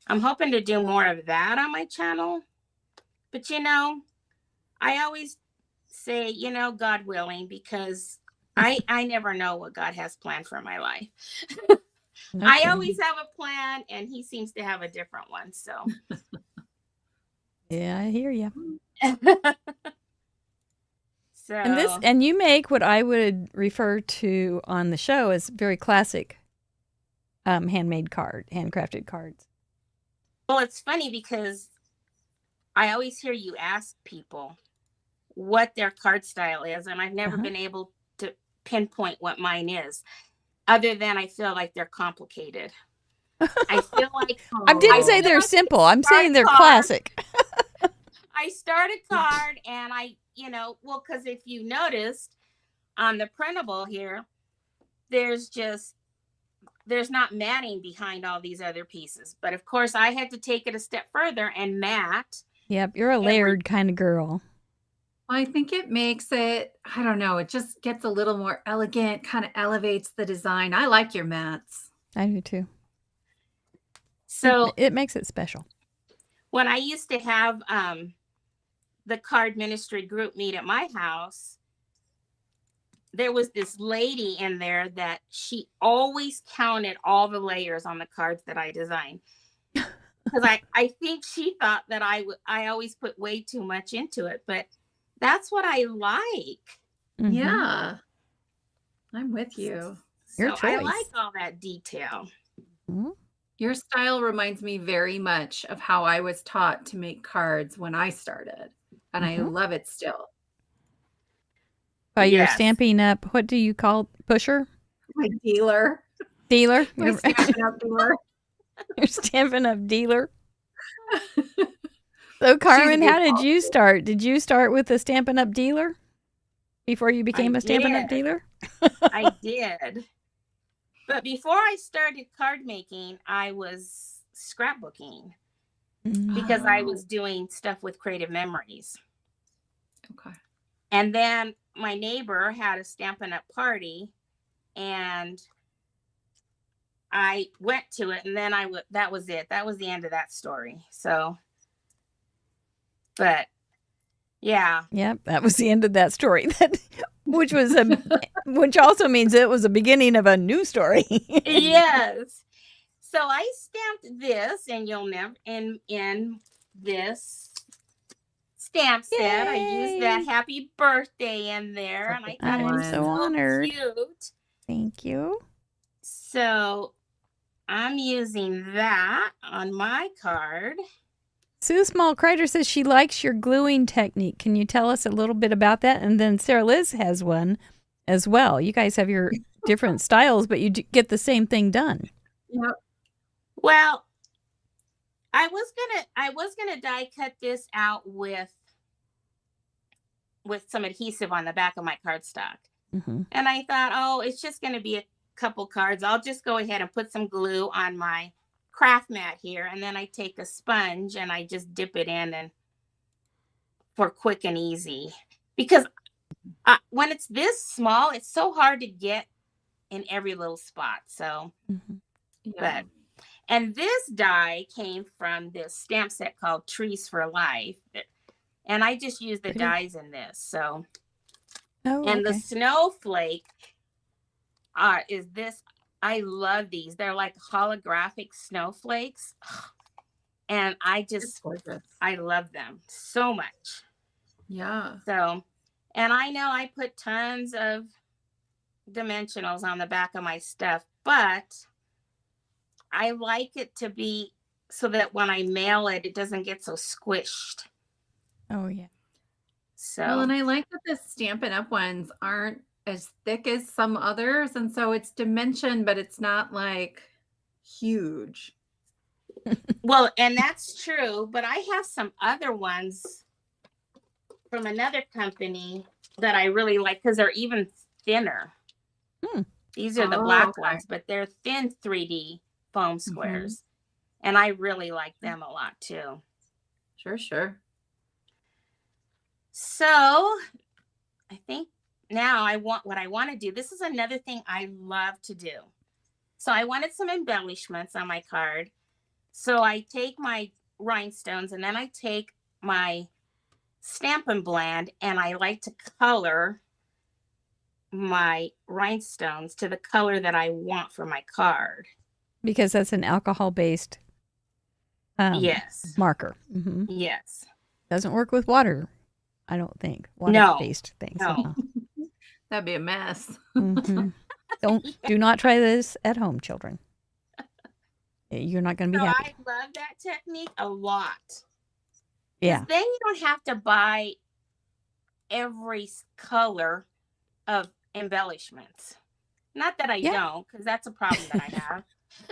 [SPEAKER 7] I'm hoping to do more of that on my channel. But, I always say, God willing, because I never know what God has planned for my life. Okay. I always have a plan, and he seems to have a different one. So,
[SPEAKER 1] yeah, I hear you.
[SPEAKER 7] So,
[SPEAKER 1] and you make what I would refer to on the show as very classic handcrafted cards.
[SPEAKER 7] Well, it's funny because I always hear you ask people what their card style is, and I've never been able to pinpoint what mine is, other than I feel like they're complicated. I feel like
[SPEAKER 1] I didn't say they're simple. I'm saying they're classic.
[SPEAKER 7] I start a card, and because if you noticed on the printable here, there's not matting behind all these other pieces. But of course, I had to take it a step further and mat.
[SPEAKER 1] Yep, you're a layered kind of girl.
[SPEAKER 2] Well, I think it makes it, I don't know, it just gets a little more elegant, kind of elevates the design. I like your mats.
[SPEAKER 1] I do too.
[SPEAKER 7] So
[SPEAKER 1] it makes it special.
[SPEAKER 7] When I used to have the card ministry group meet at my house, there was this lady in there that she always counted all the layers on the cards that I designed. Because I think she thought that I always put way too much into it, but that's what I like.
[SPEAKER 2] Mm-hmm. Yeah. I'm with you.
[SPEAKER 7] So I like all that detail.
[SPEAKER 1] Mm-hmm.
[SPEAKER 2] Your style reminds me very much of how I was taught to make cards when I started. And I love it still.
[SPEAKER 1] By your Stampin' Up, what do you call pusher?
[SPEAKER 2] My dealer.
[SPEAKER 1] Dealer?
[SPEAKER 2] My Stampin' Up dealer.
[SPEAKER 1] Your Stampin' Up dealer. So, Carmen, how did you start? Did you start with a Stampin' Up dealer before you became a Stampin' Up dealer?
[SPEAKER 7] I did. But before I started card making, I was scrapbooking because I was doing stuff with Creative Memories.
[SPEAKER 2] Okay.
[SPEAKER 7] And then my neighbor had a Stampin' Up party, and I went to it, and then that was it. That was the end of that story. So, but yeah.
[SPEAKER 1] Yep, that was the end of that story. Which also means it was the beginning of a new story.
[SPEAKER 7] Yes. So I stamped this, and you'll never in this stamp set. I used that happy birthday in there, and I thought it
[SPEAKER 1] I'm
[SPEAKER 7] was
[SPEAKER 1] so honored.
[SPEAKER 7] cute.
[SPEAKER 1] Thank you.
[SPEAKER 7] So I'm using that on my card.
[SPEAKER 1] Sue Small Kreider says she likes your gluing technique. Can you tell us a little bit about that? And then Sarah Liz has one as well. You guys have your different styles, but you get the same thing done.
[SPEAKER 2] Yep.
[SPEAKER 7] Well, I was gonna die cut this out with some adhesive on the back of my cardstock.
[SPEAKER 1] Mm-hmm.
[SPEAKER 7] And I thought, oh, it's just going to be a couple cards. I'll just go ahead and put some glue on my craft mat here. And then I take a sponge and I just dip it in and for quick and easy. Because when it's this small, it's so hard to get in every little spot. So,
[SPEAKER 2] Yeah.
[SPEAKER 7] and this die came from this stamp set called Trees for Life. And I just use the dies in this. So, and the snowflake is this. I love these. They're like holographic snowflakes. And I love them so much.
[SPEAKER 2] Yeah.
[SPEAKER 7] So, and I know I put tons of dimensionals on the back of my stuff, but I like it to be so that when I mail it, it doesn't get so squished.
[SPEAKER 1] Oh, yeah.
[SPEAKER 7] So,
[SPEAKER 2] well, and I like that the Stampin' Up! Ones aren't as thick as some others. And so it's dimension, but it's not like huge.
[SPEAKER 7] Well, and that's true. But I have some other ones from another company that I really like because they're even thinner. These are the black ones, but they're thin 3D foam squares. And I really like them a lot too.
[SPEAKER 2] Sure.
[SPEAKER 7] So I think now what I want to do. This is another thing I love to do. So I wanted some embellishments on my card. So I take my rhinestones and then I take my Stampin' Blend and I like to color my rhinestones to the color that I want for my card.
[SPEAKER 1] Because that's an alcohol-based
[SPEAKER 7] yes.
[SPEAKER 1] marker.
[SPEAKER 7] Yes.
[SPEAKER 1] Doesn't work with water, I don't think. Water-based things.
[SPEAKER 7] No.
[SPEAKER 2] That'd be a mess.
[SPEAKER 1] Do not try this at home, children. You're not going to be happy.
[SPEAKER 7] I love that technique a lot.
[SPEAKER 1] Yeah.
[SPEAKER 7] Then you don't have to buy every color of embellishments. Not that I don't, because that's a problem that I have.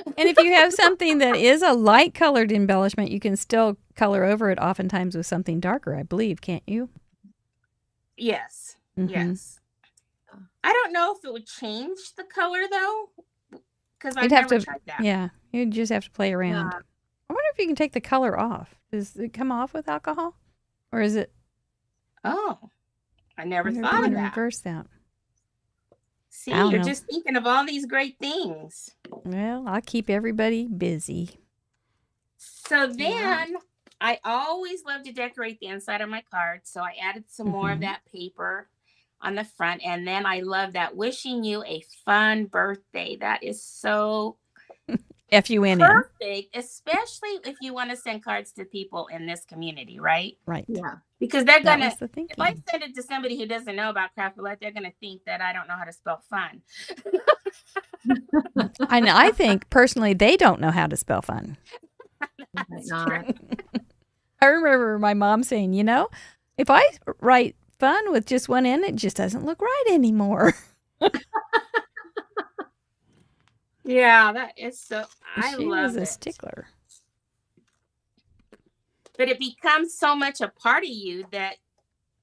[SPEAKER 1] And if you have something that is a light colored embellishment, you can still color over it oftentimes with something darker, I believe, can't you?
[SPEAKER 7] Yes. Yes. I don't know if it would change the color though, because I've never tried that.
[SPEAKER 1] Yeah, you just have to play around. I wonder if you can take the color off. Does it come off with alcohol, or is it?
[SPEAKER 7] Oh, I never thought of that.
[SPEAKER 1] Reverse that.
[SPEAKER 7] See, you're just thinking of all these great things.
[SPEAKER 1] Well, I'll keep everybody busy.
[SPEAKER 7] So then I always love to decorate the inside of my card. So I added some more of that paper on the front. And then I love that wishing you a fun birthday. That is so
[SPEAKER 1] FUNN.
[SPEAKER 7] perfect, especially if you want to send cards to people in this community, right?
[SPEAKER 1] Right.
[SPEAKER 2] Yeah.
[SPEAKER 7] Because they're going to,
[SPEAKER 1] if
[SPEAKER 7] I send it to somebody who doesn't know about Craft Roulette, they're going to think that I don't know how to spell fun.
[SPEAKER 1] And I think personally, they don't know how to spell fun. I remember my mom saying, if I write fun with just one N, it just doesn't look right anymore.
[SPEAKER 7] Yeah, that is so, I
[SPEAKER 1] she
[SPEAKER 7] love
[SPEAKER 1] was a
[SPEAKER 7] it.
[SPEAKER 1] stickler.
[SPEAKER 7] But it becomes so much a part of you that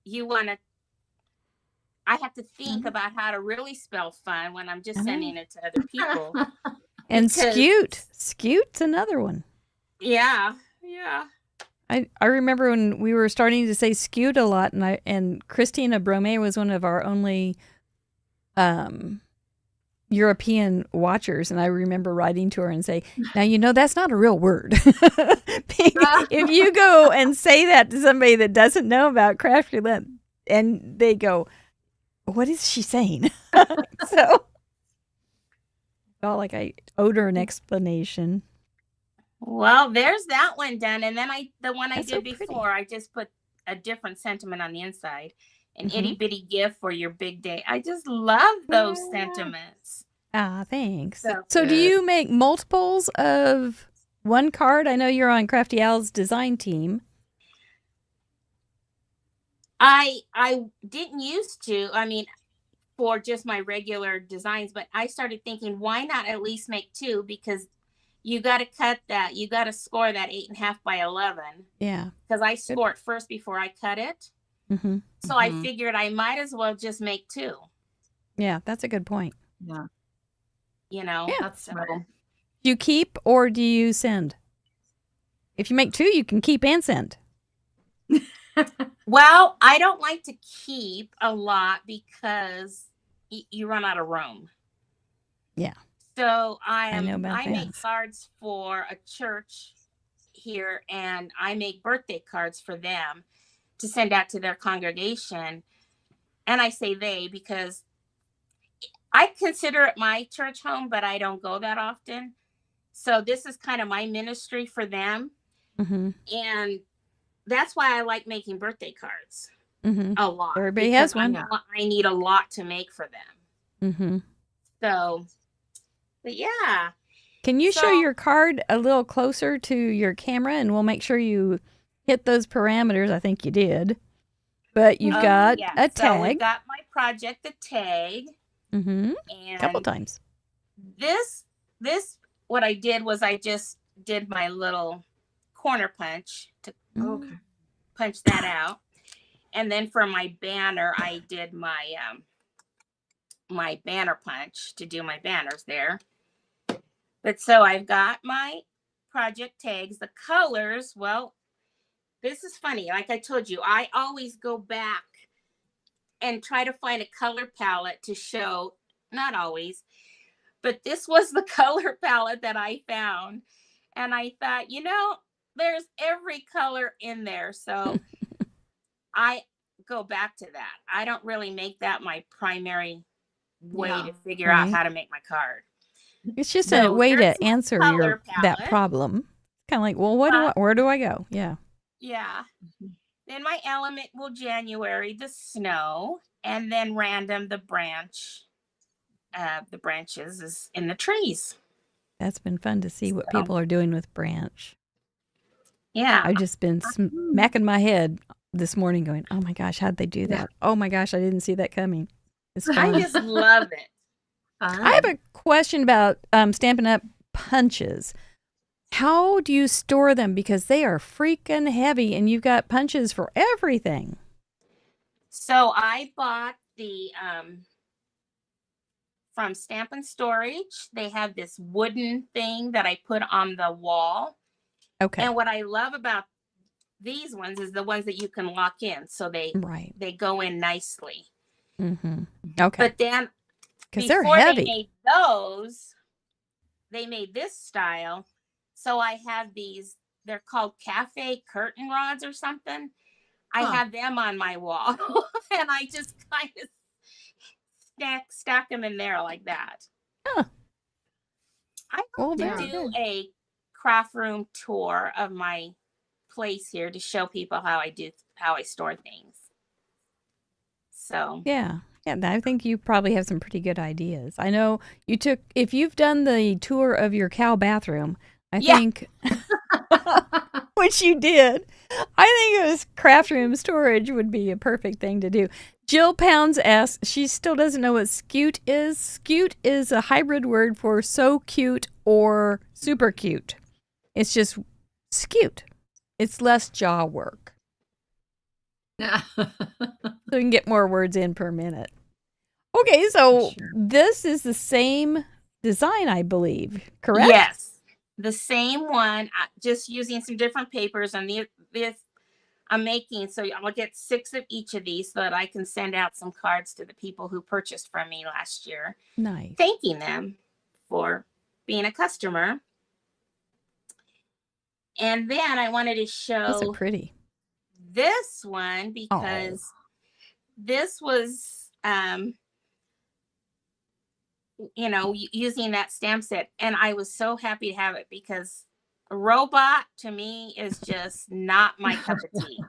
[SPEAKER 7] you want to, I have to think about how to really spell fun when I'm just sending it to other people.
[SPEAKER 1] And Scute's another one.
[SPEAKER 7] Yeah.
[SPEAKER 1] I remember when we were starting to say Scute a lot, and Christina Brome was one of our only European watchers, and I remember writing to her and say, now, that's not a real word. If you go and say that to somebody that doesn't know about craft roulette, and they go, what is she saying? So, felt like I owed her an explanation.
[SPEAKER 7] Well, there's that one done. And then the one I
[SPEAKER 1] That's
[SPEAKER 7] did
[SPEAKER 1] so pretty.
[SPEAKER 7] before, I just put a different sentiment on the inside. An
[SPEAKER 1] Mhm.
[SPEAKER 7] itty bitty gift for your big day. I just love those sentiments.
[SPEAKER 1] Ah, thanks.
[SPEAKER 2] So
[SPEAKER 1] So do
[SPEAKER 2] good.
[SPEAKER 1] you make multiples of one card? I know you're on Crafty Al's design team.
[SPEAKER 7] I didn't used to. I mean, for just my regular designs, but I started thinking, why not at least make two? Because you got to cut that. You got to score that 8.5 by 11.
[SPEAKER 1] Yeah.
[SPEAKER 7] Because I score it first before I cut it.
[SPEAKER 1] Mm-hmm.
[SPEAKER 7] So I figured I might as well just make two.
[SPEAKER 1] Yeah, that's a good point.
[SPEAKER 2] Yeah,
[SPEAKER 7] You know,
[SPEAKER 1] Yeah.
[SPEAKER 2] that's smart.
[SPEAKER 1] Do you keep or do you send? If you make two, you can keep and send.
[SPEAKER 7] Well, I don't like to keep a lot because you run out of room.
[SPEAKER 1] Yeah.
[SPEAKER 7] So
[SPEAKER 1] I know about
[SPEAKER 7] I make
[SPEAKER 1] that.
[SPEAKER 7] cards for a church here, and I make birthday cards for them to send out to their congregation. And I say they because I consider it my church home, but I don't go that often. So this is kind of my ministry for them.
[SPEAKER 1] Mm-hmm.
[SPEAKER 7] And that's why I like making birthday cards
[SPEAKER 1] Mm-hmm.
[SPEAKER 7] a lot.
[SPEAKER 1] Everybody has
[SPEAKER 7] because
[SPEAKER 1] one.
[SPEAKER 7] I need a lot to make for them.
[SPEAKER 1] Mm-hmm.
[SPEAKER 7] So, but yeah.
[SPEAKER 1] Can you show
[SPEAKER 7] So-
[SPEAKER 1] your card a little closer to your camera, and we'll make sure you hit those parameters? I think you did. But you've got
[SPEAKER 7] yeah.
[SPEAKER 1] a
[SPEAKER 7] So we
[SPEAKER 1] tag.
[SPEAKER 7] got my project, the tag.
[SPEAKER 1] Mm-hmm.
[SPEAKER 7] And
[SPEAKER 1] A couple times.
[SPEAKER 7] this, what I did was I just did my little corner punch to
[SPEAKER 2] Okay.
[SPEAKER 7] punch that out. And then for my banner, I did my my banner punch to do my banners there. But so I've got my project tags, the colors. Well, this is funny. Like I told you, I always go back and try to find a color palette to show, not always, but this was the color palette that I found. And I thought, there's every color in there. So I go back to that. I don't really make that my primary way
[SPEAKER 2] Yeah.
[SPEAKER 7] to figure out
[SPEAKER 1] Right.
[SPEAKER 7] how to make my card.
[SPEAKER 1] It's just a
[SPEAKER 7] So
[SPEAKER 1] way to
[SPEAKER 7] there's my
[SPEAKER 1] answer
[SPEAKER 7] color
[SPEAKER 1] that
[SPEAKER 7] palette.
[SPEAKER 1] problem. Kind of like, well, where do I go? Yeah.
[SPEAKER 7] Yeah. Then my element will January, the snow, and then random, the branches is in the trees.
[SPEAKER 1] That's been fun to see what
[SPEAKER 7] So-
[SPEAKER 1] people are doing with branch.
[SPEAKER 7] Yeah.
[SPEAKER 1] I've just been smacking my head this morning going, oh my gosh, how'd they do that? Oh my gosh, I didn't see that coming. It's
[SPEAKER 7] I
[SPEAKER 1] fun.
[SPEAKER 7] just love it.
[SPEAKER 1] I have a question about Stampin' Up! Punches. How do you store them? Because they are freaking heavy and you've got punches for everything.
[SPEAKER 7] So I bought the from Stampin' Storage. They have this wooden thing that I put on the wall.
[SPEAKER 1] Okay.
[SPEAKER 7] And what I love about these ones is the ones that you can lock in. So they
[SPEAKER 1] Right.
[SPEAKER 7] go in nicely.
[SPEAKER 1] Mm-hmm. Okay.
[SPEAKER 7] But then
[SPEAKER 1] Because they're
[SPEAKER 7] before
[SPEAKER 1] heavy.
[SPEAKER 7] they made those, they made this style. So I have these, they're called cafe curtain rods or something. I have them on my wall. And I just kind of stack them in there like that.
[SPEAKER 1] Huh.
[SPEAKER 7] I
[SPEAKER 1] Well,
[SPEAKER 7] hope to
[SPEAKER 1] very
[SPEAKER 7] do
[SPEAKER 1] good.
[SPEAKER 7] a craft room tour of my place here to show people how I store things. So
[SPEAKER 1] Yeah. Yeah, I think you probably have some pretty good ideas. I know if you've done the tour of your cow bathroom, I
[SPEAKER 7] Yeah.
[SPEAKER 1] think, which you did, I think it was craft room storage would be a perfect thing to do. Jill Pounds asks, she still doesn't know what scute is. Scute is a hybrid word for so cute or super cute. It's just scute. It's less jaw work. So we can get more words in per minute. Okay, so
[SPEAKER 2] Sure.
[SPEAKER 1] this is the same design, I believe, correct?
[SPEAKER 7] yes, the same one, just using some different papers. And this I'm making, so I'll get 6 of each of these so that I can send out some cards to the people who purchased from me last year,
[SPEAKER 1] Nice.
[SPEAKER 7] thanking them for being a customer. And then I wanted to
[SPEAKER 1] Those are
[SPEAKER 7] show
[SPEAKER 1] pretty.
[SPEAKER 7] this one because this was, you know, using that stamp set. And I was so happy to have it because a robot to me is just not my cup of tea.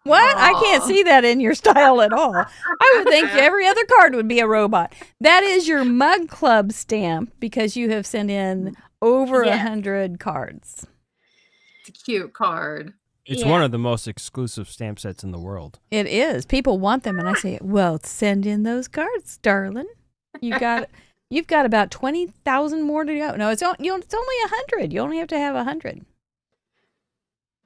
[SPEAKER 1] What? I can't
[SPEAKER 2] Aw.
[SPEAKER 1] see that in your style at all. I would think every other card would be a robot. That is your Mug Club stamp because you have sent in over
[SPEAKER 7] Yes.
[SPEAKER 1] 100 cards.
[SPEAKER 2] It's a cute card.
[SPEAKER 4] It's
[SPEAKER 7] Yeah.
[SPEAKER 4] one of the most exclusive stamp sets in the world.
[SPEAKER 1] It is. People want them, and I say, well, send in those cards, darling. You've got about 20,000 more to go. No, it's only 100. You only have to have 100.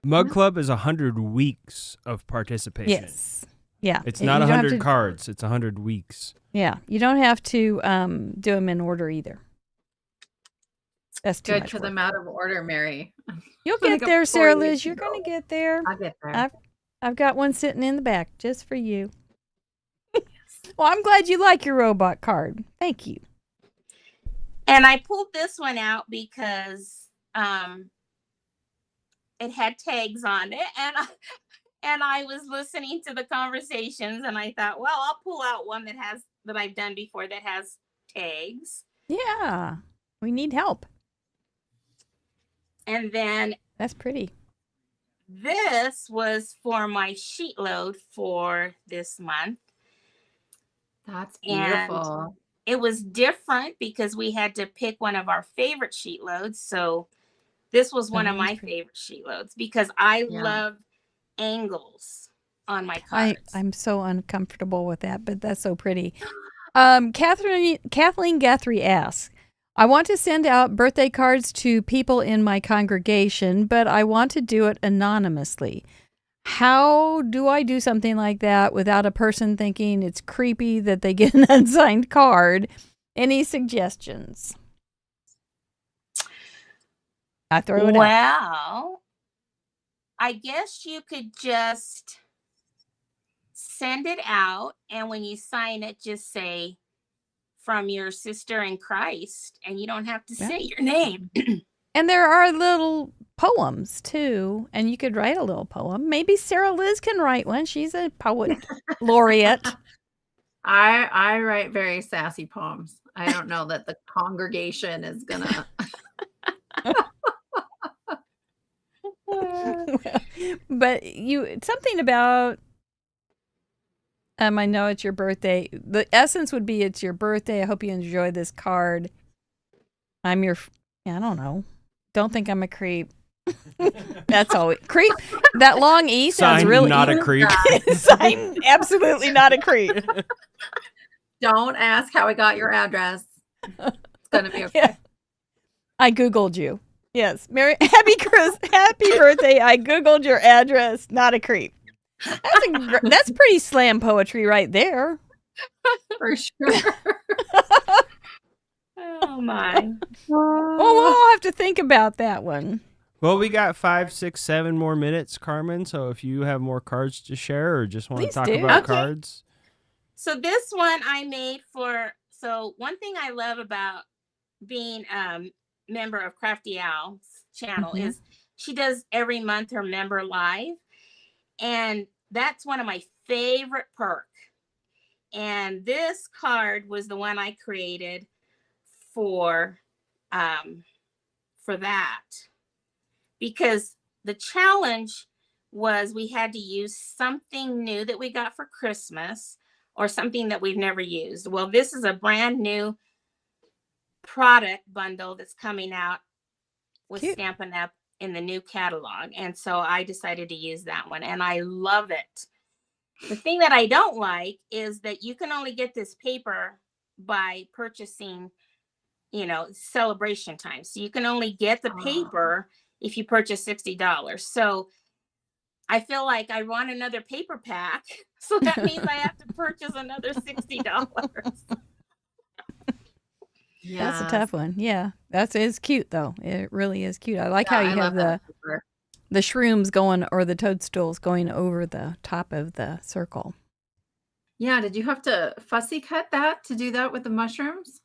[SPEAKER 4] Mug Club is 100 weeks of participation.
[SPEAKER 1] Yes. Yeah.
[SPEAKER 4] It's
[SPEAKER 1] You
[SPEAKER 4] not
[SPEAKER 1] don't have
[SPEAKER 4] 100
[SPEAKER 1] to-
[SPEAKER 4] cards. It's 100 weeks.
[SPEAKER 1] Yeah. You don't have to do them in order either. That's too
[SPEAKER 2] Good,
[SPEAKER 1] much
[SPEAKER 2] because
[SPEAKER 1] work.
[SPEAKER 2] I'm out of order, Mary.
[SPEAKER 1] You'll
[SPEAKER 2] like
[SPEAKER 1] get
[SPEAKER 2] a
[SPEAKER 1] there, Sarah
[SPEAKER 2] 40
[SPEAKER 1] Liz. You're
[SPEAKER 2] year old.
[SPEAKER 1] going to get there.
[SPEAKER 2] I'll get there.
[SPEAKER 1] I've got one sitting in the back just for you. Well, I'm glad you like your robot card. Thank you.
[SPEAKER 7] And I pulled this one out because it had tags on it, and I was listening to the conversations, and I thought, well, I'll pull out one that I've done before that has tags.
[SPEAKER 1] Yeah. We need help.
[SPEAKER 7] And then
[SPEAKER 1] That's pretty.
[SPEAKER 7] this was for my sheet load for this month.
[SPEAKER 2] That's
[SPEAKER 7] And
[SPEAKER 2] beautiful.
[SPEAKER 7] it was different because we had to pick one of our favorite sheet loads. So this was one of
[SPEAKER 1] that's
[SPEAKER 7] my
[SPEAKER 1] pretty.
[SPEAKER 7] favorite sheet loads because I
[SPEAKER 2] Yeah.
[SPEAKER 7] love angles on my cards.
[SPEAKER 1] I'm so uncomfortable with that, but that's so pretty. Kathleen Guthrie asks, I want to send out birthday cards to people in my congregation, but I want to do it anonymously. How do I do something like that without a person thinking it's creepy that they get an unsigned card? Any suggestions? I throw it out.
[SPEAKER 7] Well, I guess you could just send it out, and when you sign it, just say from your sister in Christ, and you don't have to
[SPEAKER 1] Yeah.
[SPEAKER 7] say your name.
[SPEAKER 1] And there are little poems too, and you could write a little poem. Maybe Sarah Liz can write one. She's a poet laureate.
[SPEAKER 2] I write very sassy poems. I don't know that the congregation is gonna.
[SPEAKER 1] But something about I know it's your birthday. The essence would be it's your birthday. I hope you enjoy this card. I don't know. Don't think I'm a creep. That's all. Creep. That long E sounds
[SPEAKER 4] Sign,
[SPEAKER 1] really
[SPEAKER 4] not a creep.
[SPEAKER 1] Sign, absolutely not a creep.
[SPEAKER 2] Don't ask how I got your address. It's gonna be okay.
[SPEAKER 1] Yeah. I Googled you. Yes. Happy birthday. I Googled your address. Not a creep. That's pretty slam poetry right there.
[SPEAKER 2] For sure.
[SPEAKER 7] Oh my.
[SPEAKER 1] Well, we'll all have to think about that one.
[SPEAKER 4] Well, we got 5, 6, 7 more minutes, Carmen. So if you have more cards to share or just want to
[SPEAKER 1] Please
[SPEAKER 4] talk
[SPEAKER 1] do.
[SPEAKER 4] about
[SPEAKER 7] Okay.
[SPEAKER 4] cards.
[SPEAKER 7] So this one I made so one thing I love about being member of Crafty Owl's channel
[SPEAKER 1] Mhm.
[SPEAKER 7] is she does every month her member live. And that's one of my favorite perks. And this card was the one I created for that. Because the challenge was we had to use something new that we got for Christmas or something that we've never used. Well, this is a brand new product bundle that's coming out with
[SPEAKER 1] Cute.
[SPEAKER 7] Stampin' Up! In the new catalog. And so I decided to use that one and I love it. The thing that I don't like is that you can only get this paper by purchasing, celebration time. So you can only get the paper if you purchase $60. So I feel like I want another paper pack. So that means I have to purchase another $60.
[SPEAKER 2] Yeah.
[SPEAKER 1] That's a tough one. Yeah. That is cute though. It really is cute. I like how you
[SPEAKER 2] I
[SPEAKER 1] have
[SPEAKER 2] love
[SPEAKER 1] the
[SPEAKER 2] that paper.
[SPEAKER 1] the shrooms going or the toadstools going over the top of the circle.
[SPEAKER 2] Yeah. Did you have to fussy cut that to do that with the mushrooms?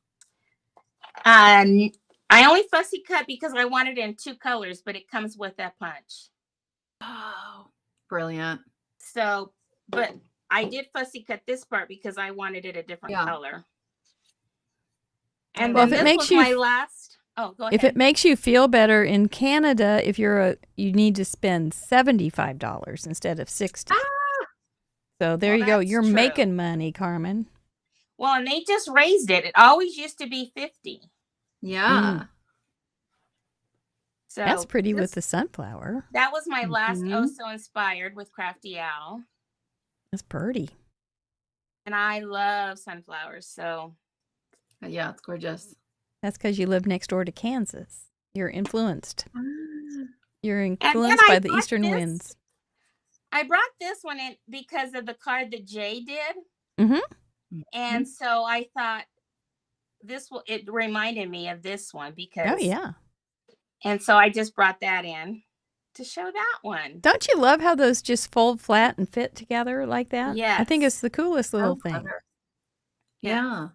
[SPEAKER 7] I only fussy cut because I wanted it in 2 colors, but it comes with that punch.
[SPEAKER 2] Oh, brilliant.
[SPEAKER 7] So, but I did fussy cut this part because I wanted it a different color. And
[SPEAKER 1] Well,
[SPEAKER 7] then
[SPEAKER 1] if it
[SPEAKER 7] this
[SPEAKER 1] makes
[SPEAKER 7] was
[SPEAKER 1] you-
[SPEAKER 7] my last. Oh, go ahead.
[SPEAKER 1] If it makes you feel better, in Canada, if you need to spend $75 instead of $60. So there
[SPEAKER 7] Well,
[SPEAKER 1] you go.
[SPEAKER 7] that's
[SPEAKER 1] You're
[SPEAKER 7] true.
[SPEAKER 1] making money, Carmen.
[SPEAKER 7] Well, and they just raised it. It always used to be 50.
[SPEAKER 2] Yeah.
[SPEAKER 7] So
[SPEAKER 1] That's pretty with
[SPEAKER 7] this-
[SPEAKER 1] the sunflower.
[SPEAKER 7] That was my last
[SPEAKER 2] Mhm.
[SPEAKER 7] Oh So Inspired with Crafty Owl.
[SPEAKER 1] That's pretty.
[SPEAKER 7] And I love sunflowers. So
[SPEAKER 2] Yeah, it's gorgeous.
[SPEAKER 1] That's because you live next door to Kansas. You're influenced. You're
[SPEAKER 7] then
[SPEAKER 1] influenced
[SPEAKER 7] I
[SPEAKER 1] by the
[SPEAKER 7] bought
[SPEAKER 1] eastern
[SPEAKER 7] this.
[SPEAKER 1] winds.
[SPEAKER 7] I brought this one in because of the card that Jay did.
[SPEAKER 1] Mm-hmm.
[SPEAKER 7] And so I thought it reminded me of this one because.
[SPEAKER 1] Oh, yeah.
[SPEAKER 7] And so I just brought that in to show that one.
[SPEAKER 1] Don't you love how those just fold flat and fit together like that? I think it's
[SPEAKER 7] Yes.
[SPEAKER 1] the coolest little thing.
[SPEAKER 2] Clever. Yeah.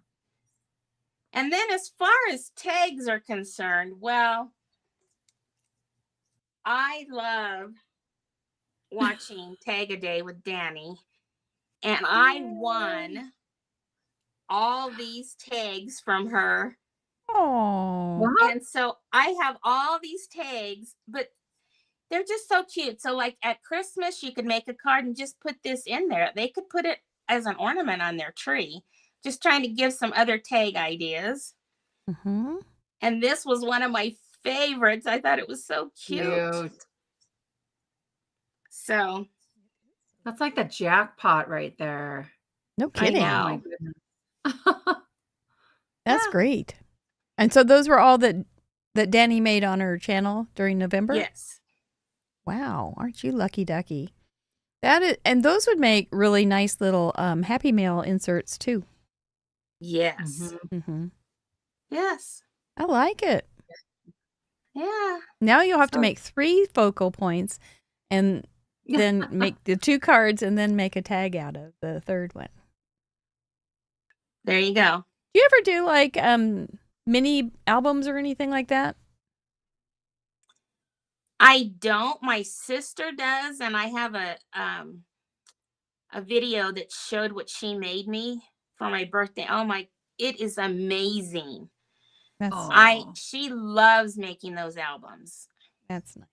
[SPEAKER 7] And then as far as tags are concerned, well, I love watching Tag a Day with Danny. And I won all these tags from her.
[SPEAKER 1] Oh.
[SPEAKER 2] Wow.
[SPEAKER 7] And so I have all these tags, but they're just so cute. So like at Christmas, you could make a card and just put this in there. They could put it as an ornament on their tree. Just trying to give some other tag ideas.
[SPEAKER 1] Mm-hmm.
[SPEAKER 7] And this was one of my favorites. I thought it was so cute. So
[SPEAKER 2] That's like the jackpot right there.
[SPEAKER 1] No
[SPEAKER 7] I
[SPEAKER 1] kidding.
[SPEAKER 2] Oh my
[SPEAKER 7] know.
[SPEAKER 2] goodness.
[SPEAKER 1] That's
[SPEAKER 7] Yeah.
[SPEAKER 1] great. And so those were all that Danny made on her channel during November?
[SPEAKER 7] Yes.
[SPEAKER 1] Wow. Aren't you lucky ducky? And those would make really nice little Happy Mail inserts too.
[SPEAKER 7] Yes.
[SPEAKER 1] Mm-hmm.
[SPEAKER 7] Yes.
[SPEAKER 1] I like it.
[SPEAKER 7] Yeah.
[SPEAKER 1] Now you'll have to
[SPEAKER 7] So-
[SPEAKER 1] make 3 focal points and then make the 2 cards and then make a tag out of the third one.
[SPEAKER 7] There you go.
[SPEAKER 1] Do you ever do like mini albums or anything like that?
[SPEAKER 7] I don't. My sister does, and I have a video that showed what she made me for my birthday. Oh my! It is amazing.
[SPEAKER 1] That's
[SPEAKER 2] Oh.
[SPEAKER 7] She loves making those albums.
[SPEAKER 1] That's nice.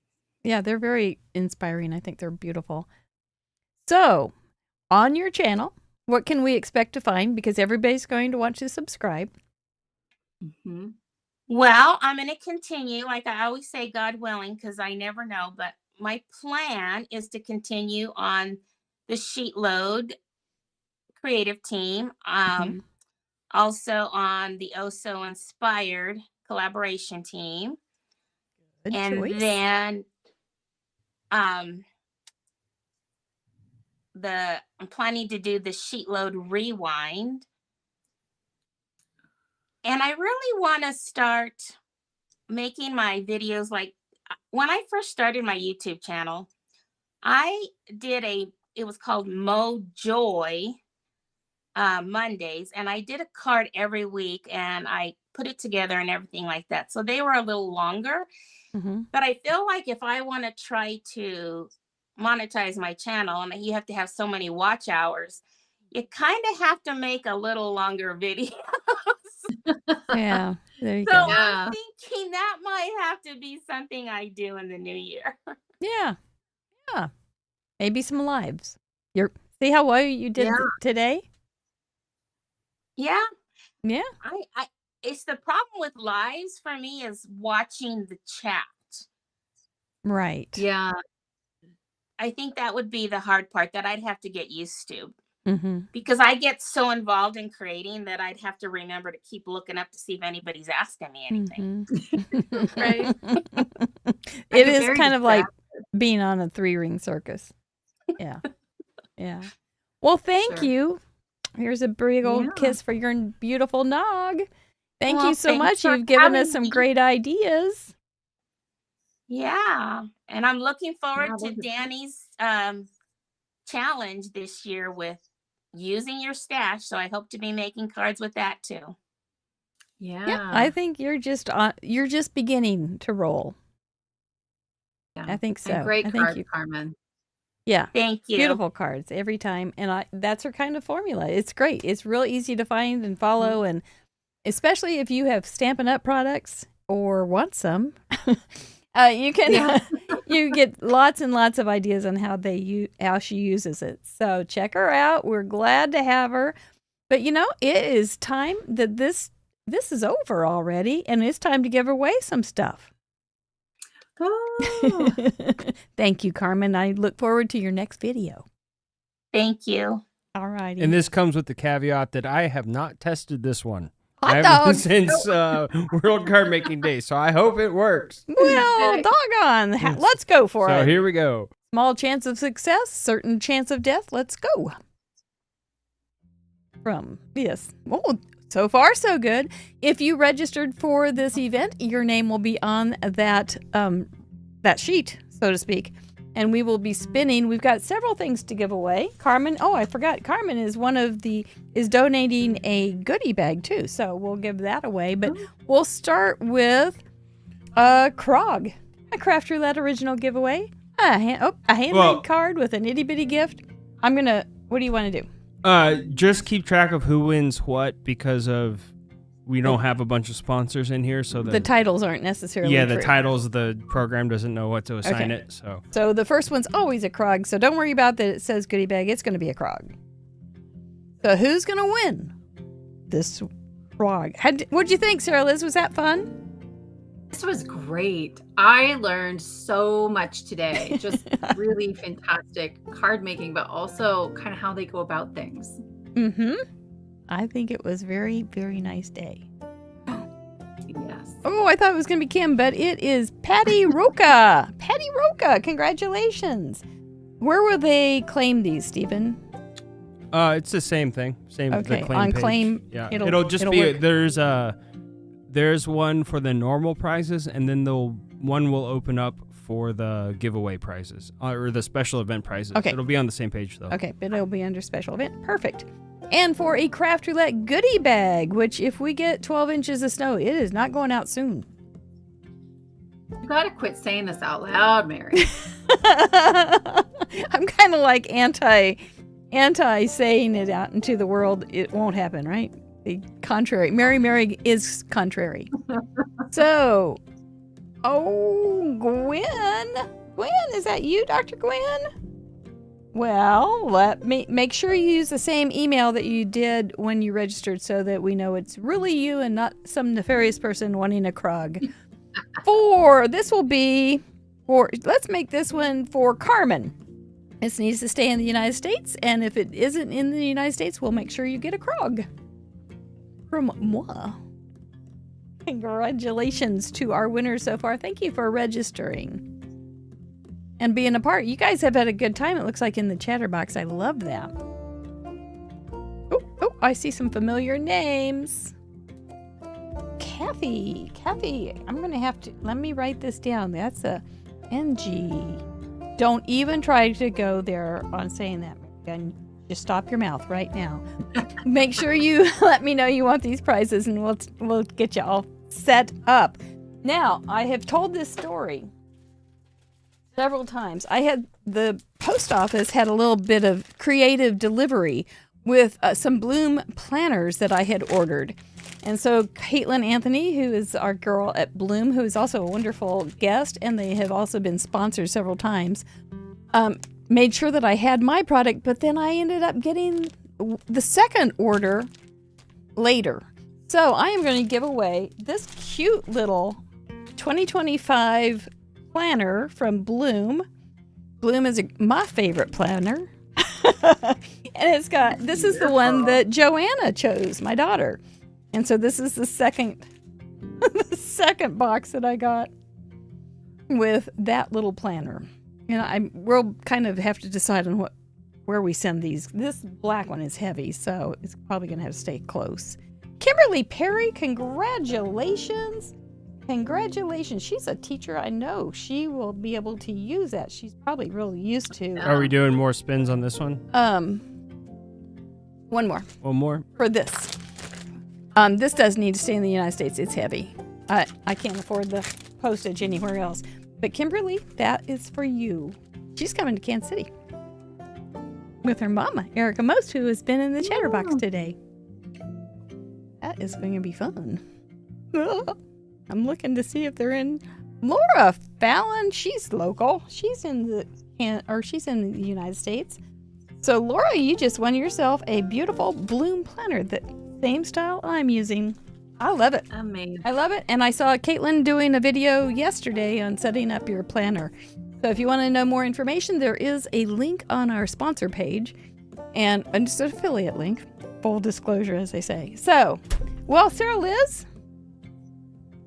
[SPEAKER 1] Yeah, they're very inspiring. I think they're beautiful. So, on your channel, what can we expect to find? Because everybody's going to want to subscribe.
[SPEAKER 2] Mhm.
[SPEAKER 7] Well, I'm going to continue, like I always say, God willing, because I never know. But my plan is to continue on the sheet load creative team. Also on the Oh So Inspired collaboration team.
[SPEAKER 1] Good
[SPEAKER 7] And
[SPEAKER 1] choice.
[SPEAKER 7] then I'm planning to do the sheet load rewind. And I really want to start making my videos like when I first started my YouTube channel, I did it was called Mo Joy Mondays, and I did a card every week and I put it together and everything like that. So they were a little longer,
[SPEAKER 1] Mm-hmm.
[SPEAKER 7] but I feel like if I want to try to monetize my channel and you have to have so many watch hours, you kind of have to make a little longer video.
[SPEAKER 1] Yeah, there you
[SPEAKER 7] So
[SPEAKER 1] go.
[SPEAKER 2] Yeah.
[SPEAKER 7] I'm thinking that might have to be something I do in the new year.
[SPEAKER 1] Yeah. Yeah. Maybe some lives. See how well you did
[SPEAKER 2] Yeah.
[SPEAKER 1] today?
[SPEAKER 7] Yeah.
[SPEAKER 1] Yeah.
[SPEAKER 7] I it's the problem with lives for me is watching the chat.
[SPEAKER 1] Right.
[SPEAKER 2] Yeah.
[SPEAKER 7] I think that would be the hard part that I'd have to get used to
[SPEAKER 1] Mm-hmm.
[SPEAKER 7] because I get so involved in creating that I'd have to remember to keep looking up to see if anybody's asking me anything.
[SPEAKER 1] Mm-hmm.
[SPEAKER 2] Right.
[SPEAKER 1] It
[SPEAKER 2] get
[SPEAKER 1] is
[SPEAKER 2] very
[SPEAKER 1] kind of like being on a 3-ring circus. Yeah. Yeah. Well, thank
[SPEAKER 2] Sure.
[SPEAKER 1] you. Here's a big old
[SPEAKER 2] Yeah.
[SPEAKER 1] kiss for your beautiful nog. Thank
[SPEAKER 7] Well,
[SPEAKER 1] you so
[SPEAKER 7] thanks
[SPEAKER 1] much.
[SPEAKER 7] for
[SPEAKER 1] You've given us
[SPEAKER 7] having
[SPEAKER 1] some
[SPEAKER 7] me.
[SPEAKER 1] great ideas.
[SPEAKER 7] Yeah. And I'm looking forward
[SPEAKER 2] Yeah,
[SPEAKER 7] to
[SPEAKER 2] those are-
[SPEAKER 7] Danny's challenge this year with using your stash. So I hope to be making cards with that too.
[SPEAKER 2] Yeah.
[SPEAKER 1] I think you're just beginning to roll.
[SPEAKER 2] Yeah.
[SPEAKER 1] I think so.
[SPEAKER 2] And great
[SPEAKER 1] I think
[SPEAKER 2] card, Carmen.
[SPEAKER 1] Yeah.
[SPEAKER 7] Thank you.
[SPEAKER 1] Beautiful cards every time. And that's her kind of formula. It's great. It's real easy to find and follow. And especially if you have Stampin' Up! Products or want some, you can you get lots and lots of ideas on how she uses it. So check her out. We're glad to have her. But it is time that this is over already, and it's time to give away some stuff.
[SPEAKER 2] Oh.
[SPEAKER 1] Thank you, Carmen. I look forward to your next video.
[SPEAKER 7] Thank you.
[SPEAKER 1] All righty.
[SPEAKER 4] And this comes with the caveat that I have not tested this one.
[SPEAKER 1] Hot
[SPEAKER 4] I
[SPEAKER 1] dog.
[SPEAKER 4] haven't since World Card Making Day, so I hope it works.
[SPEAKER 1] Well, doggone. Let's go for it.
[SPEAKER 4] So here we go.
[SPEAKER 1] Small chance of success, certain chance of death. Let's go. Oh, so far so good. If you registered for this event, your name will be on that sheet, so to speak. And we will be spinning. We've got several things to give away. Carmen, I forgot. Carmen is is donating a goodie bag too. So we'll give that away. But we'll start with a Krog, a Craft Roulette original giveaway. A handmade card with an itty bitty gift. What do you want to do?
[SPEAKER 4] Just keep track of who wins what, because we don't have a bunch of sponsors in here, so
[SPEAKER 1] the titles aren't necessarily
[SPEAKER 4] the titles, the program doesn't know what to assign it. So
[SPEAKER 1] the first one's always a Krog, so don't worry about that it says goodie bag. It's going to be a Krog. So who's going to win this Krog? What'd you think, Sarah Liz? Was that fun?
[SPEAKER 2] This was great. I learned so much today. Just really fantastic card making, but also kind of how they go about things.
[SPEAKER 1] Mm-hmm. I think it was very, very nice day.
[SPEAKER 2] Yes.
[SPEAKER 1] Oh, I thought it was going to be Kim, but it is Patty Roca. Patty Roca, congratulations. Where will they claim these, Stephen?
[SPEAKER 4] it's the same thing. The claim
[SPEAKER 1] on
[SPEAKER 4] page.
[SPEAKER 1] claim.
[SPEAKER 4] Yeah,
[SPEAKER 1] it'll
[SPEAKER 4] just be
[SPEAKER 1] work.
[SPEAKER 4] there's one for the normal prizes, and then one will open up for the giveaway prizes or the special event prizes.
[SPEAKER 1] Okay.
[SPEAKER 4] It'll be on the same page though.
[SPEAKER 1] Okay, but it'll be under special event. Perfect. And for a Craft Roulette goodie bag, which if we get 12 inches of snow, it is not going out soon.
[SPEAKER 2] You got to quit saying this out loud, Mary.
[SPEAKER 1] I'm kind of like anti saying it out into the world. It won't happen, right? The contrary. Mary is contrary. So, Gwen, is that you, Dr. Gwen? Well, let me make sure you use the same email that you did when you registered so that we know it's really you and not some nefarious person wanting a Krog. Let's make this one for Carmen. This needs to stay in the United States, and if it isn't in the United States, we'll make sure you get a Krog. From moi. Congratulations to our winners so far. Thank you for registering and being a part. You guys have had a good time, it looks like, in the chatterbox. I love that. Oh, I see some familiar names. Kathy, I'm going to have to, let me write this down. That's a NG. Don't even try to go there on saying that. And just stop your mouth right now. Make sure you let me know you want these prizes, and we'll get you all set up. Now, I have told this story several times. The post office had a little bit of creative delivery with some Bloom planners that I had ordered. And so Caitlin Anthony, who is our girl at Bloom, who is also a wonderful guest, and they have also been sponsored several times, made sure that I had my product, but then I ended up getting the second order later. So I am going to give away this cute little 2025 planner from Bloom. Bloom is my favorite planner. And this is the one that Joanna chose, my daughter. And so this is the second box that I got with that little planner. And we'll kind of have to decide on where we send these. This black one is heavy, so it's probably going to have to stay close. Kimberly Perry, congratulations. Congratulations. She's a teacher. I know she will be able to use that. She's probably really used to.
[SPEAKER 4] Are we doing more spins on this one?
[SPEAKER 1] One more
[SPEAKER 4] One more?
[SPEAKER 1] for this. This does need to stay in the United States. It's heavy. I can't afford the postage anywhere else. But Kimberly, that is for you. She's coming to Kansas City with her mama, Erica Most, who has been in the Chatterbox today. That is going to be fun. I'm looking to see if they're in. Laura Fallon, she's local. She's in the United States. So Laura, you just won yourself a beautiful bloom planner, the same style I'm using. I love it.
[SPEAKER 2] Amazing.
[SPEAKER 1] I love it. And I saw Caitlin doing a video yesterday on setting up your planner. So if you want to know more information, there is a link on our sponsor page and just an affiliate link. Full disclosure, as they say. So, well, Sarah Liz,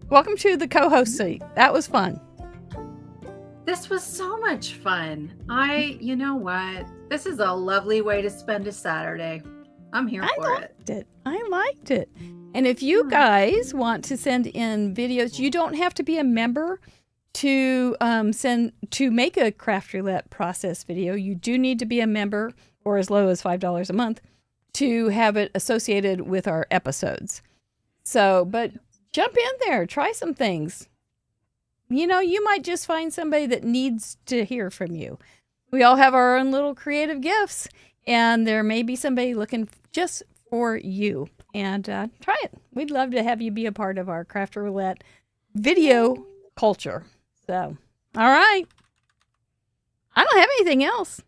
[SPEAKER 1] welcome to the co-host seat. That was fun.
[SPEAKER 2] This was so much fun. You know what? This is a lovely way to spend a Saturday. I'm here for it.
[SPEAKER 1] I liked it. And if you guys want to send in videos, you don't have to be a member to make a craft roulette process video. You do need to be a member, or as low as $5 a month, to have it associated with our episodes. So, but jump in there, try some things. You know, you might just find somebody that needs to hear from you. We all have our own little creative gifts, and there may be somebody looking just for you. And try it. We'd love to have you be a part of our craft roulette video culture. So, all right. I don't have anything else.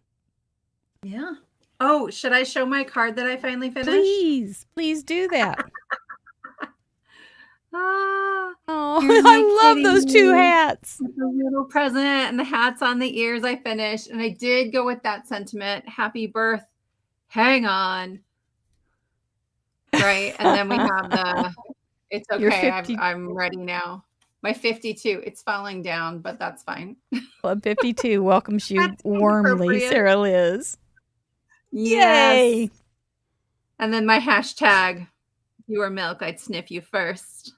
[SPEAKER 2] Yeah. Oh, should I show my card that I finally finished?
[SPEAKER 1] Please do that.
[SPEAKER 2] Oh,
[SPEAKER 1] I love those two hats.
[SPEAKER 2] The little present and the hats on the ears I finished. And I did go with that sentiment. Happy birth. Hang on. Right. And then we have it's okay. I'm ready now. My 52. It's falling down, but that's fine.
[SPEAKER 1] Club 52 welcomes you warmly, Sarah Liz.
[SPEAKER 2] Yes.
[SPEAKER 1] Yay.
[SPEAKER 2] And then my hashtag, you are milk, I'd sniff you first.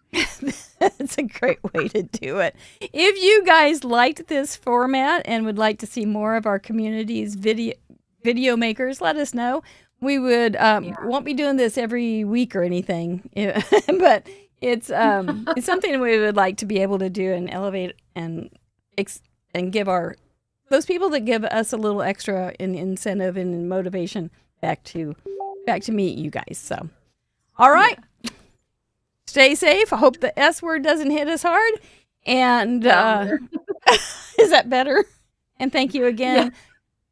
[SPEAKER 1] That's a great way to do it. If you guys liked this format and would like to see more of our community's video makers, let us know. We would won't be doing this every week or anything, but it's something we would like to be able to do and elevate and give those people that give us a little extra incentive and motivation back to meet you guys. So, all right. Yeah. Stay safe. I hope the S word doesn't hit us hard. And is that better? And thank you again. Yeah.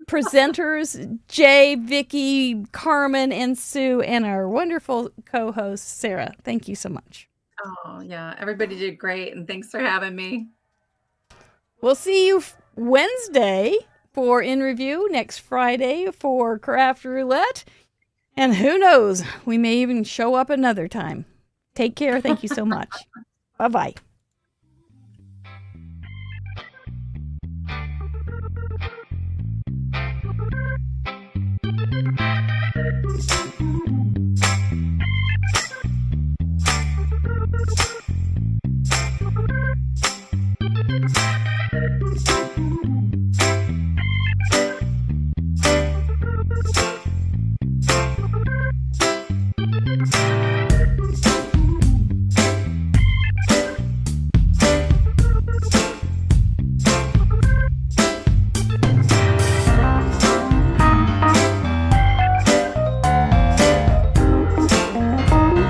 [SPEAKER 1] Presenters, Jay, Vicki, Carmen, and Sue, and our wonderful co-host, Sarah. Thank you so much.
[SPEAKER 2] Oh, yeah. Everybody did great, and thanks for having me.
[SPEAKER 1] We'll see you Wednesday for In Review, next Friday for Craft Roulette, and who knows, we may even show up another time. Take care. Thank you so much. Bye-bye.